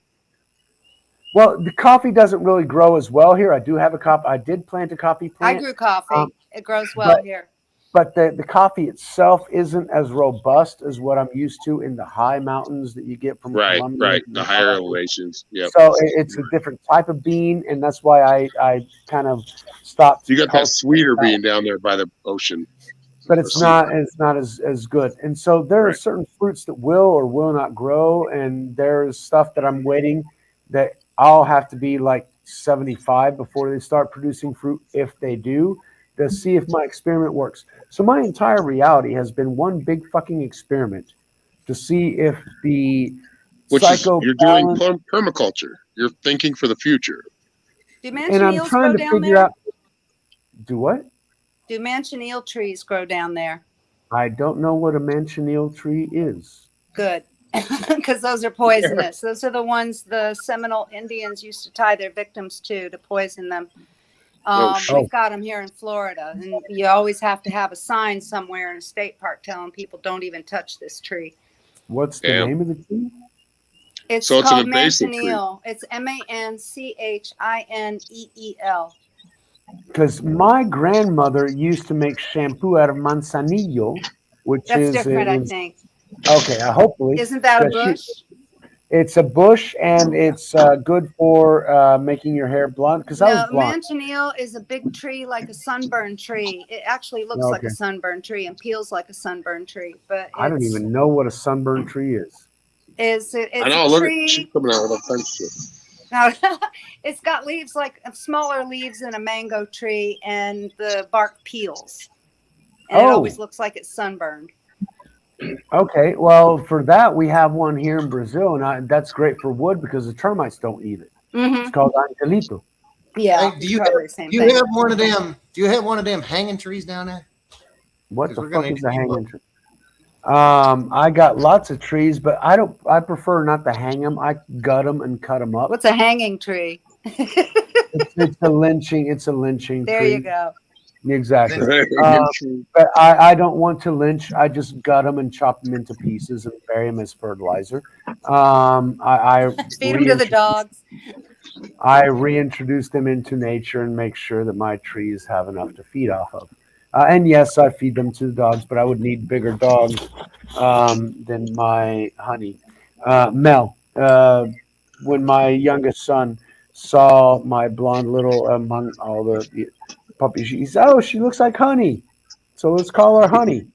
Well, the coffee doesn't really grow as well here. I do have a coffee. I did plant a coffee plant. I grew coffee. It grows well here. But the coffee itself isn't as robust as what I'm used to in the high mountains that you get from Colombia. Right, the higher elevations. Yeah. So it's a different type of bean, and that's why I kind of stopped. You got that sweeter bean down there by the ocean. But it's not as good. And so there are certain fruits that will or will not grow, and there's stuff that I'm waiting that I'll have to be like 75 before they start producing fruit, if they do, to see if my experiment works. So my entire reality has been one big fucking experiment to see if the you're doing permaculture. You're thinking for the future. Do manchineels grow down there? Do what? Do manchineal trees grow down there? I don't know what a manchineal tree is. Good. Because those are poisonous. Those are the ones the Seminole Indians used to tie their victims to poison them. We've got them here in Florida, and you always have to have a sign somewhere in a state park telling people don't even touch this tree. What's the name of the tree? It's So it's an called invasive tree. Manchineal. It's Manchineel. Because my grandmother used to make shampoo out of manzanillo, which That's is different, I think. okay. Hopefully, Isn't that a 'cause bush? it's a bush, and it's good for making your hair blonde. Because I was No, blonde. Manchineal is a big tree like a sunburn tree. It actually looks like Okay. a sunburn tree and peels like a sunburn tree, but I don't even know what a sunburn tree is. It's I know. a Look at tree. she's coming out with a fence shit. No, it's got leaves like smaller leaves than a mango tree, and the bark peels, and it always looks like it's sunburned. Okay, well, for that we have one here in Brazil, and that's great for wood because the termites don't eat it. It's called angelito. Yeah, Hey, do you have one of them? Do you have one of them hanging trees down there? What the fuck is a hanging tree? I got lots of trees, but I prefer not to hang them. I gut them and cut them up. What's a hanging tree? It's a lynching. It's a lynching there tree. You go. Exactly. But I don't want to lynch. I just gut them and chop them into pieces and bury them as fertilizer. I feed them to the dogs. I reintroduce them into nature and make sure that my trees have enough to feed off of. And yes, I feed them to the dogs, but I would need bigger dogs than my honey. Mel, when my youngest son saw my blonde little among all the puppies, he said, "Oh, she looks like Honey, so let's call her Honey."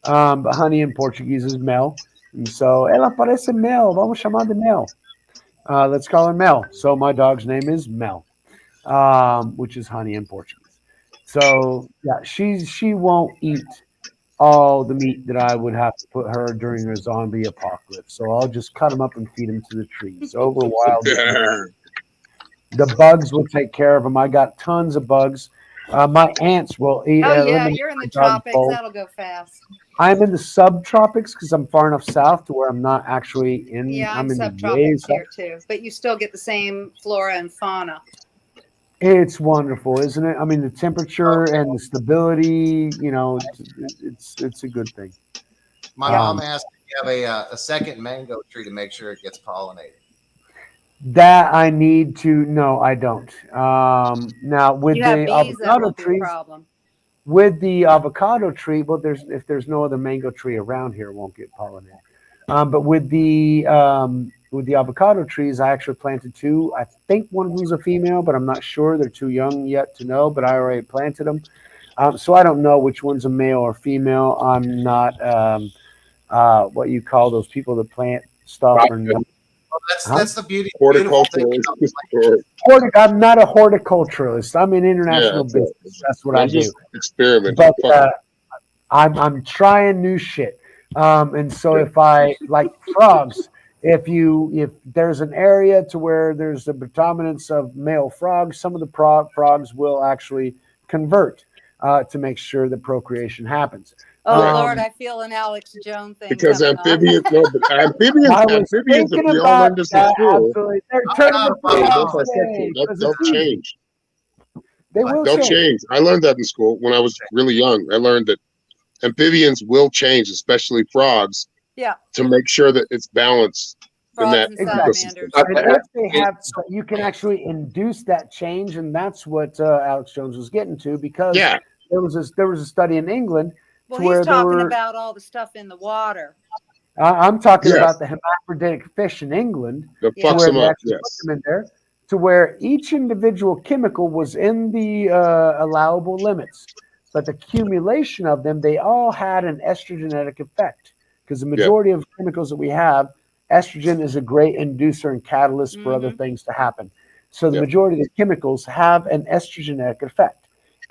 But Honey in Portuguese is Mel, and so ela parece Mel. Vamos chamar de Mel. Let's call her Mel. So my dog's name is Mel, which is honey in Portuguese. So yeah, she won't eat all the meat that I would have to put her during a zombie apocalypse. So I'll just cut them up and feed them to the trees. Over wild. The bugs will take care of them. I got tons of bugs. My ants will eat. Oh yeah, you're in the tropics. That'll go fast. I'm in the subtropics because I'm far enough south to where I'm not actually in. Yeah, I'm in subtropics here too, but you still get the same flora and fauna. It's wonderful, isn't it? I mean, the temperature and the stability. It's a good thing. My mom asked if you have a second mango tree to make sure it gets pollinated. That I need to. No, I don't. Now with the avocado trees. With the avocado tree, well, if there's no other mango tree around here, it won't get pollinated. But with the avocado trees, I actually planted two. I think one of them's a female, but I'm not sure. They're too young yet to know. But I already planted them, so I don't know which one's a male or female. I'm not what you call those people that plant stuff or not. Well, that's the beauty. Horticulturalist. I'm not a horticulturalist. I'm in international business. That's what I do. Experiment. But I'm trying new shit. And so if I like frogs, if there's an area to where there's a predominance of male frogs, some of the frogs will actually convert to make sure that procreation happens. Oh Lord, I feel an Alex Jones thing. Because amphibians, amphibians, if we all learn this in school, they'll change. They'll change. I learned that in school when I was really young. I learned that amphibians will change, especially frogs. Yeah. To make sure that it's balanced. Frogs in that ecosystem. You can actually induce that change, and that's what Alex Jones was getting to, because there was a study in England. Well, he's talking about all the stuff in the water. I'm talking about the hermaphroditic fish in England, that fucks them up. Put them in there, to where each individual chemical was in the allowable limits, but the accumulation of them, they all had an estrogenetic effect, because the majority of chemicals that we have, estrogen is a great inducer and catalyst for other things to happen. So the majority of the chemicals have an estrogenic effect.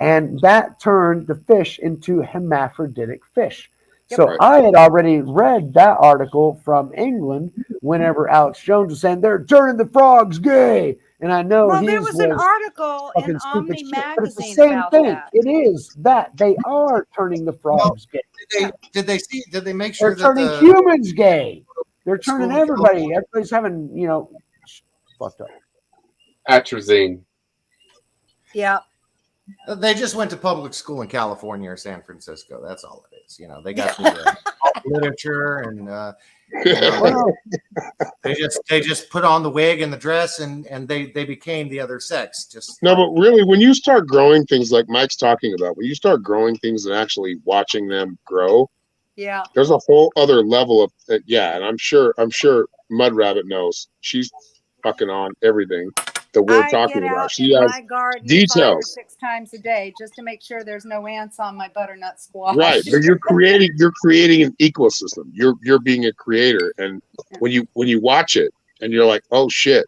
And that turned the fish into hermaphroditic fish. So I had already read that article from England whenever Alex Jones was saying they're turning the frogs gay. And I know there was an article in Omni Magazine, but it's the same about thing. that. It is that they are turning the frogs gay. Did they make sure they're turning humans gay? They're turning everybody. Everybody's having, fucked up. Atrazine. Yeah. They just went to public school in California or San Francisco. That's all it is. They got the literature, and You know, they just put on the wig and the dress and they became the other sex. Just no, but really, when you start growing things like Mike's talking about, when you start growing things and actually watching them grow, Yeah. there's a whole other level of yeah. And I'm sure Mud Rabbit knows. She's fucking on everything that we're talking about. She has my garden details 5 or 6 times a day just to make sure there's no ants on my butternut squash. right, but you're creating an ecosystem. You're being a creator, and when you watch it and you're like, oh shit,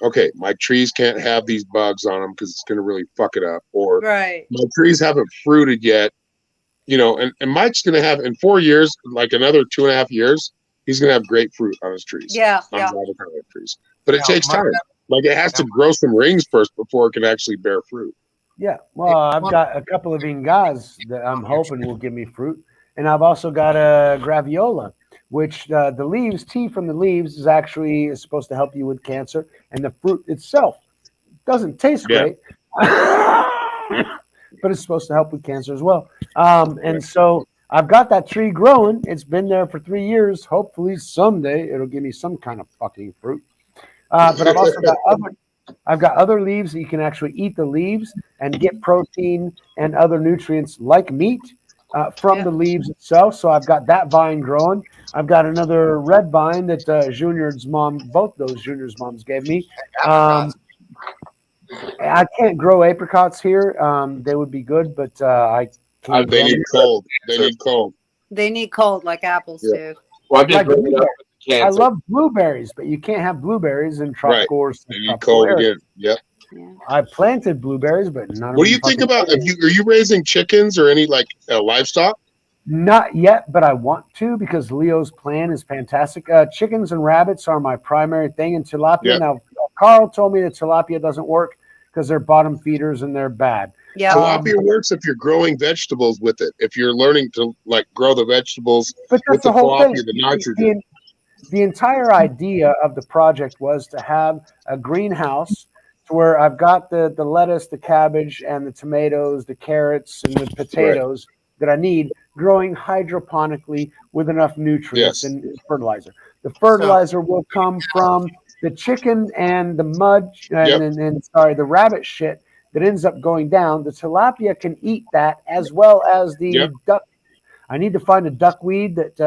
okay, my trees can't have these bugs on them because it's going to really fuck it up, or right, my trees haven't fruited yet, you know, and Mike's going to have in 4 years, like another 2.5 years, he's going to have grapefruit on his trees. Yeah, on yeah. his avocado trees, but it takes time. Like it has to grow some rings first before it can actually bear fruit. Yeah, well, I've got a couple of ingas that I'm hoping will give me fruit, and I've also got a graviola, which the leaves, tea from the leaves, is supposed to help you with cancer, and the fruit itself doesn't taste great, but it's supposed to help with cancer as well. And so I've got that tree growing. It's been there for 3 years. Hopefully someday it'll give me some kind of fucking fruit. But I've also got other leaves that you can actually eat the leaves and get protein and other nutrients like meat from the leaves itself. So I've got that vine growing. I've got another red vine that both those Junior's moms gave me. I can't grow apricots here. They would be good, but I can't. They need cold. They need cold. They need cold like apples do. Well, I'm just bringing it up. I love blueberries, but you can't have blueberries in tropical or cold again. Yep. Yeah. I planted blueberries, but none. What do you think about? Are you raising chickens or any like livestock? Not yet, but I want to because Leo's plan is fantastic. Chickens and rabbits are my primary thing, and tilapia. Yep. Now, Carl told me that tilapia doesn't work because they're bottom feeders and they're bad. Yeah. Tilapia works if you're growing vegetables with it. If you're learning to like grow the vegetables but with the whole tilapia, thing. the nitrogen. The entire idea of the project was to have a greenhouse to where I've got the lettuce, the cabbage, and the tomatoes, the carrots, and the potatoes that I need growing hydroponically with enough nutrients and fertilizer. The fertilizer will come from the chicken and the mud and the rabbit shit that ends up going down. The tilapia can eat that as well as the duck. I need to find a duckweed that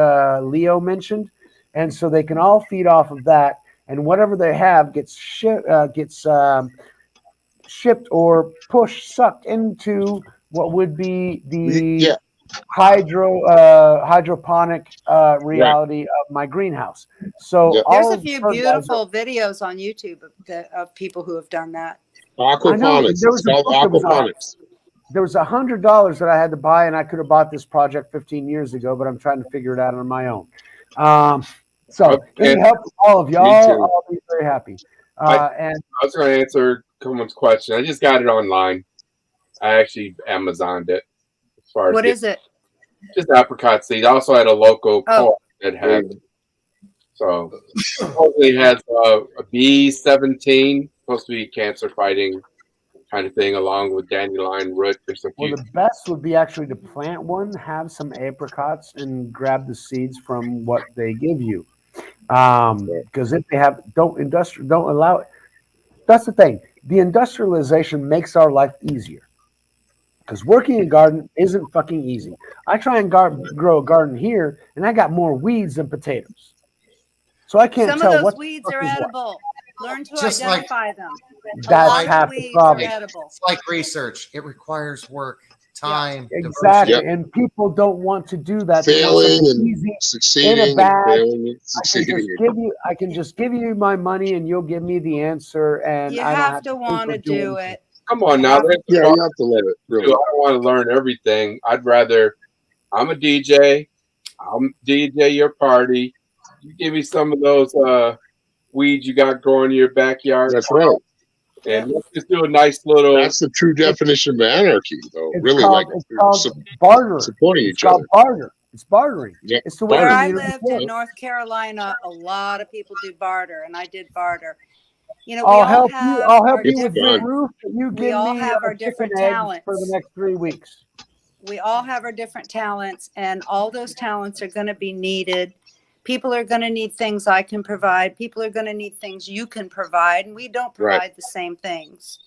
Leo mentioned. And so they can all feed off of that, and whatever they have gets shipped or sucked into what would be the hydroponic reality of my greenhouse. So there's a few beautiful videos on YouTube of people who have done that. Aquaponics. It's called aquaponics. There was $100 that I had to buy, and I could have bought this project 15 years ago, but I'm trying to figure it out on my own. So if it helps all of y'all, I'll be very happy. And I was going to answer someone's question. I just got it online. I actually Amazoned it. As far what as is it? Just apricot seed. I also had a local co-op that had it. So hopefully it has a B17, supposed to be cancer fighting kind of thing, along with dandelion root. Well, the best would be actually to plant one, have some apricots, and grab the seeds from what they give you. Because if they don't allow it. That's the thing. The industrialization makes our life easier. Because working a garden isn't fucking easy. I try and grow a garden here, and I got more weeds than potatoes. So I can't tell what. Some of those weeds are edible. Learn to identify them. That's half the problem. It's like research. It requires work, time. Exactly. Yep. And people don't want to do that. Failing and succeeding. I can just give you my money and you'll give me the answer. And you have to want to do it. Come on now. You have to let it. Really. I don't want to learn everything. I'm a DJ. I'll DJ your party. You give me some of those weeds you got growing in your backyard. That's right. And let's just do a nice little. That's the true definition of anarchy, though. It's called barter. Supporting each other. Barter. It's bartering. Yep. It's the way where I lived in North Carolina. A lot of people do barter, and I did barter. You know, I'll help you with your roof. You give me have our different talents for the next 3 weeks. We all have our different talents, and all those talents are going to be needed. People are going to need things I can provide. People are going to need things you can provide, and we don't provide the same things.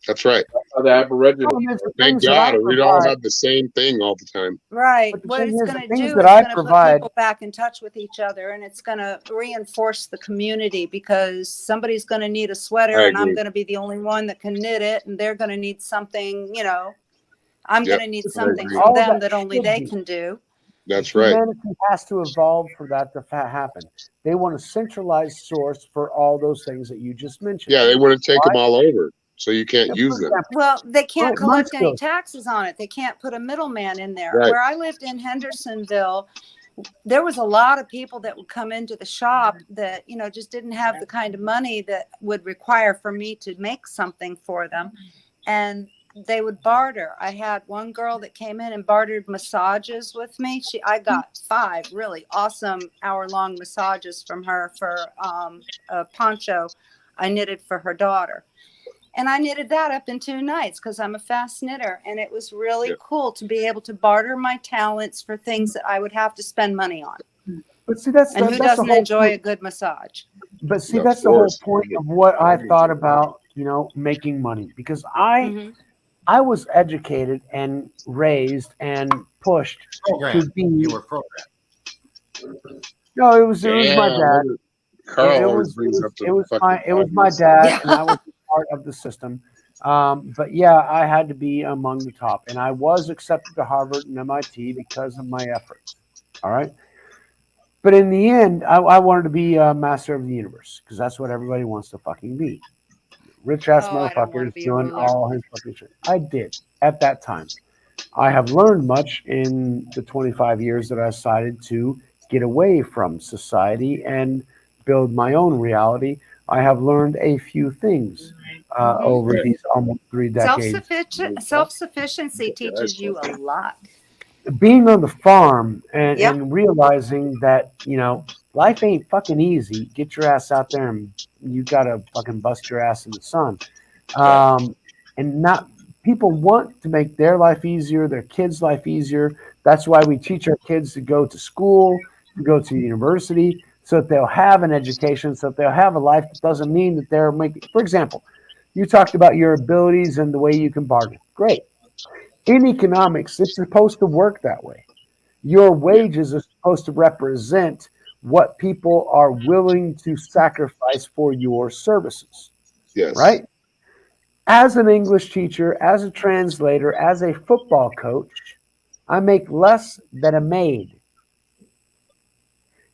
That's right. The Aboriginal. Thank God we don't have the same thing all the time. Right. What it's going to do is going to put people back in touch with each other, and it's going to reinforce the community, because somebody's going to need a sweater and I'm going to be the only one that can knit it, and they're going to need something, you know, I'm going to need something from them that only they can do. That's right. Humanity has to evolve for that to happen. They want a centralized source for all those things that you just mentioned. Yeah, they want to take them all over, so you can't use them. Well, they can't collect any taxes on it. They can't put a middleman in there. Where I lived in Hendersonville, there was a lot of people that would come into the shop that, you know, just didn't have the kind of money that would require for me to make something for them. And they would barter. I had one girl that came in and bartered massages with me. I got 5 really awesome hour-long massages from her for a poncho I knitted for her daughter. And I knitted that up in 2 nights because I'm a fast knitter. And it was really cool to be able to barter my talents for things that I would have to spend money on. But see, who doesn't enjoy a good massage? But see, that's the whole point of what I thought about, you know, making money. Because I was educated and raised and pushed to be. You were programmed. No, it was my dad. Carl it was my dad, and I was part of the system. But yeah, I had to be among the top, and I was accepted to Harvard and MIT because of my efforts. All right. But in the end, I wanted to be a master of the universe, because that's what everybody wants to fucking be. Rich ass motherfuckers doing all his fucking shit. I did at that time. I have learned much in the 25 years that I decided to get away from society and build my own reality. I have learned a few things over these almost 3 decades. Self-sufficiency teaches you a lot. Being on the farm and realizing that, you know, life ain't fucking easy. Get your ass out there and you gotta fucking bust your ass in the sun. And not people want to make their life easier, their kids' life easier. That's why we teach our kids to go to school, to go to university, so that they'll have an education, so that they'll have a life. That doesn't mean that they're making. For example, you talked about your abilities and the way you can bargain. Great. In economics, it's supposed to work that way. Your wages are supposed to represent what people are willing to sacrifice for your services. Yes. Right? As an English teacher, as a translator, as a football coach, I make less than a maid.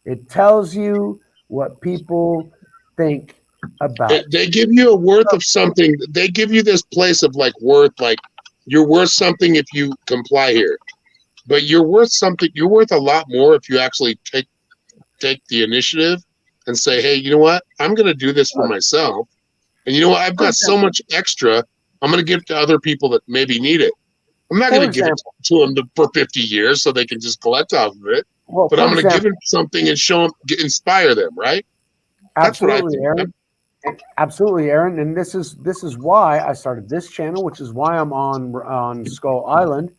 It tells you what people think about. They give you a worth of something. They give you this place of like worth, like you're worth something if you comply here. But you're worth something. You're worth a lot more if you actually take the initiative and say, hey, you know what? I'm going to do this for myself. And you know what? I've got so much extra. I'm going to give to other people that maybe need it. I'm not going to give it to them for 50 years so they can just collect off of it. Well, but I'm going to give them something and show them, inspire them, right? Absolutely, Aaron. Absolutely, Aaron. And this is why I started this channel, which is why I'm on Skull Island,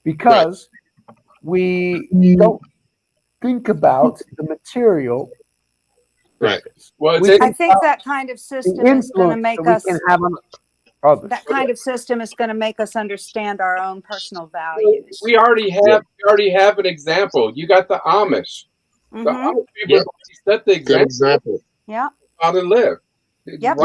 because we don't think about the material. Right. Well, I think that kind of system is going to make us. That kind of system is going to make us understand our own personal values. We already have an example. You got the Amish. The Amish people set the example. Yeah. How to live. Yep.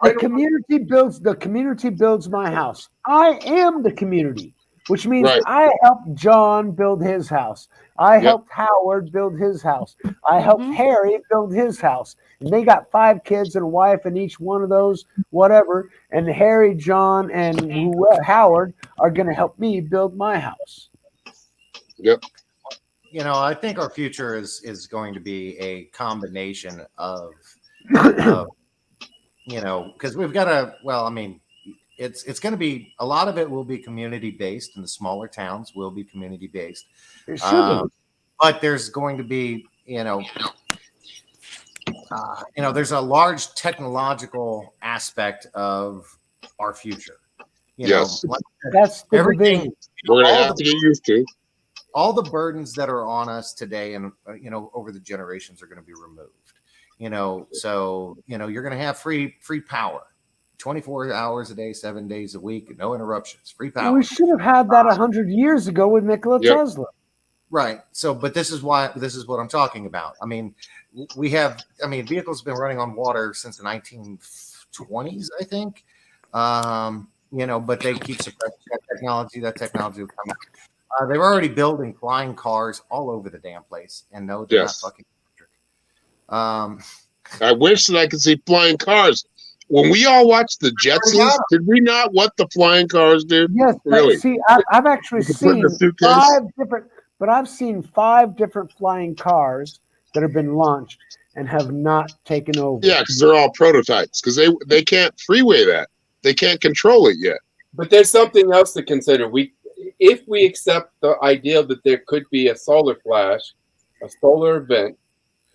The community builds my house. I am the community, which means I helped John build his house. I helped Howard build his house. I helped Harry build his house. And they got 5 kids and a wife in each one of those, whatever. And Harry, John, and Howard are going to help me build my house. Yep. You know, I think our future is going to be a combination of you know, because we've got it's going to be, a lot of it will be community based, and the smaller towns will be community based. But there's going to be, there's a large technological aspect of our future. Yes. That's everything we're going to have to get used to. all the burdens that are on us today and over the generations are going to be removed. So you're going to have free power, 24 hours a day, 7 days a week, no interruptions, free power. Well, we should have had that 100 years ago with Nikola Tesla. Right. So, but this is what I'm talking about. I mean, vehicles have been running on water since the 1920s, I think. But they keep suppressing that technology. That technology will come out. They're already building flying cars all over the damn place, and no, they're not fucking electric. I wish that I could see flying cars. When we all watched the Jetsons, did we not what the flying cars did? Yes, really. See, I've actually seen 5 different flying cars that have been launched and have not taken over. Yeah, because they're all prototypes. Because they can't freeway that. They can't control it yet. But there's something else to consider. If we accept the idea that there could be a solar flash, a solar event,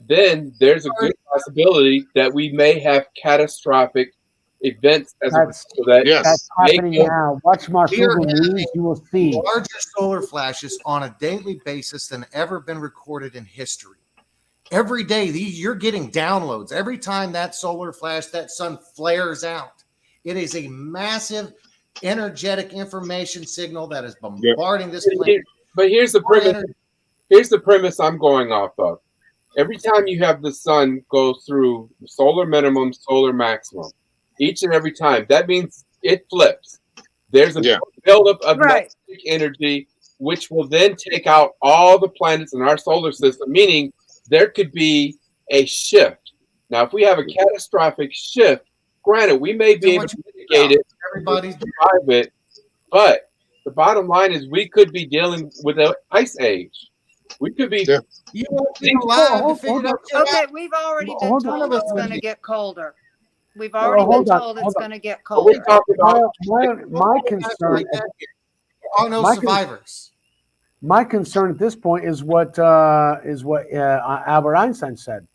then there's a good possibility that we may have catastrophic events That's happening now. Watch Mark Google News, you will see larger solar flashes on a daily basis than ever been recorded in history. Every day, you're getting downloads. Every time that solar flash, that sun flares out, it is a massive energetic information signal that is bombarding this planet. But here's the premise. Here's the premise I'm going off of. Every time you have the sun go through solar minimum, solar maximum, each and every time, that means it flips. There's a buildup of magnetic energy, which will then take out all the planets in our solar system, meaning there could be a shift. Now, if we have a catastrophic shift, granted, we may be able to mitigate it, everybody's survive it, but the bottom line is we could be dealing with an ice age. We could be. Okay, we've already been told it's going to get colder. We've already been told it's going to get colder. My concern. Survivors. My concern at this point is what Albert Einstein said.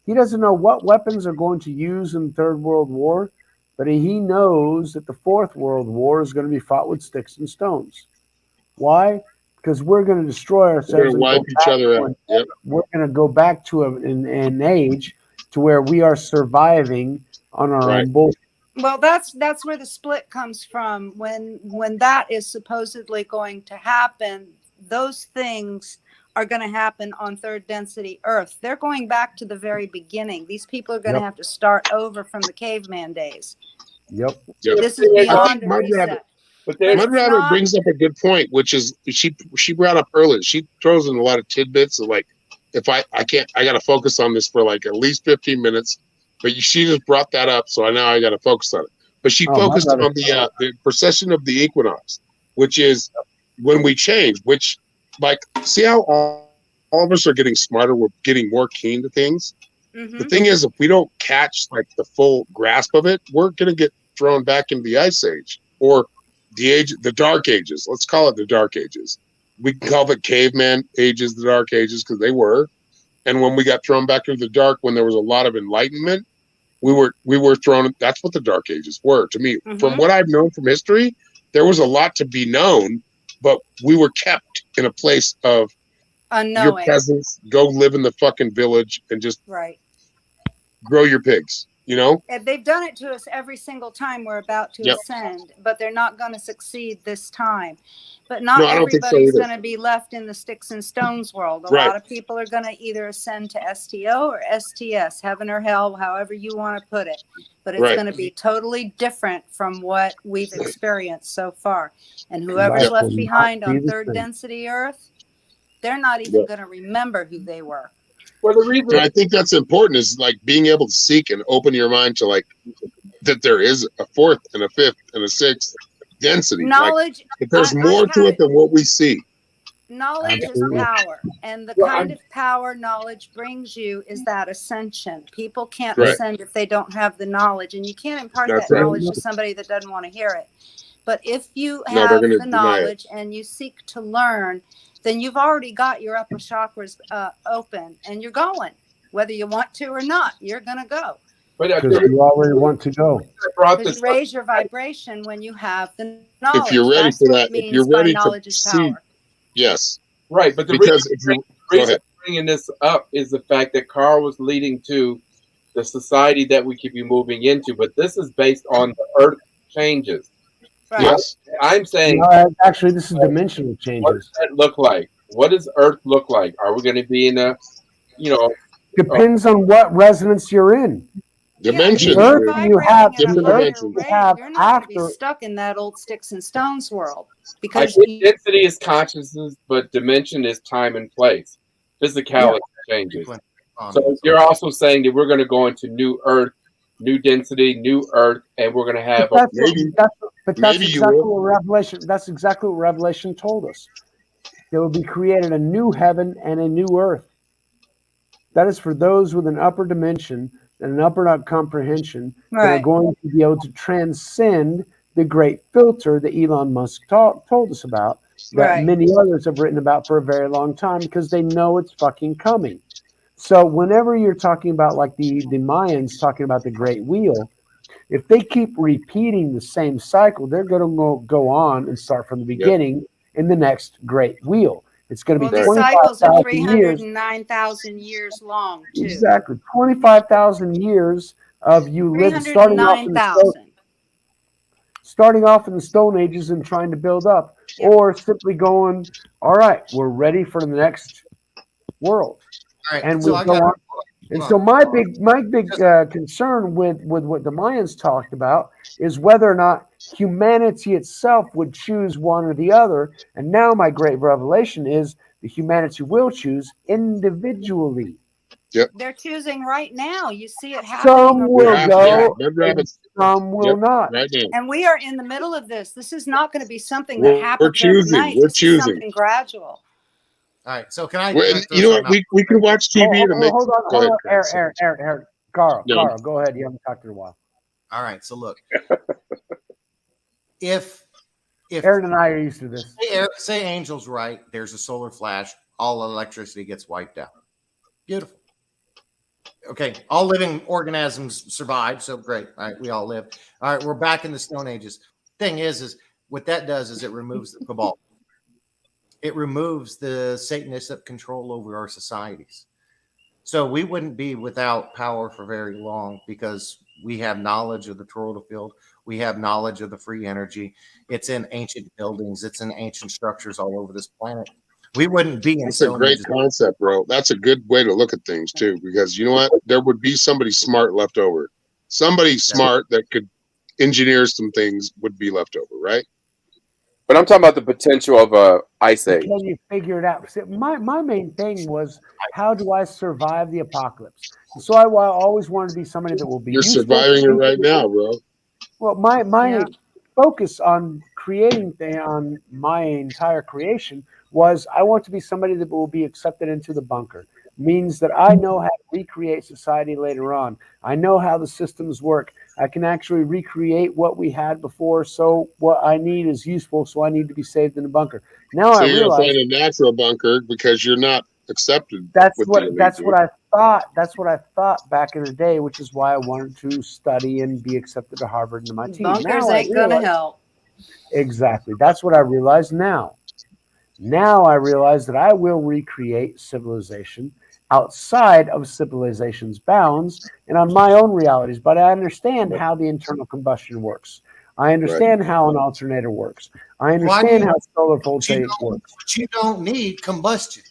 He doesn't know what weapons are going to use in the Third World War, but he knows that the Fourth World War is going to be fought with sticks and stones. Why? Because we're going to destroy ourselves. We're going to wipe each other out. Yep. We're going to go back to an age to where we are surviving on our own bullshit. Well, that's where the split comes from. When that is supposedly going to happen, those things are going to happen on third density Earth. They're going back to the very beginning. These people are going to have to start over from the caveman days. Yep. This is beyond a reset. But Mud Rabbit brings up a good point, which is she brought up earlier. She throws in a lot of tidbits of like, if I got to focus on this for like at least 15 minutes. But she just brought that up, so now I got to focus on it. But she focused on the precession of the equinox, which is when we change. Which, like, see how all of us are getting smarter. We're getting more keen to things. Mm-hmm. The thing is, if we don't catch like the full grasp of it, we're gonna get thrown back into the ice age or the dark ages. Let's call it the dark ages. We can call it caveman ages, the dark ages, because they were. And when we got thrown back into the dark, when there was a lot of enlightenment, we were thrown. That's what the dark ages were to me. Mm-hmm. From what I've known from history, there was a lot to be known, but we were kept in a place of unknowing. Your peasants, go live in the fucking village and just grow your pigs. You know, and they've done it to us every single time we're about to ascend, but they're not going to succeed this time. But not everybody's going to be left in the sticks and stones world. A lot of people are going to either ascend to STO or STS, heaven or hell, however you want to put it. But it's going to be totally different from what we've experienced so far. And whoever's left behind on third density Earth, they're not even going to remember who they were. Well, the reason I think that's important is like being able to seek and open your mind to like that there is a fourth and a fifth and a sixth density. Knowledge. Like, there's more to it than what we see. Knowledge is power, and the kind of power knowledge brings you is that ascension. People can't ascend if they don't have the knowledge, and you can't impart that knowledge to somebody that doesn't want to hear it. But if you have the knowledge and you seek to learn, then you've already got your upper chakras open, and you're going. Whether you want to or not, you're going to go. Because you already want to go. Because you raise your vibration when you have the knowledge. If you're ready for that, if you're ready knowledge to is see, power. yes. Right, but the Because if you go reason ahead. I'm bringing this up is the fact that Carl was leading to the society that we could be moving into, but this is based on the Earth changes. Right. Yes. I'm saying, Actually, this is dimensional what does changes. that look like? What does Earth look like? Are we going to be in a, you know, Depends on what resonance you're in. Dimensions. Yeah, if you're The Earth you have, vibrating at a different higher dimensions. rate, you're not going to be after. stuck in that old sticks and stones world I because get density is consciousness, but dimension is time and place. Physicality changes. So you're also saying that we're going to go into new Earth, new density, new Earth, and we're going to have But Maybe that's maybe you exactly will. what Revelation. That's exactly what Revelation told us. There will be created a new heaven and a new earth. That is for those with an upper dimension and an upper comprehension that are right. going to be able to transcend the great filter that Elon Musk told us about, that Right. many others have written about for a very long time because they know it's fucking coming. So whenever you're talking about like the Mayans talking about the great wheel, if they keep repeating the same cycle, they're going to go on and start from the beginning in the next great wheel. It's going to Well, be the cycles are 25,000 years. 309,000 years long, too. Exactly. 25,000 years of you living, starting off in the Stone Ages and trying to build up, or simply going, all right, we're ready for the next world. All right, And so we I go got on. And so my big concern with what the Mayans talked about is whether or not humanity itself would choose one or the other. And now my great revelation is the humanity will choose individually. Yep. They're choosing right now. You see it Some happening. will go, Red rabbits. some will not. Right now. And we are in the middle of this. This is not going to be something We're that happens choosing. overnight. We're This choosing. is something gradual. all right. So can I? Well, Can I throw you know what? something out? We can watch TV to make. Hold on. Go ahead, Aaron. Carl, No. go ahead. You haven't talked in a while. All right. So look, if Aaron and I are used to this. say Angel's right, there's a solar flash, all electricity gets wiped out. Beautiful. Okay, all living organisms survive, so great. All right, we all live. All right, we're back in the Stone Ages. Thing is what that does is it removes the cabal. It removes the Satanistic control over our societies. So we wouldn't be without power for very long because we have knowledge of the toroidal field. We have knowledge of the free energy. It's in ancient buildings. It's in ancient structures all over this planet. We wouldn't be in. That's a great concept, bro. That's a good way to look at things too, because you know what? There would be somebody smart left over. Somebody smart that could engineer some things would be left over, right? but I'm talking about the potential of a ice age. Can you figure it out? See, my main thing was, how do I survive the apocalypse? And so I always wanted to be somebody that will be. You're surviving it right now, bro. Well, my focus on creating on my entire creation was I want to be somebody that will be accepted into the bunker. Means that I know how to recreate society later on. I know how the systems work. I can actually recreate what we had before. So what I need is useful. So I need to be saved in the bunker. Now So I you're realize in a natural bunker because you're not accepted. that's what I thought. That's what I thought back in the day, which is why I wanted to study and be accepted to Harvard and MIT. Bunkers ain't going to help. Exactly. That's what I realize now. Now I realize that I will recreate civilization outside of civilization's bounds and on my own realities. But I understand how the internal combustion works. I understand how an alternator works. I understand how solar voltaic works. But you don't need combustion.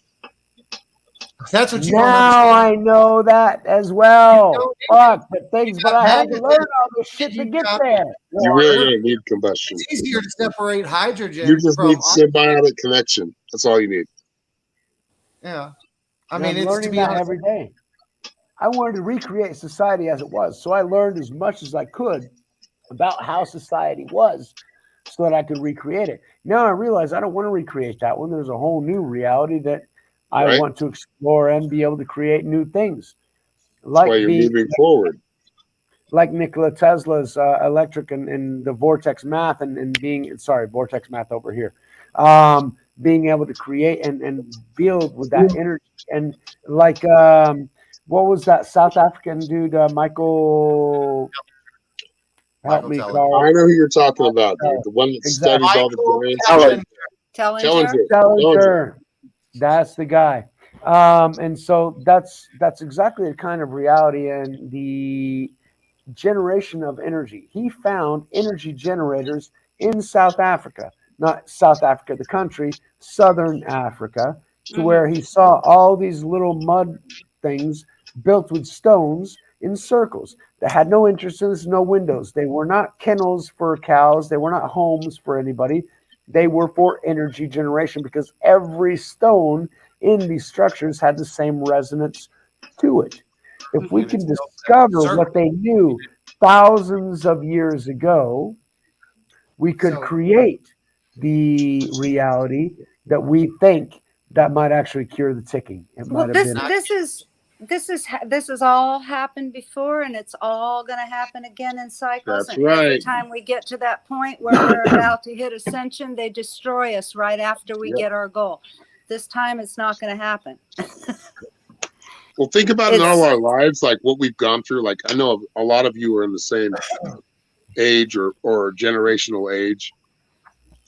That's what you now I know that as well. Fuck, but I had to learn all this shit to get there. You really don't need combustion. It's easier to separate hydrogen. You just need symbiotic connection. That's all you need. Yeah, I'm learning that every day. I wanted to recreate society as it was, so I learned as much as I could about how society was, so that I could recreate it. Now I realize I don't want to recreate that one. There's a whole new reality that I want to explore and be able to create new things. Like why you're moving forward. Like Nikola Tesla's electric and the vortex math and being, vortex math over here. Being able to create and build with that energy. And like, what was that South African dude, Michael? Help me, Carl. I know who you're talking about, dude. The one that studies all the brains. Tellinger. That's the guy. And so that's exactly the kind of reality and the generation of energy. He found energy generators in South Africa, not South Africa, the country, Southern Africa, to where he saw all these little mud things built with stones in circles that had no entrances, no windows. They were not kennels for cows. They were not homes for anybody. They were for energy generation because every stone in these structures had the same resonance to it. If we can discover what they knew thousands of years ago, we could create the reality that we think that might actually cure the ticking. It Well, might have been. this has all happened before, and it's all going to happen again in cycles. That's and every right. time we get to that point where we're about to hit ascension, they destroy us right after we get our goal. This time, it's not going to happen. Well, think about in all our lives, like what we've gone through. Like I know a lot of you are in the same age or generational age.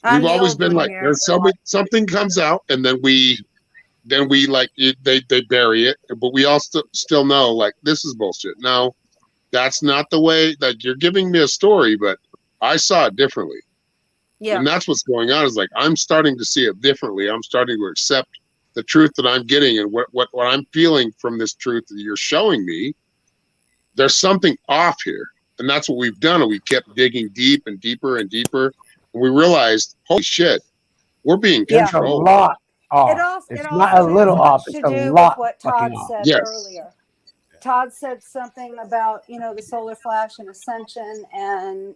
We've always been like, there's something comes out, and then we like they bury it, but we all still know like this is bullshit. No, that's not the way. Like you're giving me a story, but I saw it differently. Yeah, and that's what's going on. Is like I'm starting to see it differently. I'm starting to accept the truth that I'm getting and what I'm feeling from this truth that you're showing me. There's something off here, and that's what we've done. And we kept digging deep and deeper and deeper, and we realized, holy shit, we're being controlled. A lot off. It's not a little off. It's a lot. What Todd said earlier. Todd said something about the solar flash and ascension, and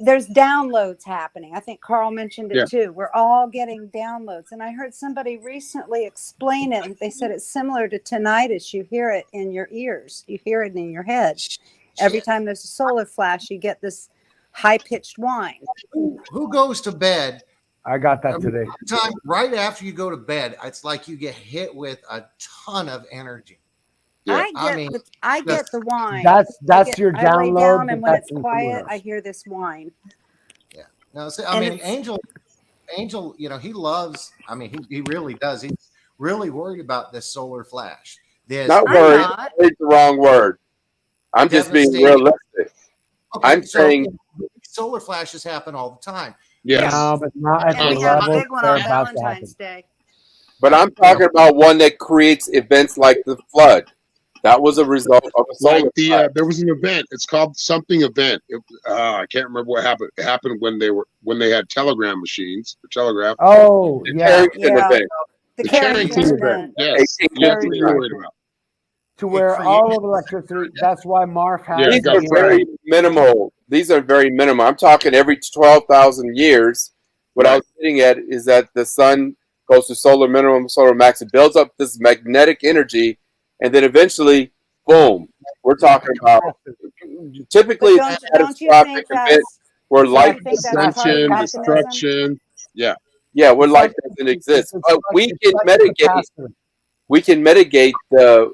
there's downloads happening. I think Carl mentioned it too. We're all getting downloads. And I heard somebody recently explain it. They said it's similar to tinnitus. You hear it in your ears. You hear it in your head. Every time there's a solar flash, you get this high-pitched whine. Who goes to bed? I got that today. Right after you go to bed, it's like you get hit with a ton of energy. Yeah. I get the whine. That's your download. I lay down, and when it's quiet, I hear this whine. Yeah. No, I mean, Angel, he loves. I mean, he really does. He's really worried about this solar flash. Not worried. It's the wrong word. I'm just being realistic. Okay, I'm saying solar flashes happen all the time. Yes. No, but not at the level big one on Valentine's Day. But I'm talking about one that creates events like the flood. That was a result of a solar flash. There was an event. It's called something event. I can't remember what happened. It happened when they had telegram machines. The telegraph. Oh, the Carrington event. The Carrington event. Yes. That's what you're worried about. To where all of electricity. That's why Marv has. These are very minimal. These are very minimal. I'm talking every 12,000 years. What I was getting at is that the sun goes to solar minimum, solar max. It builds up this magnetic energy, and then eventually, boom. We're talking about typically a catastrophic event where life destruction. Yeah, where life doesn't exist. But we can mitigate the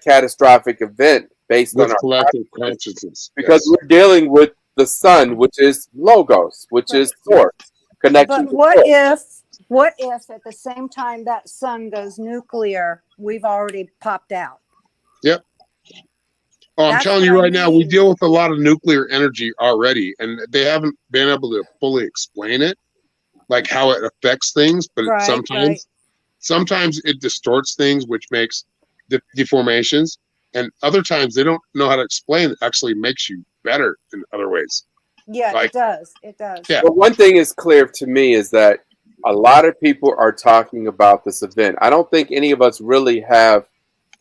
catastrophic event based on our collective consciousness, because we're dealing with the sun, which is logos, which is source connection. But what if at the same time that sun goes nuclear, we've already popped out? Yep. Oh, I'm telling you right now, we deal with a lot of nuclear energy already, and they haven't been able to fully explain it, like how it affects things. But sometimes it distorts things, which makes deformations, and other times they don't know how to explain it. Actually makes you better in other ways. Yeah, it does. Yeah. But one thing is clear to me is that a lot of people are talking about this event. I don't think any of us really have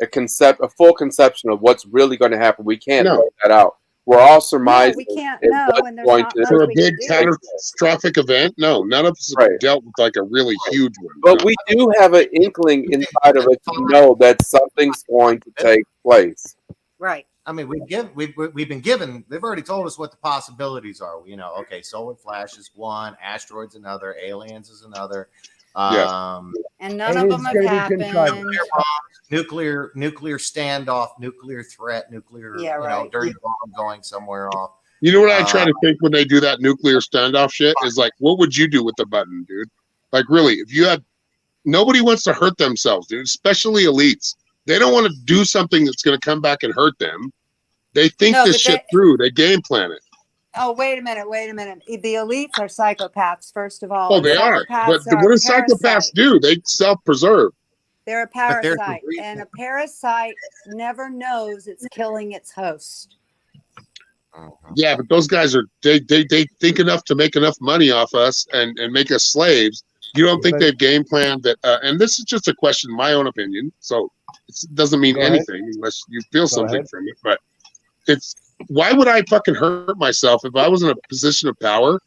a full conception of what's really going to happen. We can't work that out. We're all surmising. No, we can't know. For a big catastrophic event, no, none of us have dealt with like a really huge one. But we do have an inkling inside of us to know that something's going to take place. Right. I mean, we've been given. They've already told us what the possibilities are. Okay, solar flash is one, asteroids another, aliens is another. And none of them have happened. Nuclear standoff, nuclear threat, nuclear dirty bomb going somewhere off. You know what I try to think when they do that nuclear standoff shit is like, what would you do with the button, dude? Like really, if you had nobody wants to hurt themselves, dude, especially elites. They don't want to do something that's going to come back and hurt them. They think this shit through. They game plan it. Oh, wait a minute. The elites are psychopaths, first of all. Oh, they are. But what do psychopaths do? They self-preserve. They're a parasite, and a parasite never knows it's killing its host. Yeah, but those guys are they think enough to make enough money off us and make us slaves. You don't think they've game planned that? And this is just a question, my own opinion. So it doesn't mean anything unless you feel something from it. But it's why would I fucking hurt myself if I was in a position of power?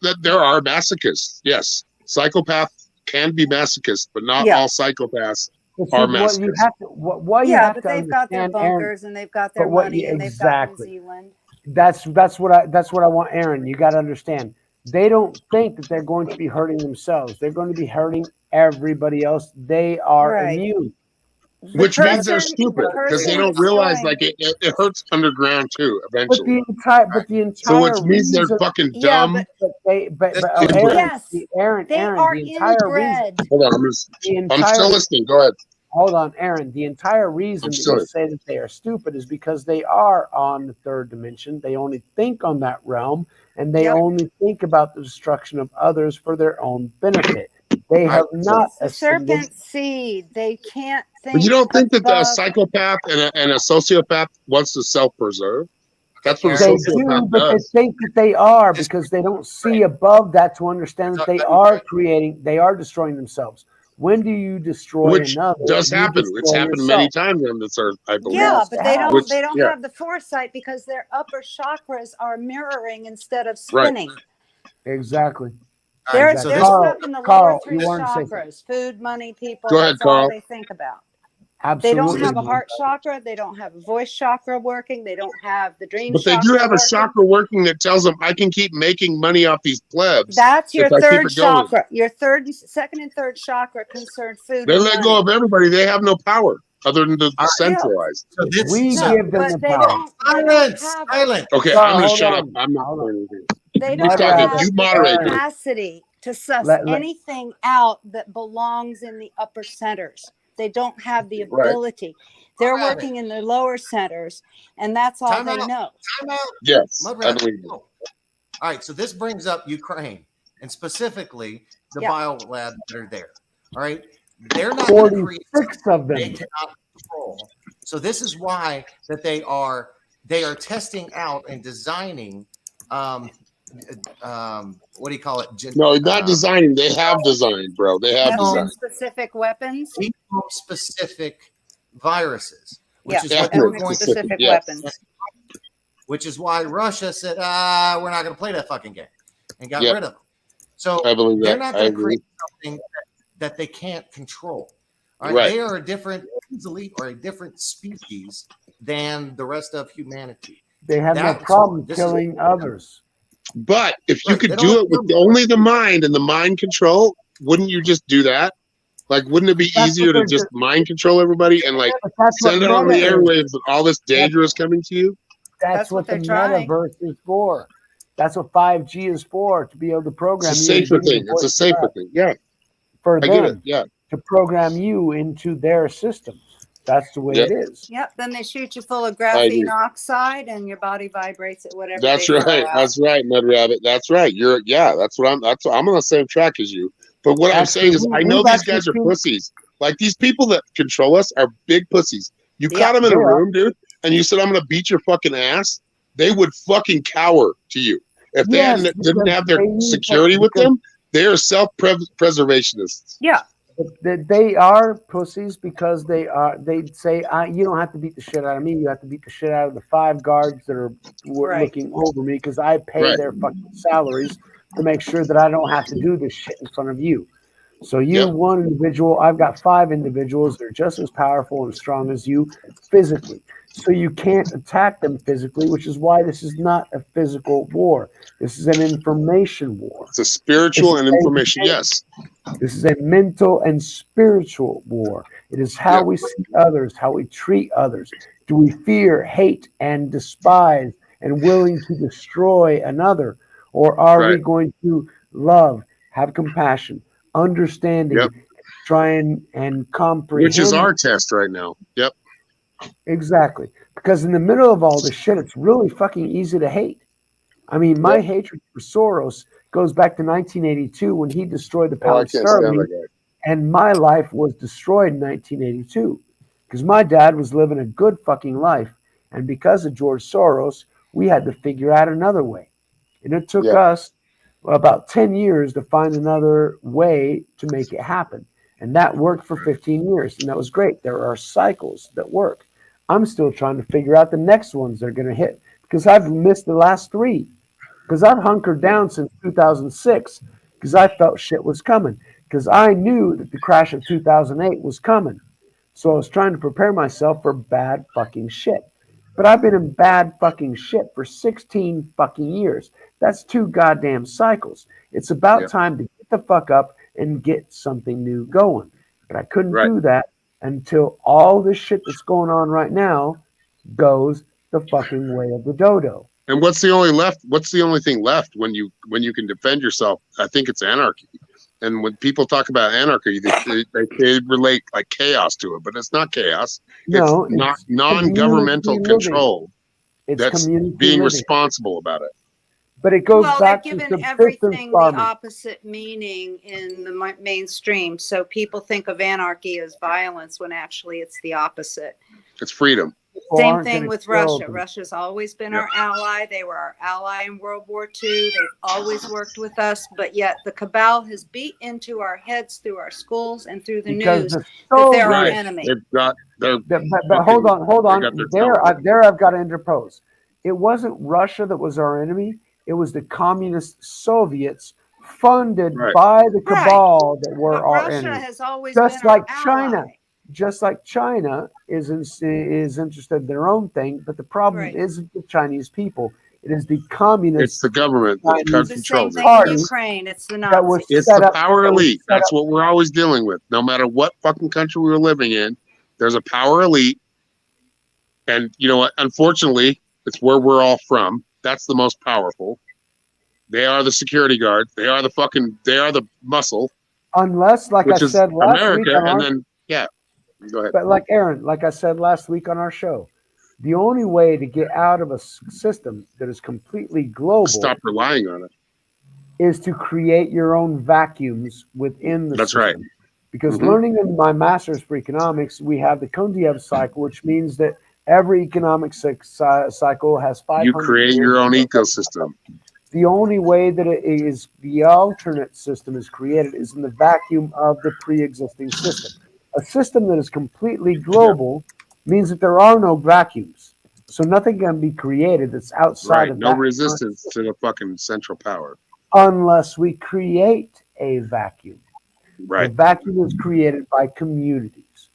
That there are masochists. Yes, psychopaths can be masochists, but not all psychopaths are masochists. But they've got their bunkers and they've got their money and they've got New Zealand. That's what I want, Aaron. You got to understand. They don't think that they're going to be hurting themselves. They're going to be hurting everybody else. They are immune. Which means they're stupid because they don't realize like it hurts underground too eventually. But the entire so which means they're fucking dumb. Aaron, they are inbred. Hold on, I'm still listening. Go ahead. Hold on, Aaron. The entire reason that you say that they are stupid is because they are on the third dimension. They only think on that realm, and they only think about the destruction of others for their own benefit. They have not a serpent seed. They can't think. But you don't think that a psychopath and a sociopath wants to self-preserve? That's what a sociopath does. They think that they are because they don't see above that to understand that they are destroying themselves. When do you destroy another? Which does happen. It's happened many times on this earth, I believe. Yeah, but they don't have the foresight because their upper chakras are mirroring instead of spinning. Right. Exactly. They're stuck in the lower three chakras: food, money, people. Go ahead, that's all they think about. Absolutely. They don't have a heart chakra. They don't have a voice chakra working. They don't have the dream chakra. But they do have a chakra working that tells them, I can keep making money off these plebs. That's your third chakra. Your second and third chakra concern food. They let go of everybody. They have no power other than to centralize. So we give them the power. Silence. Okay, I'm going to shut up. I'm not doing anything. They don't have the capacity to suss anything out that belongs in the upper centers. They don't have the ability. Right. They're working in the lower centers, and that's all they know. Yes, I believe you. All right, so this brings up Ukraine, and specifically the bio lab that are there. All right, they're not 46 of them. They cannot control. So this is why that they are testing out and designing. What do you call it? No, not designing. They have designed, bro. They have designed specific weapons, specific viruses, which is what they're going specific weapons. Which is why Russia said, "We're not going to play that fucking game," and got rid of them. So I believe they're not going to create something that they can't control. All right? They are a different elite or a different species than the rest of humanity. They have no problem killing others. But if you could do it with only the mind and the mind control, wouldn't you just do that? Like, wouldn't it be easier to just mind control everybody and like send it on the airwaves with all this danger is coming to you? That's what the metaverse is for. That's what 5G is for, to be able to program you. It's a safer thing. It's a safer thing. Yeah. For them, to program you into their systems. That's the way it is. Yep. Then they shoot you full of graphene oxide, and your body vibrates at whatever. That's right. That's right, Mud Rabbit. That's right. I'm on the same track as you. But what I'm saying is, I know these guys are pussies. Like these people that control us are big pussies. You caught them in a room, dude, and you said, "I'm going to beat your fucking ass." They would fucking cower to you if they didn't have their security with them. They are self-preservationists. Yeah. They are pussies because they say, you don't have to beat the shit out of me. You have to beat the shit out of the 5 guards that are looking over me because I pay their fucking salaries to make sure that I don't have to do this shit in front of you. So you, one individual, I've got 5 individuals that are just as powerful and strong as you physically. So you can't attack them physically, which is why this is not a physical war. This is an information war. It's a spiritual and information, yes. This is a mental and spiritual war. It is how we see others, how we treat others. Do we fear, hate, and despise and willing to destroy another? Or are we going to love, have compassion, understanding, Yep. trying and comprehend. Which is our test right now. Yep. Exactly. Because in the middle of all this shit, it's really fucking easy to hate. I mean, my hatred for Soros goes back to 1982 when he destroyed the pound sterling, and my life was destroyed in 1982 because my dad was living a good fucking life, and because of George Soros, we had to figure out another way, and it took us about 10 years to find another way to make it happen, and that worked for 15 years, and that was great. There are cycles that work. I'm still trying to figure out the next ones that are going to hit because I've missed the last 3. Because I've hunkered down since 2006 because I felt shit was coming. Because I knew that the crash of 2008 was coming. So I was trying to prepare myself for bad fucking shit. But I've been in bad fucking shit for 16 fucking years. That's 2 goddamn cycles. It's about time to get the fuck up and get something new going. But I couldn't do that until all this shit that's going on right now goes the fucking way of the dodo. And what's the only thing left when you can defend yourself? I think it's anarchy. And when people talk about anarchy, they relate like chaos to it, but it's not chaos. No, it's not non-governmental control. That's being responsible about it. But it goes back to given everything the opposite meaning in the mainstream. So people think of anarchy as violence when actually it's the opposite. It's freedom. Same thing with Russia. Russia's always been our ally. They were our ally in World War II. They've always worked with us, but yet the Kabal has beat into our heads through our schools and through the news that they're our enemy. But hold on. There I've got to interpose. It wasn't Russia that was our enemy. It was the communist Soviets funded by the Kabal that were our enemy. Russia has always just been like our China. ally. Just like China is interested in their own thing, but the problem isn't the Chinese people. It is the communists. It's the government that controls it. The same thing in Ukraine. It's the Nazis. It's the power elite. That's what we're always dealing with. No matter what fucking country we're living in, there's a power elite. And you know what? Unfortunately, it's where we're all from. That's the most powerful. They are the security guards. They are the muscle. Unless, like I said last week, go ahead. But like Aaron, like I said last week on our show, the only way to get out of a system that is completely global, stop relying on it, is to create your own vacuums within the system. Right. Because learning in my master's for economics, we have the Kondratiev cycle, which means that every economic cycle has 500 You create your own ecosystem. The only way that it is the alternate system is created is in the vacuum of the pre-existing system. A system that is completely global means that there are no vacuums. So nothing can be created that's outside of that. No resistance to the fucking central power. Unless we create a vacuum. Right. The vacuum is created by communities.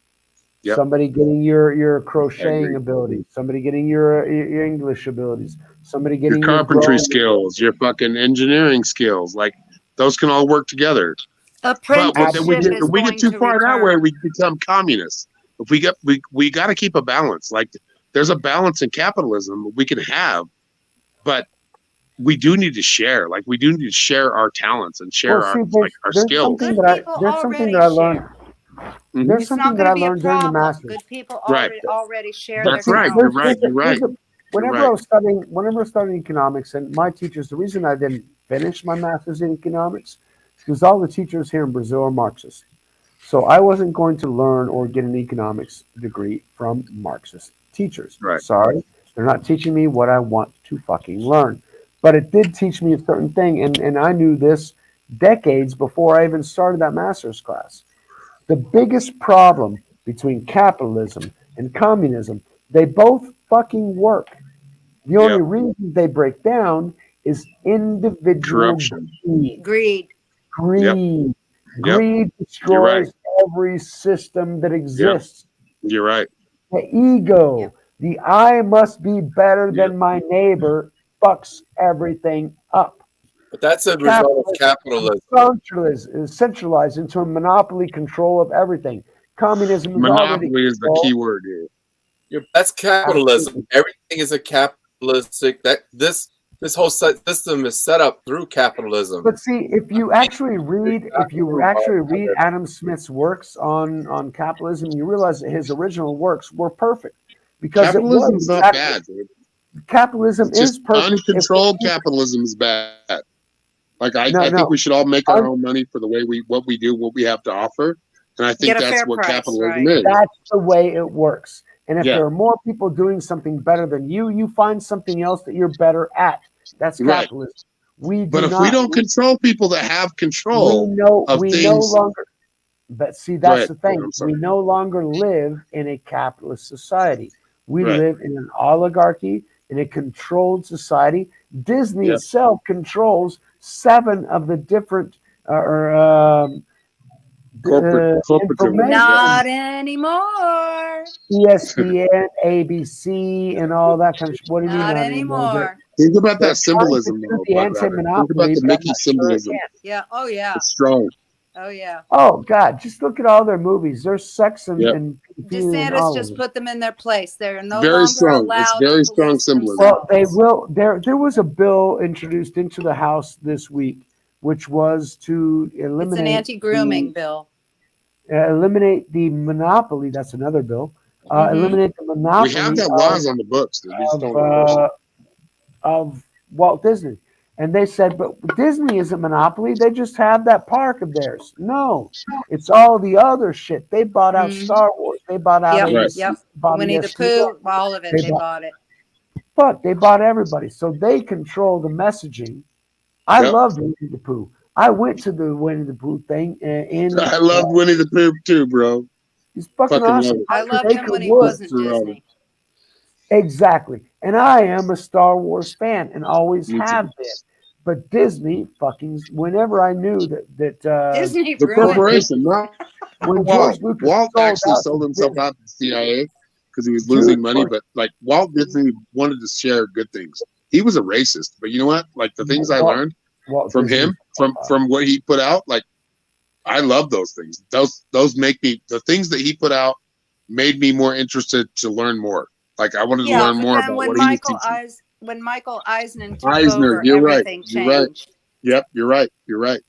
Yep. Somebody getting your crocheting abilities, somebody getting your English abilities, somebody getting your carpentry skills, your fucking engineering skills. Like those can all work together. But if we get too far that way, we become communists. If we got to keep a balance. Like there's a balance in capitalism we can have, but we do need to share. Like we do need to share our talents and share our skills. There's something that I learned. There's something that I learned during the masters. Good people already share. That's their right. talents. You're right. Whenever I was studying economics, and my teachers, the reason I didn't finish my master's in economics is because all the teachers here in Brazil are Marxists. So I wasn't going to learn or get an economics degree from Marxist teachers. Right. Sorry, they're not teaching me what I want to fucking learn. But it did teach me a certain thing, and I knew this decades before I even started that master's class. The biggest problem between capitalism and communism, they both fucking work. The only reason they break down is individual corruption. Greed. Greed destroys every system that exists. You're right. The ego, the I must be better than my neighbor, fucks everything up. But that's a result of capitalism. Is centralized into a monopoly control of everything. Communism is monopoly is the key word here. That's capitalism. Everything is a capitalistic. This This whole system is set up through capitalism. But see, if you actually read Adam Smith's works on capitalism, you realize that his original works were perfect because capitalism is not bad, dude. Capitalism is perfect. Uncontrolled capitalism is bad. Like I think we should all make our own money for what we do, what we have to offer, and I think that's what capitalism is. That's the way it works. And if there are more people doing something better than you, you find something else that you're better at. That's capitalism. But if we don't control people that have control, we no longer. But see, that's the thing. We no longer live in a capitalist society. We live in an oligarchy, in a controlled society. Disney itself controls 7 of the different corporate not anymore. ESPN, ABC, and all that kind of shit. What do you mean? Not anymore. Think about that symbolism. The anti-monopoly. Think about the Mickey symbolism. Yeah. Oh yeah. It's strong. Oh yeah. Oh God! Just look at all their movies. There's sex and DeSantis just put them in their place. They're no very longer strong. allowed. It's very strong symbolism. Well, they will. There was a bill introduced into the House this week, which was to eliminate. It's an anti-grooming bill. Eliminate the monopoly. That's another bill. Eliminate the monopoly. We have that laws on the books. Of Walt Disney. And they said, but Disney isn't monopoly. They just have that park of theirs. No, it's all the other shit. They bought out Star Wars. They bought out Winnie the Pooh. All of it. They bought it. Fuck, they bought everybody. So they control the messaging. I loved Winnie the Pooh. I went to the Winnie the Pooh thing. I loved Winnie the Pooh too, bro. He's fucking awesome. I loved him when he wasn't Disney. Exactly. And I am a Star Wars fan and always have been. But Disney fucking, whenever I knew that Disney the corporation, when George Lucas Walt actually sold himself out to the CIA because he was losing money, but like Walt Disney wanted to share good things. He was a racist, but you know what? Like the things I learned from him, from what he put out, like I love those things. Those make me, the things that he put out made me more interested to learn more. Like I wanted to learn more about what he was teaching. When Michael Eisner took over, everything changed. You're right. Yep, you're right. You're right.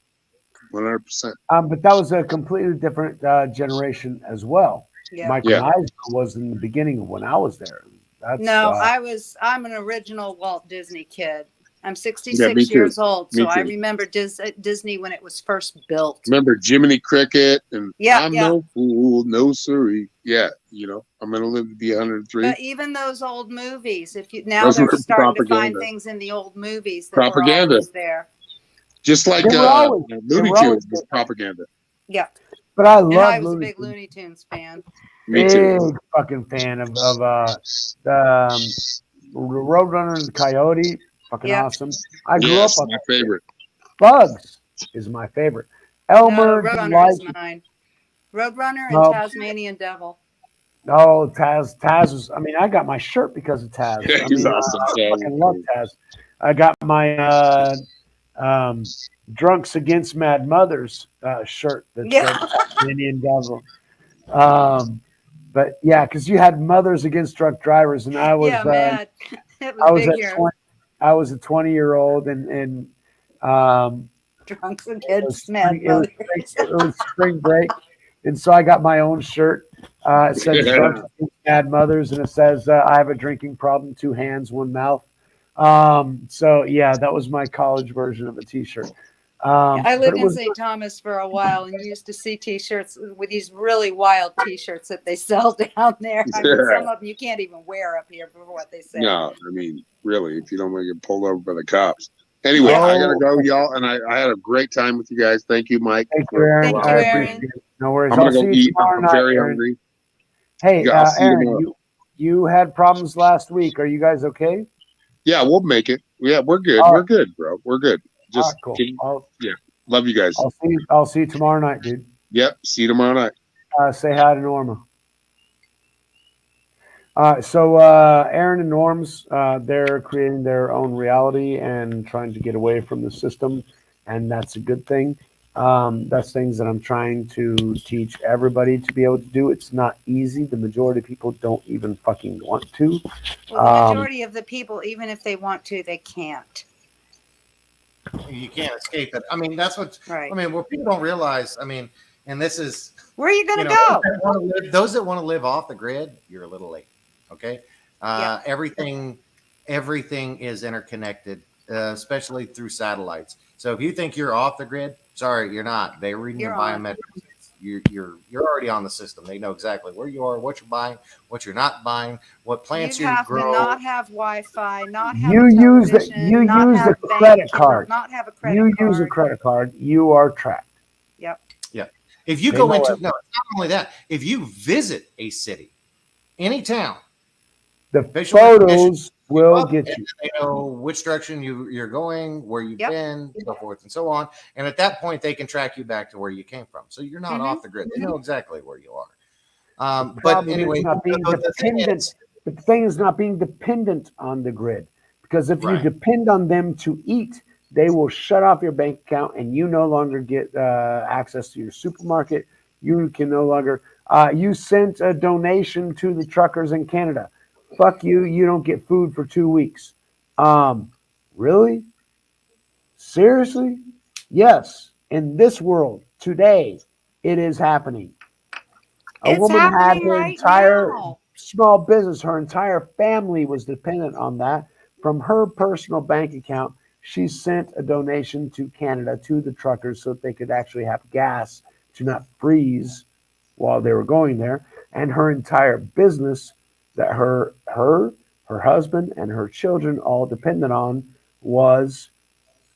100%. But that was a completely different generation as well. Yeah. Michael Eisner was in the beginning of when I was there. I'm an original Walt Disney kid. I'm 66 years old, so I remember Disney when it was first built. Remember Jiminy Cricket and I'm no fool, no siree. Yeah, you know, I'm gonna live to be 103. But even those old movies, if you now they're starting to find things in the old movies that were always there. Just like Looney Tunes was propaganda. Yeah. But I love. I was a big Looney Tunes fan. Me too. Big fucking fan of Roadrunner and the Coyote. Fucking awesome. I grew up on my favorite. Bugs is my favorite. Elmer. Roadrunner is mine. Roadrunner and Tasmanian Devil. Oh, Taz was. I mean, I got my shirt because of Taz. Yeah, he's awesome. I fucking love Taz. I got my Drunks Against Mad Mothers shirt that said Tasmanian Devil. But yeah, because you had Mothers Against Drunk Drivers, and I was. Mad. It was I was a 20-year-old, and Drunks Against Mad Mothers. It was spring break, and so I got my own shirt. It says Drunks Against Mad Mothers, and it says I have a drinking problem, 2 hands, 1 mouth. So yeah, that was my college version of a T-shirt. I lived in St. Thomas for a while, and you used to see T-shirts with these really wild T-shirts that they sell down there. I mean, some of them you can't even wear up here for what they say. No, I mean, really, if you don't want to get pulled over by the cops. Anyway, I gotta go, y'all, and I had a great time with you guys. Thank you, Mike. Thank you, Aaron. Thank you, Aaron. No worries. I'm gonna go eat. I'm very hungry. Hey, Aaron, you had problems last week. Are you guys okay? Yeah, we'll make it. Yeah, we're good. We're good, bro. We're good. Just cool. Love you guys. I'll see you tomorrow night, dude. Yep. See you tomorrow night. Say hi to Norma. So Aaron and Norms, they're creating their own reality and trying to get away from the system, and that's a good thing. That's things that I'm trying to teach everybody to be able to do. It's not easy. The majority of people don't even fucking want to. Well, the majority of the people, even if they want to, they can't. You can't escape it. I mean, that's what. Right. I mean, what people don't realize. I mean, and this is where are you going to go? Those that want to live off the grid, you're a little late. Okay. Everything is interconnected, especially through satellites. So if you think you're off the grid, sorry, you're not. They're reading your biometrics. You're already on the system. They know exactly where you are, what you're buying, what you're not buying, what plants you have grow. To not have Wi-Fi, not have you a use the credit card. not have a credit you card. Use a credit card, you are tracked. Yep. Yeah. If you go into it's not only that. If you visit a city, any town, the photos will get you. They know which direction you're going, where you've been, so forth and so on. And at that point, they can track you back to where you came from. So you're not off the grid. They know exactly where you are. But anyway, the thing is not being dependent on the grid. Because if you depend on them to eat, they will shut off your bank account and you no longer get access to your supermarket. You can no longer, you sent a donation to the truckers in Canada. Fuck you, you don't get food for 2 weeks. Really? Seriously? Yes. In this world, today, it is happening. A woman had her entire small business, her entire family was dependent on that. From her personal bank account, she sent a donation to Canada, to the truckers, so that they could actually have gas to not freeze while they were going there. And her entire business that her husband and her children all depended on was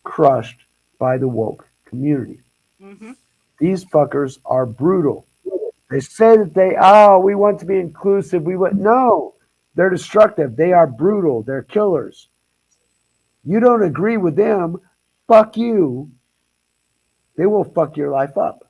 crushed by the woke community. Mm-hmm. These fuckers are brutal. They say that we want to be inclusive. No, they're destructive. They are brutal. They're killers. You don't agree with them, fuck you. They will fuck your life up.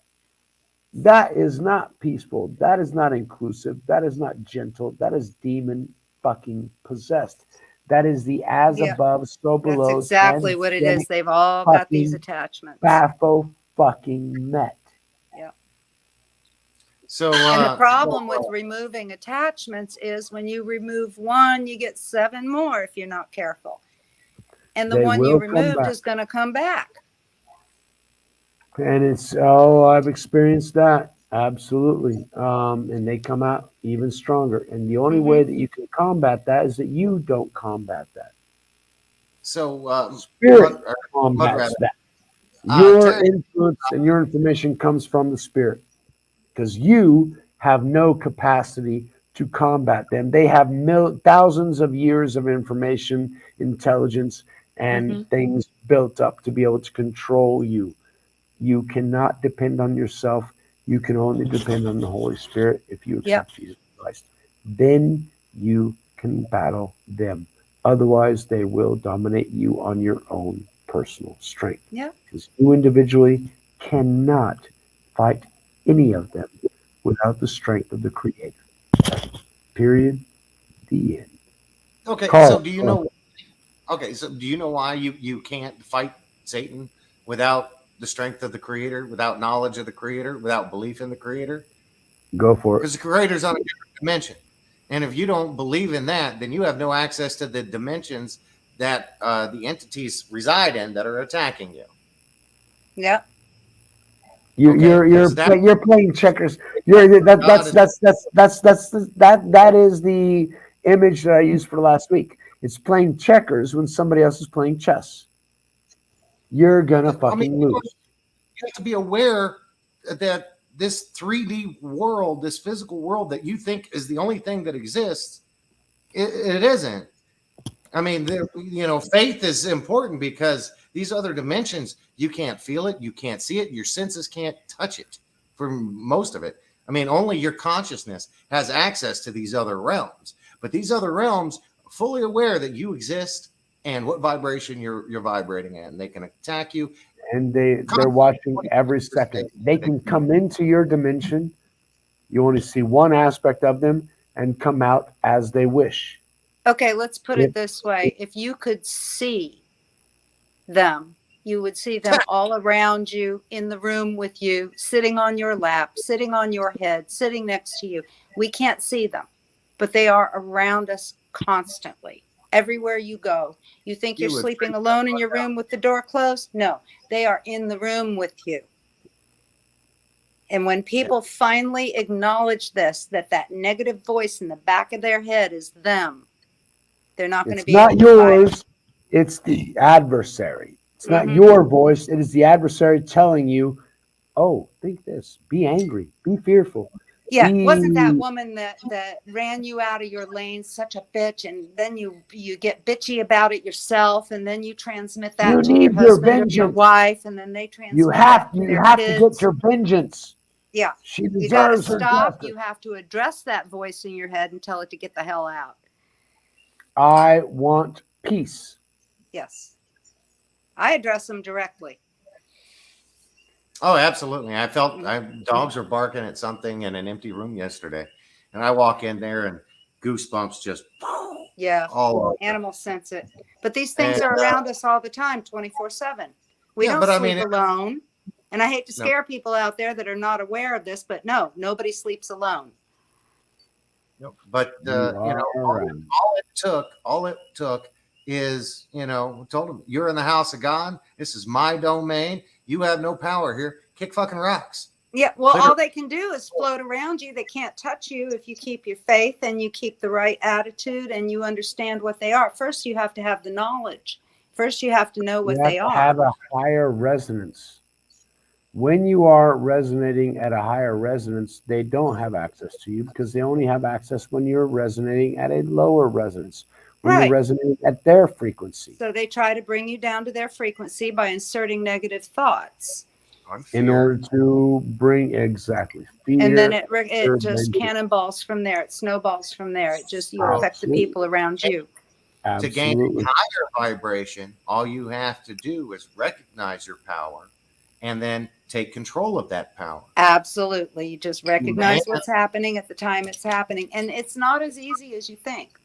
That is not peaceful. That is not inclusive. That is not gentle. That is demon fucking possessed. That is the as above, so below. That's exactly what it is. They've all got these attachments. Bapho fucking met. Yeah. So and the problem with removing attachments is when you remove one, you get 7 more if you're not careful. And the one you removed is going to come back. And it's, I've experienced that. Absolutely. And they come out even stronger. And the only way that you can combat that is that you don't combat that. So, spirit combats that. Your influence and your information comes from the spirit because you have no capacity to combat them. They have thousands of years of information, intelligence, and things built up to be able to control you. You cannot depend on yourself. You can only depend on the Holy Spirit if you accept Jesus Christ. Then you can battle them. Otherwise, they will dominate you on your own personal strength. Yeah. Because you individually cannot fight any of them without the strength of the Creator. Period. The end. Okay, so do you know? Okay, so do you know why you can't fight Satan without the strength of the Creator, without knowledge of the Creator, without belief in the Creator? Go for it. Because the Creator's on a different dimension. And if you don't believe in that, then you have no access to the dimensions that the entities reside in that are attacking you. Yeah. You're playing checkers. That is the image that I used for last week. It's playing checkers when somebody else is playing chess. You're gonna fucking lose. You have to be aware that this 3D world, this physical world that you think is the only thing that exists, it isn't. I mean, faith is important because these other dimensions, you can't feel it, you can't see it, your senses can't touch it for most of it. I mean, only your consciousness has access to these other realms. But these other realms, fully aware that you exist and what vibration you're vibrating at, and they can attack you. And they're watching every second. They can come into your dimension. You only see one aspect of them and come out as they wish. Okay, let's put it this way. If you could see them you would see them all around you, in the room with you, sitting on your lap, sitting on your head, sitting next to you. We can't see them, but they are around us constantly. Everywhere you go, you think you're sleeping alone in your room with the door closed? No, they are in the room with you. And when people finally acknowledge this, that negative voice in the back of their head is them, they're not going to be able to fight it. It's not yours. It's the adversary. It's not your voice. It is the adversary telling you, oh, think this. Be angry. Be fearful. Yeah, wasn't that woman that ran you out of your lane such a bitch, and then you get bitchy about it yourself, and then you transmit that to your husband or your wife, and then they transmit you have to get your vengeance. Yeah, she you got to deserves her stop. justice. You have to address that voice in your head and tell it to get the hell out. I want peace. Yes, I address them directly. Oh, absolutely. I felt dogs were barking at something in an empty room yesterday, and I walk in there and goosebumps just all over. Animals sense it, but these things are around us all the time, 24/7. We don't sleep alone, and I hate to scare people out there that are not aware of this, but no, nobody sleeps alone. No, but all it took is, told them, you're in the house of God. This is my domain. You have no power here. Kick fucking rocks. Yeah, well, all they can do is float around you. They can't touch you if you keep your faith and you keep the right attitude and you understand what they are. First, you have to have the knowledge. First, you have to know what they are. Have a higher resonance. When you are resonating at a higher resonance, they don't have access to you because they only have access when you're resonating at a lower resonance. When you're resonating at their frequency. So they try to bring you down to their frequency by inserting negative thoughts. In order to bring fear. And then it just cannonballs from there. It snowballs from there. It just, you affect the people around you. To gain a higher vibration, all you have to do is recognize your power and then take control of that power. Absolutely. You just recognize what's happening at the time it's happening. And it's not as easy as you think.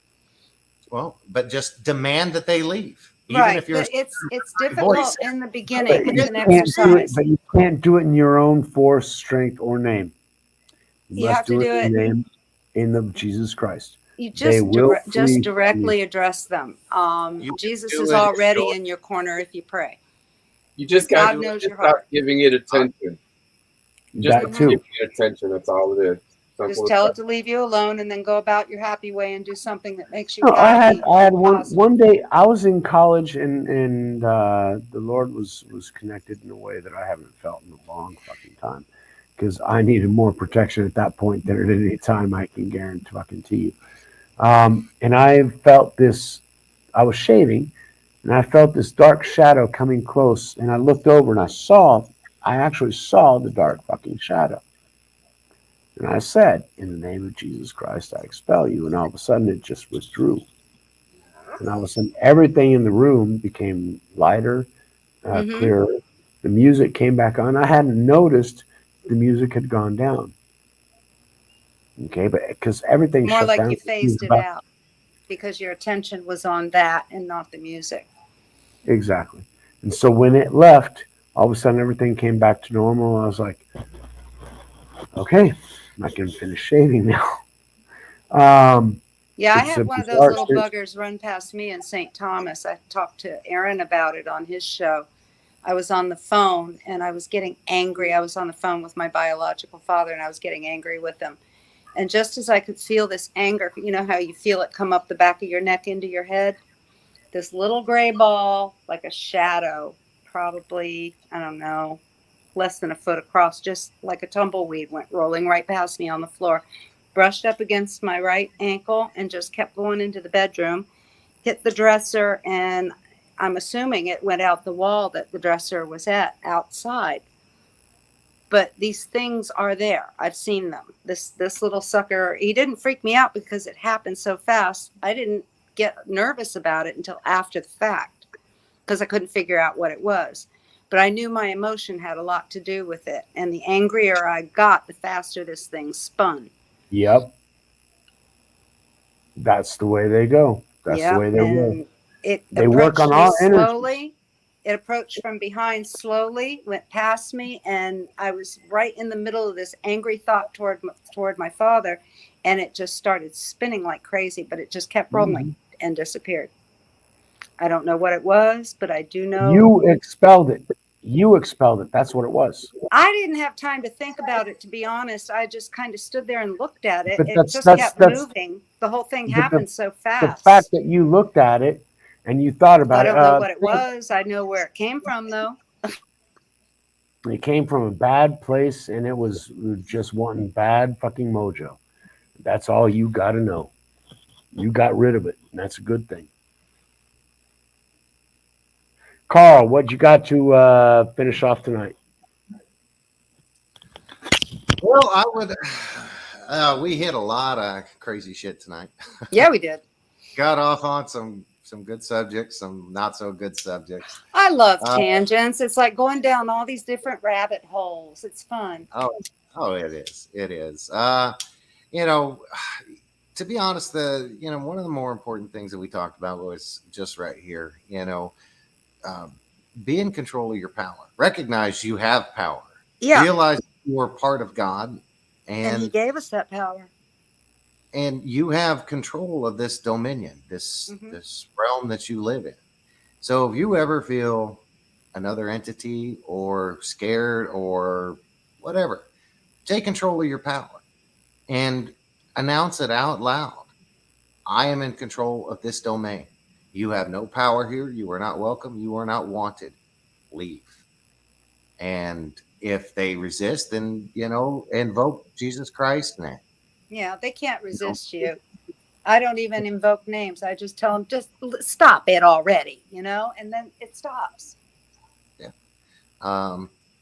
Well, but just demand that they leave. Even if you're it's difficult in the beginning. It's an exercise. But you can't do it in your own force, strength, or name. You have to do it in the name of Jesus Christ. You just directly address them. Jesus is already in your corner if you pray. You just got to stop giving it attention. Just giving it attention. That's all it is. Just tell it to leave you alone and then go about your happy way and do something that makes you happy. I had one day I was in college and the Lord was connected in a way that I haven't felt in a long fucking time because I needed more protection at that point than at any time I can guarantee you. And I felt this, I was shaving and I felt this dark shadow coming close and I looked over and I actually saw the dark fucking shadow. And I said, in the name of Jesus Christ, I expel you. And all of a sudden, it just withdrew. And all of a sudden, everything in the room became lighter, clearer. The music came back on. I hadn't noticed the music had gone down. Okay, but because everything more shut like down. You phased it out because your attention was on that and not the music. Exactly. And so when it left, all of a sudden, everything came back to normal. I was like, okay. I can finish shaving now. I had one of those little buggers run past me in St. Thomas. I talked to Aaron about it on his show. I was on the phone and I was getting angry. I was on the phone with my biological father and I was getting angry with him. And just as I could feel this anger, you know how you feel it come up the back of your neck into your head? This little gray ball, like a shadow, probably, I don't know, less than a foot across, just like a tumbleweed, went rolling right past me on the floor, brushed up against my right ankle and just kept going into the bedroom, hit the dresser, and I'm assuming it went out the wall that the dresser was at outside. But these things are there. I've seen them. This little sucker, he didn't freak me out because it happened so fast. I didn't get nervous about it until after the fact because I couldn't figure out what it was. But I knew my emotion had a lot to do with it. And the angrier I got, the faster this thing spun. Yep. That's the way they go. That's the way they go. They work on our energy. It approached from behind slowly, went past me, and I was right in the middle of this angry thought toward my father, and it just started spinning like crazy, but it just kept rolling and disappeared. I don't know what it was, but I do know You expelled it. You expelled it. That's what it was. I didn't have time to think about it, to be honest. I just kind of stood there and looked at it. But It just kept moving. The whole thing happened so The fast. fact that you looked at it and you thought I about it. don't know what it was. I know where it came from, though. It came from a bad place, and it was just wanting bad fucking mojo. That's all you got to know. You got rid of it, and that's a good thing. Carl, what you got to finish off tonight? Well, I would. We hit a lot of crazy shit tonight. Yeah, we did. Got off on some good subjects, some not so good subjects. I love tangents. It's like going down all these different rabbit holes. It's fun. Oh, it is. It is. To be honest, one of the more important things that we talked about was just right here. Be in control of your power. Recognize you have power. Yeah. Realize you are part of God, and He gave us that power. And you have control of this dominion, this realm that you live in. So if you ever feel another entity or scared or whatever, take control of your power and announce it out loud. I am in control of this domain. You have no power here. You are not welcome. You are not wanted. Leave. And if they resist, then, invoke Jesus Christ name. Yeah, they can't resist you. I don't even invoke names. I just tell them, just stop it already, and then it stops. Yeah.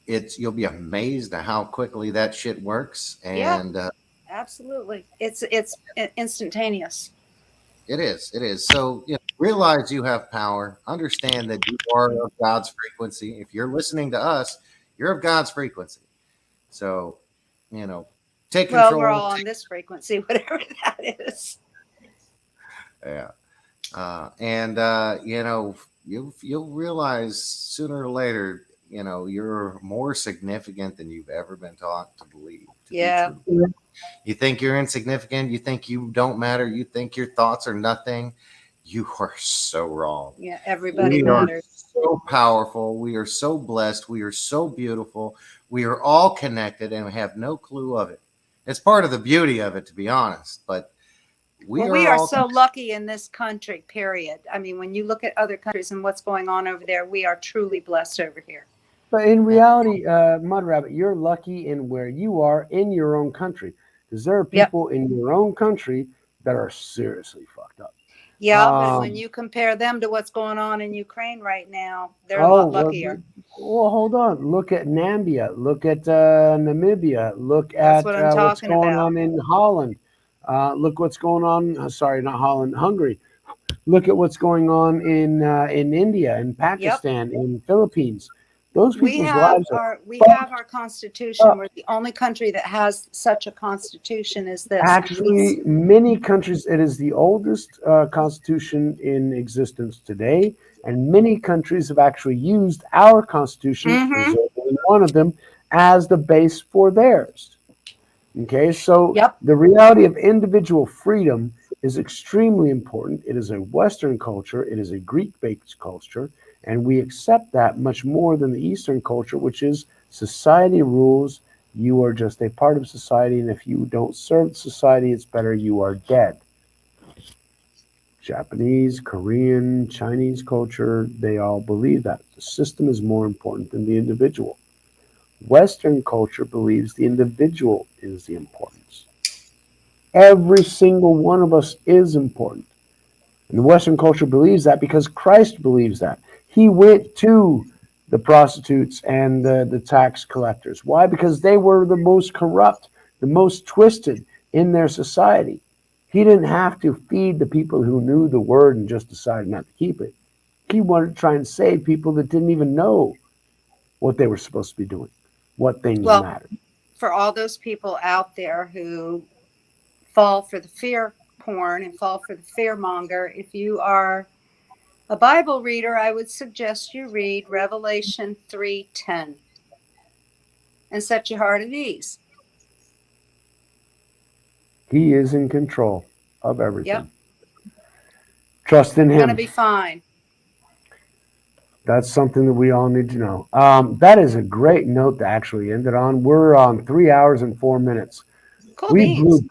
You'll be amazed at how quickly that shit works. And absolutely. It's instantaneous. It is. So, realize you have power. Understand that you are of God's frequency. If you're listening to us, you're of God's frequency. So, take control. Well, we're all on this frequency, whatever that is. Yeah. You'll realize sooner or later, you're more significant than you've ever been taught to believe. Yeah. You think you're insignificant. You think you don't matter. You think your thoughts are nothing. You are so wrong. Yeah, everybody matters. So powerful. We are so blessed. We are so beautiful. We are all connected and we have no clue of it. It's part of the beauty of it, to be honest. But we are so lucky in this country, period. I mean, when you look at other countries and what's going on over there, we are truly blessed over here. But in reality, Mud Rabbit, you're lucky in where you are in your own country. Because there are people in your own country that are seriously fucked up. Yeah, but when you compare them to what's going on in Ukraine right now, they're a lot luckier. Well, hold on. Look at Namibia. Look at Namibia. Look at what's going on in Holland. Look what's going on. Sorry, not Holland, Hungary. Look at what's going on in India, in Pakistan, in Philippines. Those people's lives are. We have our constitution. We're the only country that has such a constitution as this. Actually, many countries, it is the oldest constitution in existence today, and many countries have actually used our constitution, one of them, as the base for theirs. Okay, so the reality of individual freedom is extremely important. It is a Western culture. It is a Greek-based culture. And we accept that much more than the Eastern culture, which is society rules. You are just a part of society. And if you don't serve society, it's better you are dead. Japanese, Korean, Chinese culture, they all believe that. The system is more important than the individual. Western culture believes the individual is the importance. Every single one of us is important. And the Western culture believes that because Christ believes that. He went to the prostitutes and the tax collectors. Why? Because they were the most corrupt, the most twisted in their society. He didn't have to feed the people who knew the word and just decided not to keep it. He wanted to try and save people that didn't even know what they were supposed to be doing, what things mattered. For all those people out there who fall for the fear porn and fall for the fear monger, if you are a Bible reader, I would suggest you read Revelation 3:10 and set your heart at ease. He is in control of everything. Yep. Trust in It's going to him. be fine. That's something that we all need to know. That is a great note to actually end it on. We're on 3 hours and 4 minutes. Cool beans. We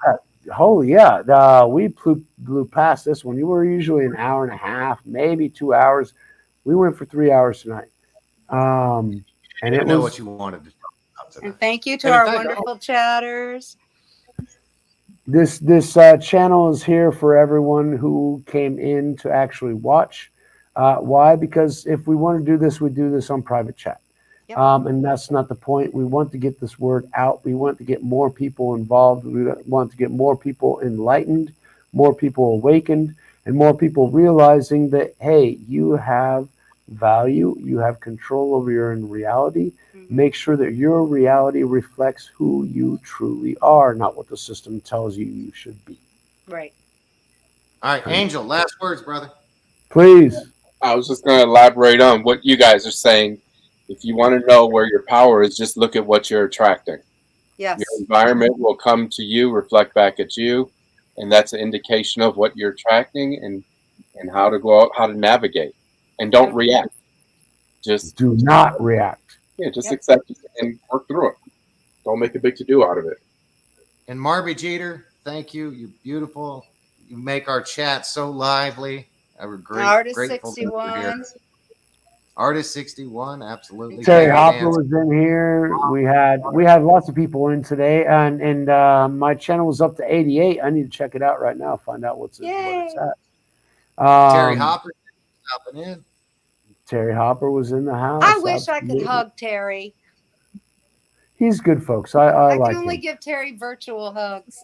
blew past this one. You were usually an hour and a half, maybe 2 hours. We went for 3 hours tonight. And I know what you wanted to talk about tonight. And thank you to our wonderful chatters. This channel is here for everyone who came in to actually watch. Why? Because if we want to do this, we do this on private chat. Yep. And that's not the point. We want to get this word out. We want to get more people involved. We want to get more people enlightened, more people awakened, and more people realizing that, hey, you have value. You have control over your own reality. Mm-hmm. Make sure that your reality reflects who you truly are, not what the system tells you you should be. Right. All right, Angel, last words, brother. Please. I was just going to elaborate on what you guys are saying. If you want to know where your power is, just look at what you're attracting. Yes. Your environment will come to you, reflect back at you, and that's an indication of what you're attracting and how to go out, how to navigate. And don't react. Just do not react. Yeah, just accept it and work through it. Don't make a big to-do out of it. And Marby Jeter, thank you. You're beautiful. You make our chat so lively. We're Artist grateful 61. Artist 61, absolutely. Terry Hopper was in here. We had lots of people in today, and my channel was up to 88. I need to check it out right now. Find out what it's at. Terry Hopper stopping in. Terry Hopper was in the house. I wish I could hug Terry. He's good, folks. I like him. I can only give Terry virtual hugs.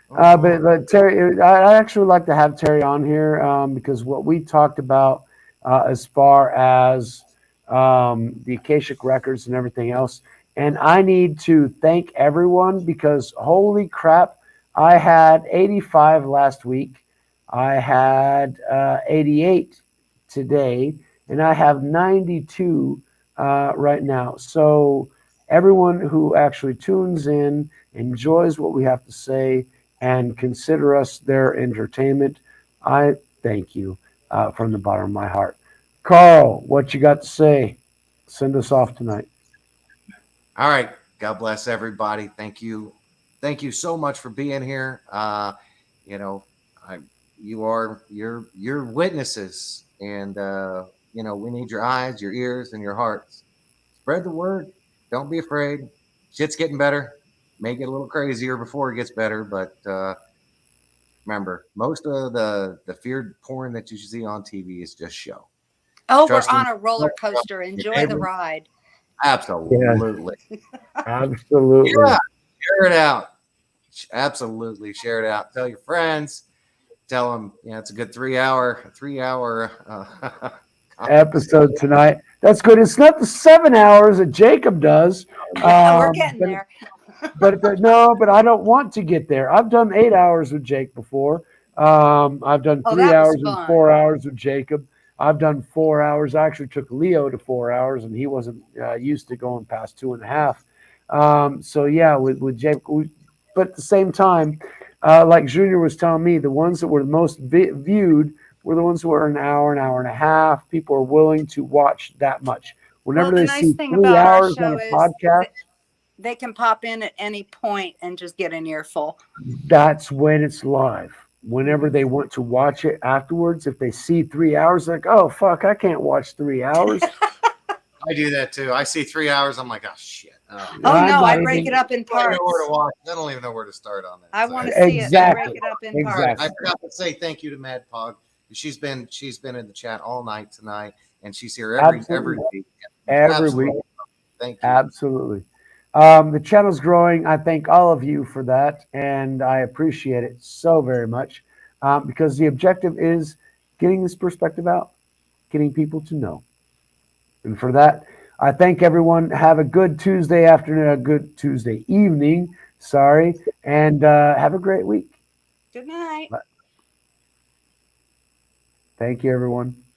But Terry, I actually like to have Terry on here because what we talked about as far as the Akashic records and everything else. And I need to thank everyone because holy crap, I had 85 last week. I had 88 today, and I have 92 right now. So everyone who actually tunes in, enjoys what we have to say, and consider us their entertainment, I thank you from the bottom of my heart. Carl, what you got to say? Send us off tonight. All right. God bless everybody. Thank you. Thank you so much for being here. You're witnesses, and we need your eyes, your ears, and your hearts. Spread the word. Don't be afraid. Shit's getting better. May get a little crazier before it gets better, but remember, most of the feared porn that you see on TV is just show. Oh, we're on a roller coaster. Enjoy the ride. Absolutely. Yeah. Absolutely. Yeah. Share it out. Absolutely. Share it out. Tell your friends. Tell them, it's a good 3 hour episode tonight. That's good. It's not the 7 hours that Jacob does. We're getting there. but I don't want to get there. I've done 8 hours with Jake before. I've done 3 hours and 4 hours with Jacob. I've done 4 hours. I actually took Leo to 4 hours, and he wasn't used to going past 2.5. So yeah, with Jake, but at the same time, like Junior was telling me, the ones that were the most viewed were the ones who were an hour and a half. People are willing to watch that much. Whenever they see 3 hours on a podcast, they can pop in at any point and just get an earful. That's when it's live. Whenever they want to watch it afterwards, if they see 3 hours, like, oh, fuck, I can't watch 3 hours. I do that too. I see 3 hours. I'm like, oh, shit. Oh no, I break it up in parts. I don't know where to watch. I don't even know where to start on that. I want to see it. I break it up in parts. I forgot to say thank you to Mad Pog. She's been in the chat all night tonight, and she's here every week. Every week. Thank you. Absolutely. The channel's growing. I thank all of you for that, and I appreciate it so very much because the objective is getting this perspective out, getting people to know. And for that, I thank everyone. Have a good Tuesday afternoon, a good Tuesday evening, and have a great week. Good night. Bye. Thank you, everyone.